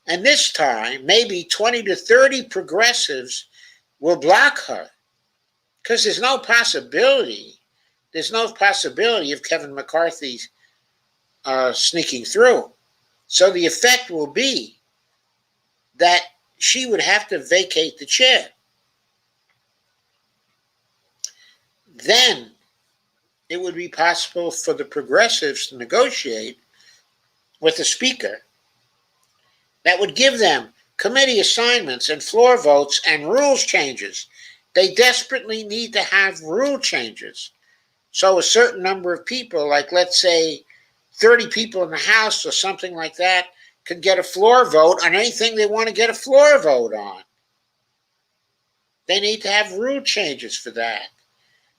And this time, maybe 20 to 30 progressives will block her because there's no possibility. There's no possibility of Kevin McCarthy sneaking through. So the effect will be that she would have to vacate the chair. Then it would be possible for the progressives to negotiate with the speaker that would give them committee assignments and floor votes and rules changes. They desperately need to have rule changes. So a certain number of people, like let's say 30 people in the House or something like that, can get a floor vote on anything they want to get a floor vote on. They need to have rule changes for that.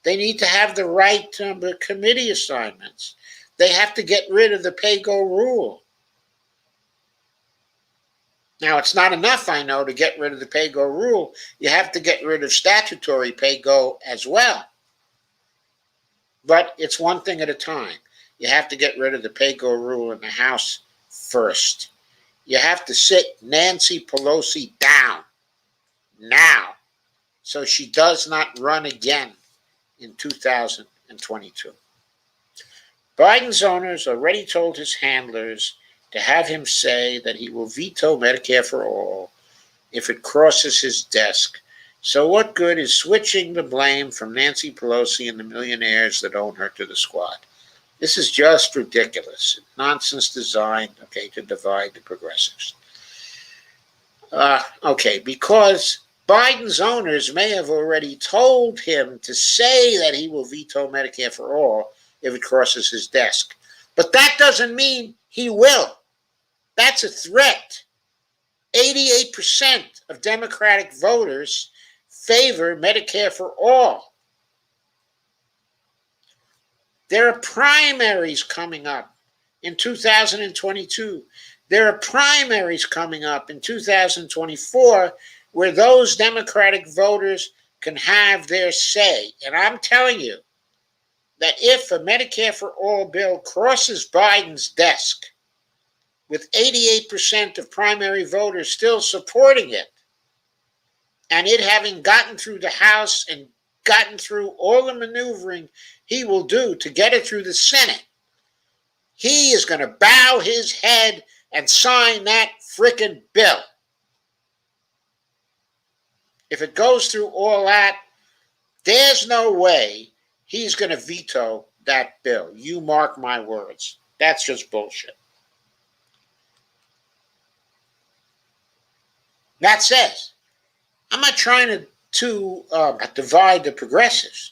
They need to have the right committee assignments. They have to get rid of the pay-go rule. Now, it's not enough, I know, to get rid of the pay-go rule. You have to get rid of statutory pay-go as well. But it's one thing at a time. You have to get rid of the pay-go rule in the House first. You have to sit Nancy Pelosi down now so she does not run again in 2022. Biden's owners already told his handlers to have him say that he will veto Medicare for all if it crosses his desk. So what good is switching the blame from Nancy Pelosi and the millionaires that own her to the squad? This is just ridiculous. Nonsense designed, to divide the progressives. Because Biden's owners may have already told him to say that he will veto Medicare for all if it crosses his desk. But that doesn't mean he will. That's a threat. 88% of Democratic voters favor Medicare for all. There are primaries coming up in 2022. There are primaries coming up in 2024 where those Democratic voters can have their say. And I'm telling you that if a Medicare for all bill crosses Biden's desk, with 88% of primary voters still supporting it, and it having gotten through the House and gotten through all the maneuvering he will do to get it through the Senate, he is going to bow his head and sign that frickin' bill. If it goes through all that, there's no way he's going to veto that bill. You mark my words. That's just bullshit. That says, I'm not trying to divide the progressives,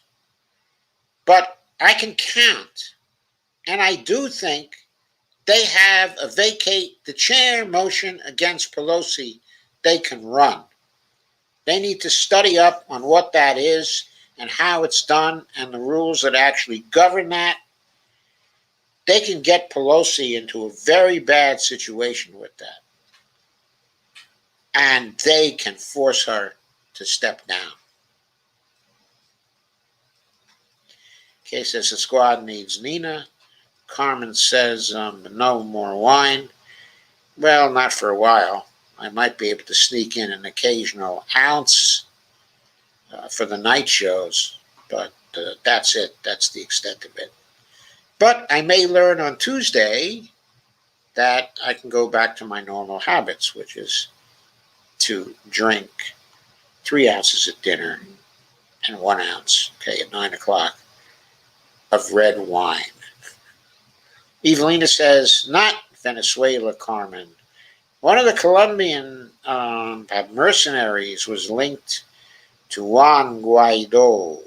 but I can count, and I do think they have a vacate the chair motion against Pelosi they can run. They need to study up on what that is and how it's done and the rules that actually govern that. They can get Pelosi into a very bad situation with that. And they can force her to step down. Okay, says the squad needs Nina. Carmen says no more wine. Well, not for a while. I might be able to sneak in an occasional ounce for the night shows, but that's it. That's the extent of it. But I may learn on Tuesday that I can go back to my normal habits, which is to drink 3 ounces at dinner and 1 ounce, at 9 o'clock, of red wine. Evelina says, not Venezuela, Carmen. One of the Colombian mercenaries was linked to Juan Guaido.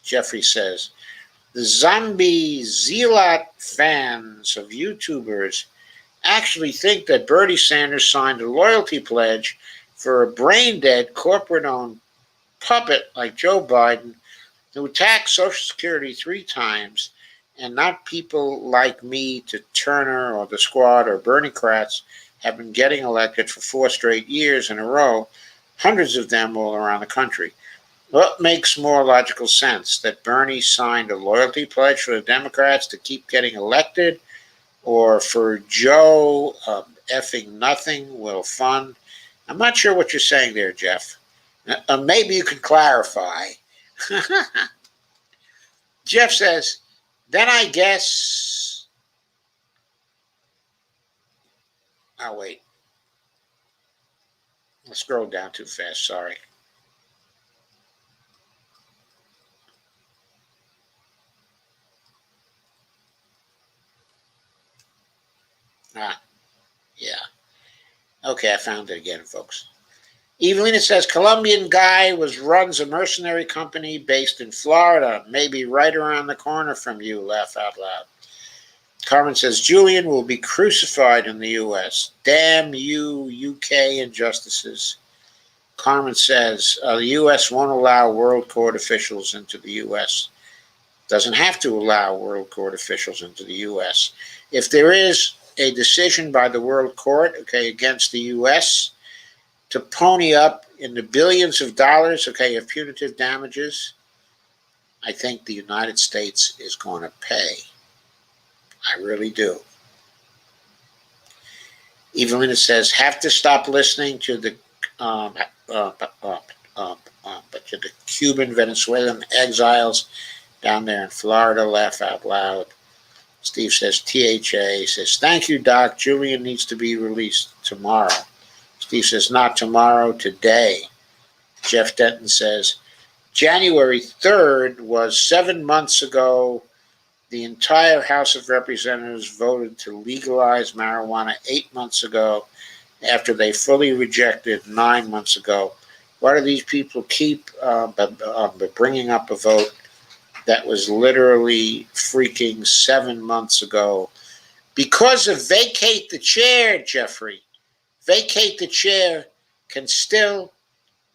Jeffrey says, the zombie zealot fans of YouTubers actually think that Bernie Sanders signed a loyalty pledge for a brain-dead, corporate-owned puppet like Joe Biden who attacked Social Security 3 times, and not people like me to Turner or the squad or Bernie-crats have been getting elected for 4 straight years in a row. hundreds of them all around the country. What makes more logical sense? That Bernie signed a loyalty pledge for the Democrats to keep getting elected, or for Joe effing nothing will fund? I'm not sure what you're saying there, Jeff. Maybe you could clarify. Jeff says, then I guess. Oh, wait. I scrolled down too fast. Sorry. Yeah. Okay, I found it again, folks. Evelina says Colombian guy runs a mercenary company based in Florida, maybe right around the corner from you. Laugh out loud. Carmen says Julian will be crucified in the U.S. Damn you, UK injustices. Carmen says the U.S. won't allow World Court officials into the U.S. Doesn't have to allow World Court officials into the U.S. If there is a decision by the World Court, against the U.S., to pony up in the billions of dollars, of punitive damages, I think the United States is going to pay. I really do. Evelina says, have to stop listening to the Cuban Venezuelan exiles down there in Florida. Laugh out loud. Steve says, THA says, thank you, Doc. Julian needs to be released tomorrow. Steve says, not tomorrow, today. Jeff Denton says, January 3rd was 7 months ago. The entire House of Representatives voted to legalize marijuana 8 months ago after they fully rejected 9 months ago. Why do these people keep bringing up a vote that was literally freaking 7 months ago? Because of vacate the chair, Jeffrey. Vacate the chair can still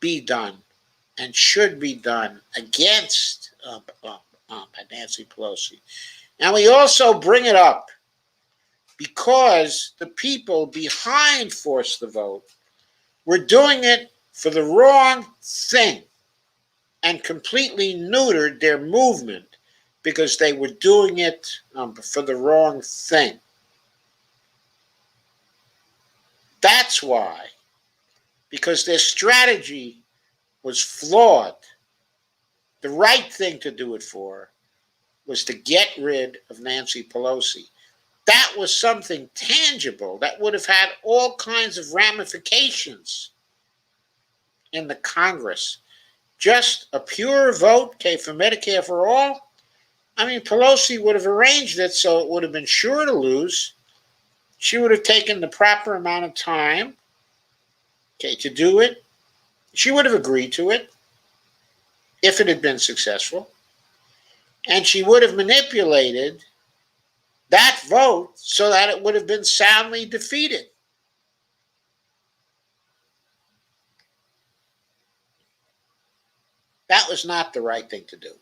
be done and should be done against Nancy Pelosi. And we also bring it up because the people behind Force the Vote were doing it for the wrong thing and completely neutered their movement because they were doing it for the wrong thing. That's why. Because their strategy was flawed. The right thing to do it for was to get rid of Nancy Pelosi. That was something tangible that would have had all kinds of ramifications in the Congress. Just a pure vote, for Medicare for all. I mean, Pelosi would have arranged it so it would have been sure to lose. She would have taken the proper amount of time, to do it. She would have agreed to it if it had been successful. And she would have manipulated that vote so that it would have been soundly defeated. That was not the right thing to do.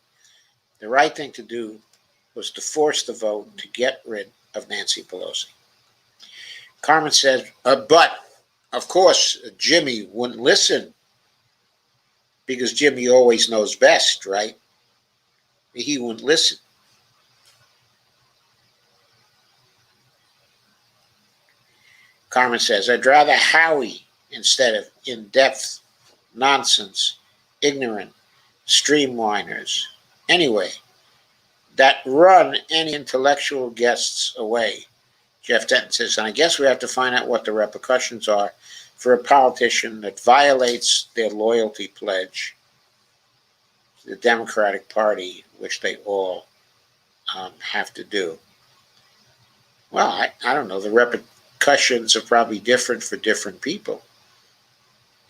The right thing to do was to force the vote to get rid of Nancy Pelosi. Carmen said, but, of course, Jimmy wouldn't listen because Jimmy always knows best, right? He wouldn't listen. Carmen says, I'd rather Howie instead of in-depth nonsense, ignorant streamliners. Anyway, that run any intellectual guests away. Jeff Denton says, and I guess we have to find out what the repercussions are for a politician that violates their loyalty pledge to the Democratic Party, which they all have to do. Well, I don't know. The repercussions are probably different for different people.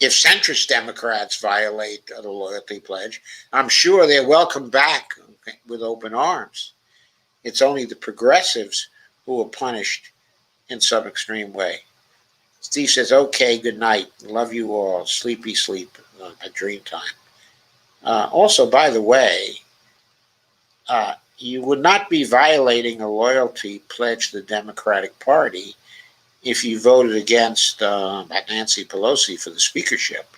If centrist Democrats violate the loyalty pledge, I'm sure they're welcomed back with open arms. It's only the progressives who are punished in some extreme way. Steve says, okay, good night. Love you all. Sleepy sleep. A dream time. Also, by the way, you would not be violating a loyalty pledge to the Democratic Party if you voted against Nancy Pelosi for the speakership.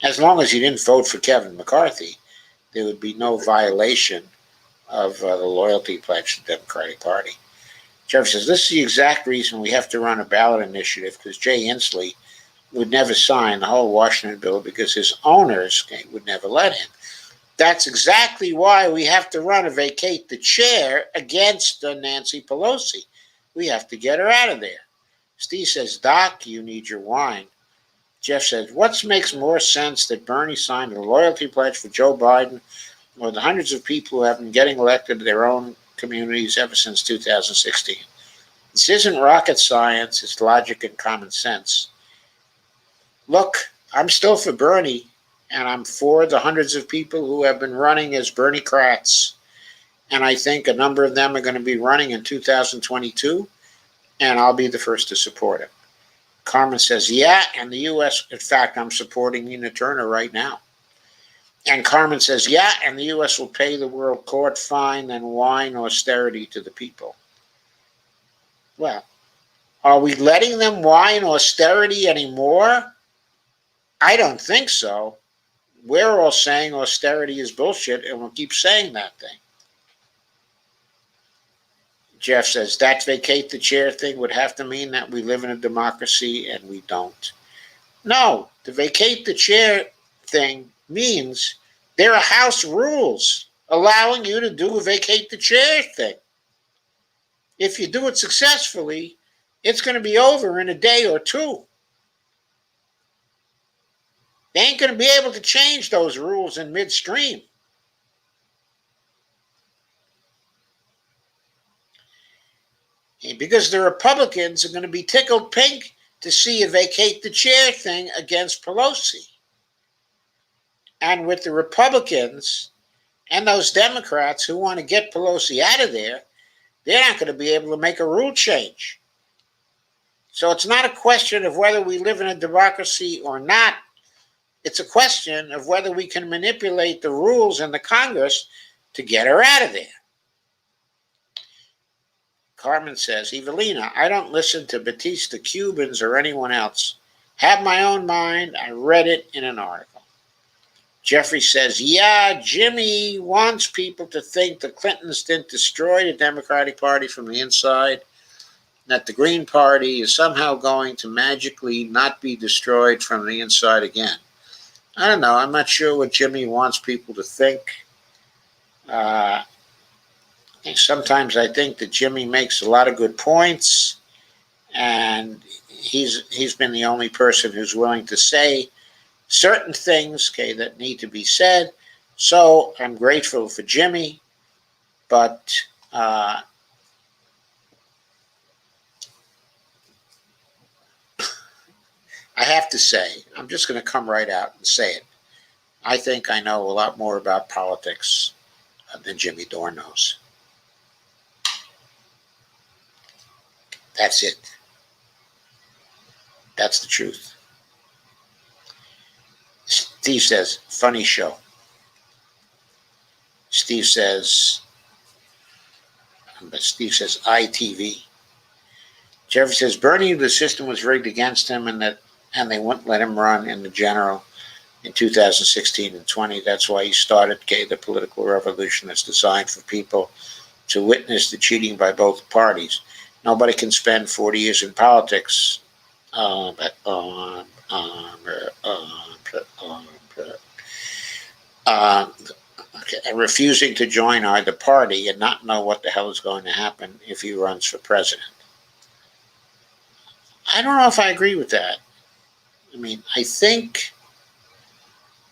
As long as you didn't vote for Kevin McCarthy, there would be no violation of the loyalty pledge to the Democratic Party. Jeff says, this is the exact reason we have to run a ballot initiative, because Jay Inslee would never sign the whole Washington bill because his owners would never let him. That's exactly why we have to run a vacate the chair against Nancy Pelosi. We have to get her out of there. Steve says, Doc, you need your wine. Jeff says, what makes more sense that Bernie signed a loyalty pledge for Joe Biden or the hundreds of people who have been getting elected to their own communities ever since 2016? This isn't rocket science, it's logic and common sense. Look, I'm still for Bernie, and I'm for the hundreds of people who have been running as Bernie-crats. And I think a number of them are going to be running in 2022, and I'll be the first to support it. Carmen says, yeah, and the U.S., in fact, I'm supporting Nina Turner right now. And Carmen says, yeah, and the U.S. will pay the world court fine and whine austerity to the people. Well, are we letting them whine austerity anymore? I don't think so. We're all saying austerity is bullshit, and we'll keep saying that thing. Jeff says, that vacate the chair thing would have to mean that we live in a democracy, and we don't. No, the vacate the chair thing means there are House rules allowing you to do a vacate the chair thing. If you do it successfully, it's going to be over in a day or two. They ain't going to be able to change those rules in midstream. Because the Republicans are going to be tickled pink to see a vacate the chair thing against Pelosi. And with the Republicans and those Democrats who want to get Pelosi out of there, they're not going to be able to make a rule change. So it's not a question of whether we live in a democracy or not. It's a question of whether we can manipulate the rules in the Congress to get her out of there. Carmen says, Evelina, I don't listen to Batista, Cubans, or anyone else. Have my own mind. I read it in an article. Jeffrey says, yeah, Jimmy wants people to think the Clintons didn't destroy the Democratic Party from the inside, that the Green Party is somehow going to magically not be destroyed from the inside again. I don't know. I'm not sure what Jimmy wants people to think. Sometimes I think that Jimmy makes a lot of good points, and he's been the only person who's willing to say certain things, that need to be said. So I'm grateful for Jimmy, but I have to say, I'm just going to come right out and say it. I think I know a lot more about politics than Jimmy Dore knows. That's it. That's the truth. Steve says, funny show. Steve says, ITV. Jeffrey says, Bernie, the system was rigged against him, and they wouldn't let him run in the general in 2016 and 20. That's why he started the political revolution that's designed for people to witness the cheating by both parties. Nobody can spend 40 years in politics refusing to join either party and not know what the hell is going to happen if he runs for president. I don't know if I agree with that. I mean, I think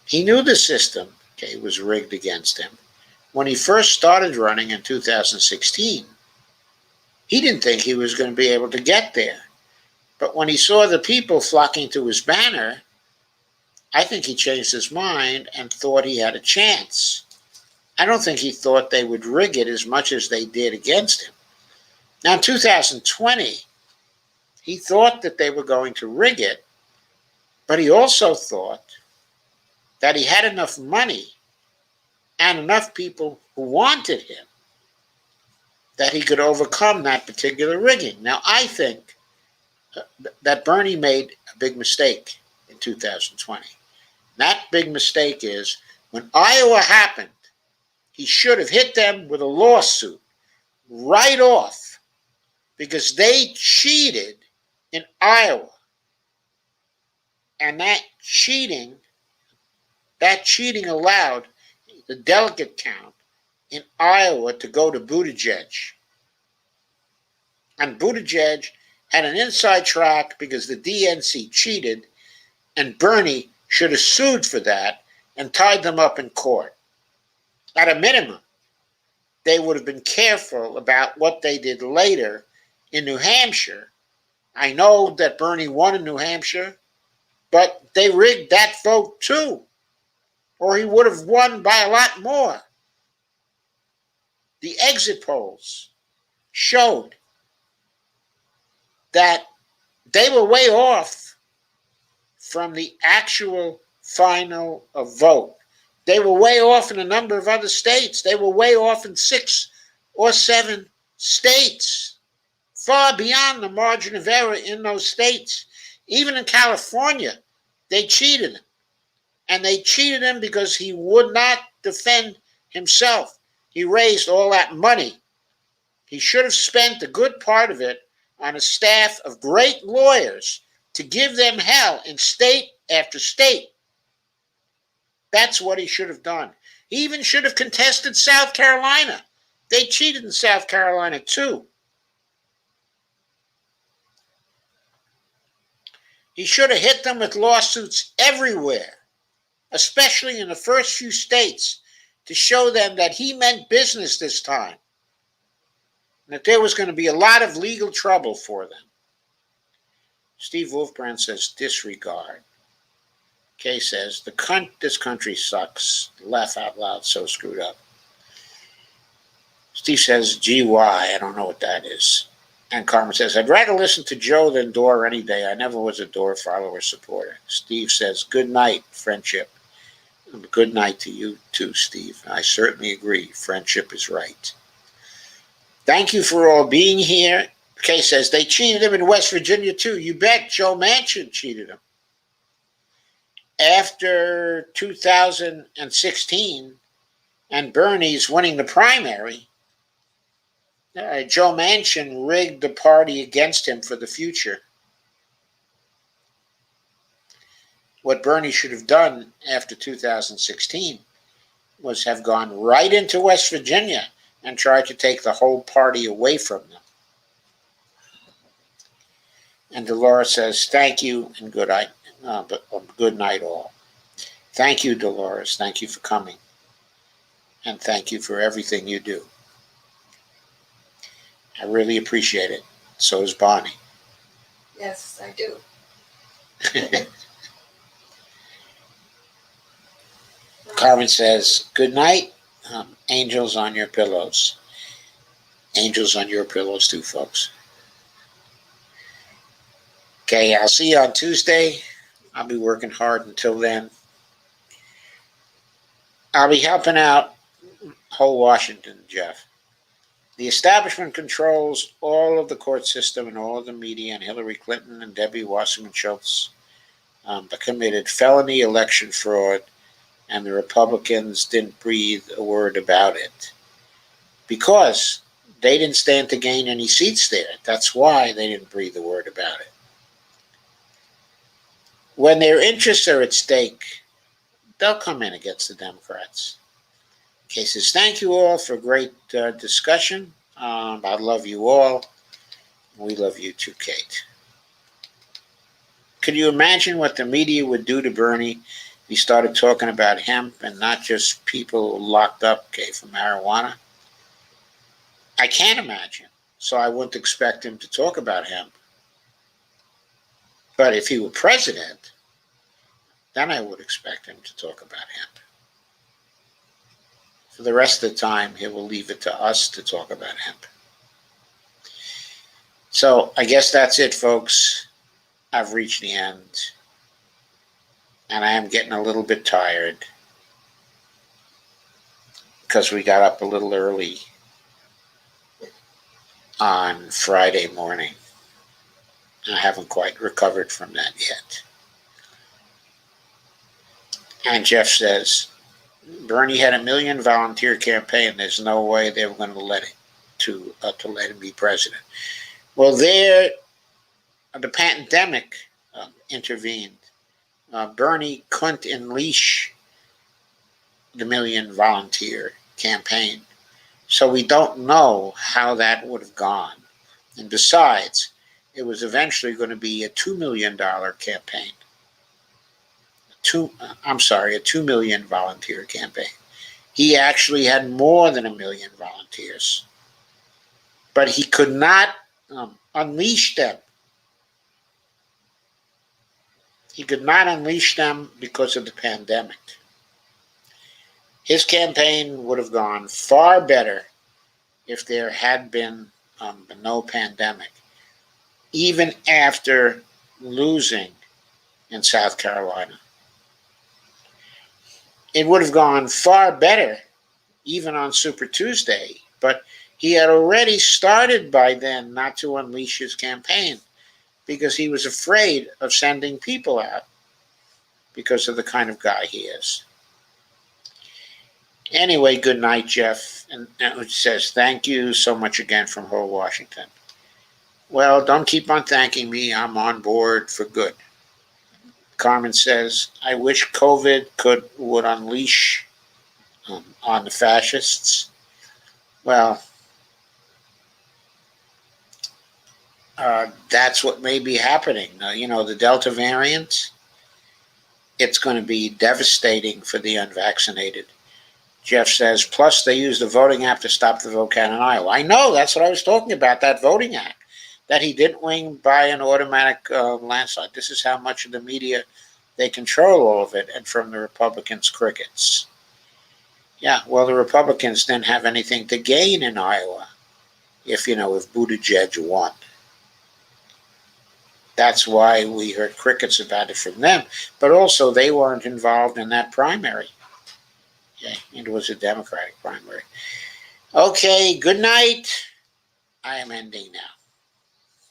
he knew the system was rigged against him. When he first started running in 2016, he didn't think he was going to be able to get there. But when he saw the people flocking to his banner, I think he changed his mind and thought he had a chance. I don't think he thought they would rig it as much as they did against him. Now, in 2020, he thought that they were going to rig it, but he also thought that he had enough money and enough people who wanted him that he could overcome that particular rigging. Now, I think that Bernie made a big mistake in 2020. That big mistake is when Iowa happened, he should have hit them with a lawsuit right off because they cheated in Iowa. And that cheating allowed the delegate count in Iowa to go to Buttigieg. And Buttigieg had an inside track because the DNC cheated, and Bernie should have sued for that and tied them up in court. At a minimum, they would have been careful about what they did later in New Hampshire. I know that Bernie won in New Hampshire, but they rigged that vote too, or he would have won by a lot more. The exit polls showed that they were way off from the actual final vote. They were way off in a number of other states. They were way off in 6 or 7 states, far beyond the margin of error in those states. Even in California, they cheated him. And they cheated him because he would not defend himself. He raised all that money. He should have spent a good part of it on a staff of great lawyers to give them hell in state after state. That's what he should have done. He even should have contested South Carolina. They cheated in South Carolina too. He should have hit them with lawsuits everywhere, especially in the first few states, to show them that he meant business this time, and that there was going to be a lot of legal trouble for them. Steve Wolfbrand says, disregard. Kay says, this country sucks. Laugh out loud, so screwed up. Steve says, GY, I don't know what that is. And Carmen says, I'd rather listen to Joe than Dore any day. I never was a Dore follower or supporter. Steve says, good night, friendship. Good night to you too, Steve. I certainly agree. Friendship is right. Thank you for all being here. Kay says, they cheated him in West Virginia too. You bet. Joe Manchin cheated him. After 2016 and Bernie's winning the primary, Joe Manchin rigged the party against him for the future. What Bernie should have done after 2016 was have gone right into West Virginia and tried to take the whole party away from them. And Dolores says, thank you and good night all. Thank you, Dolores. Thank you for coming. And thank you for everything you do. I really appreciate it. So does Bonnie. Yes, I do. Carmen says, good night. Angels on your pillows. Angels on your pillows too, folks. Okay, I'll see you on Tuesday. I'll be working hard until then. I'll be helping out whole Washington, Jeff. The establishment controls all of the court system and all of the media, and Hillary Clinton and Debbie Wasserman Schultz committed felony election fraud, and the Republicans didn't breathe a word about it because they didn't stand to gain any seats there. That's why they didn't breathe a word about it. When their interests are at stake, they'll come in against the Democrats. Okay, says, thank you all for a great discussion. I love you all. We love you too, Kate. Could you imagine what the media would do to Bernie if he started talking about hemp and not just people locked up, okay, for marijuana? I can't imagine, so I wouldn't expect him to talk about hemp. But if he were president, then I would expect him to talk about hemp. For the rest of the time, he will leave it to us to talk about hemp. So I guess that's it, folks. I've reached the end. And I am getting a little bit tired because we got up a little early on Friday morning. I haven't quite recovered from that yet. And Jeff says, Bernie had 1 million volunteer campaign. There's no way they were going to let let him be president. Well, there, the pandemic intervened. Bernie couldn't unleash the 1 million volunteer campaign. So we don't know how that would have gone. And besides, it was eventually going to be a $2 million campaign. A 2 million volunteer campaign. He actually had more than 1 million volunteers. But he could not unleash them. He could not unleash them because of the pandemic. His campaign would have gone far better if there had been no pandemic, even after losing in South Carolina. It would have gone far better even on Super Tuesday, but he had already started by then not to unleash his campaign because he was afraid of sending people out because of the kind of guy he is. Anyway, good night, Jeff. And it says, thank you so much again from Hull, Washington. Well, don't keep on thanking me. I'm on board for good. Carmen says, I wish COVID would unleash on the fascists. Well, that's what may be happening. The Delta variant, it's going to be devastating for the unvaccinated. Jeff says, plus they used the voting app to stop the vote count in Iowa. I know, that's what I was talking about, that voting app, that he didn't win by an automatic landslide. This is how much of the media, they control all of it, and from the Republicans, crickets. Yeah, well, the Republicans didn't have anything to gain in Iowa if Buttigieg won. That's why we heard crickets about it from them. But also, they weren't involved in that primary. Okay, it was a Democratic primary. Okay, good night. I am ending now.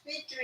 Sweet dreams.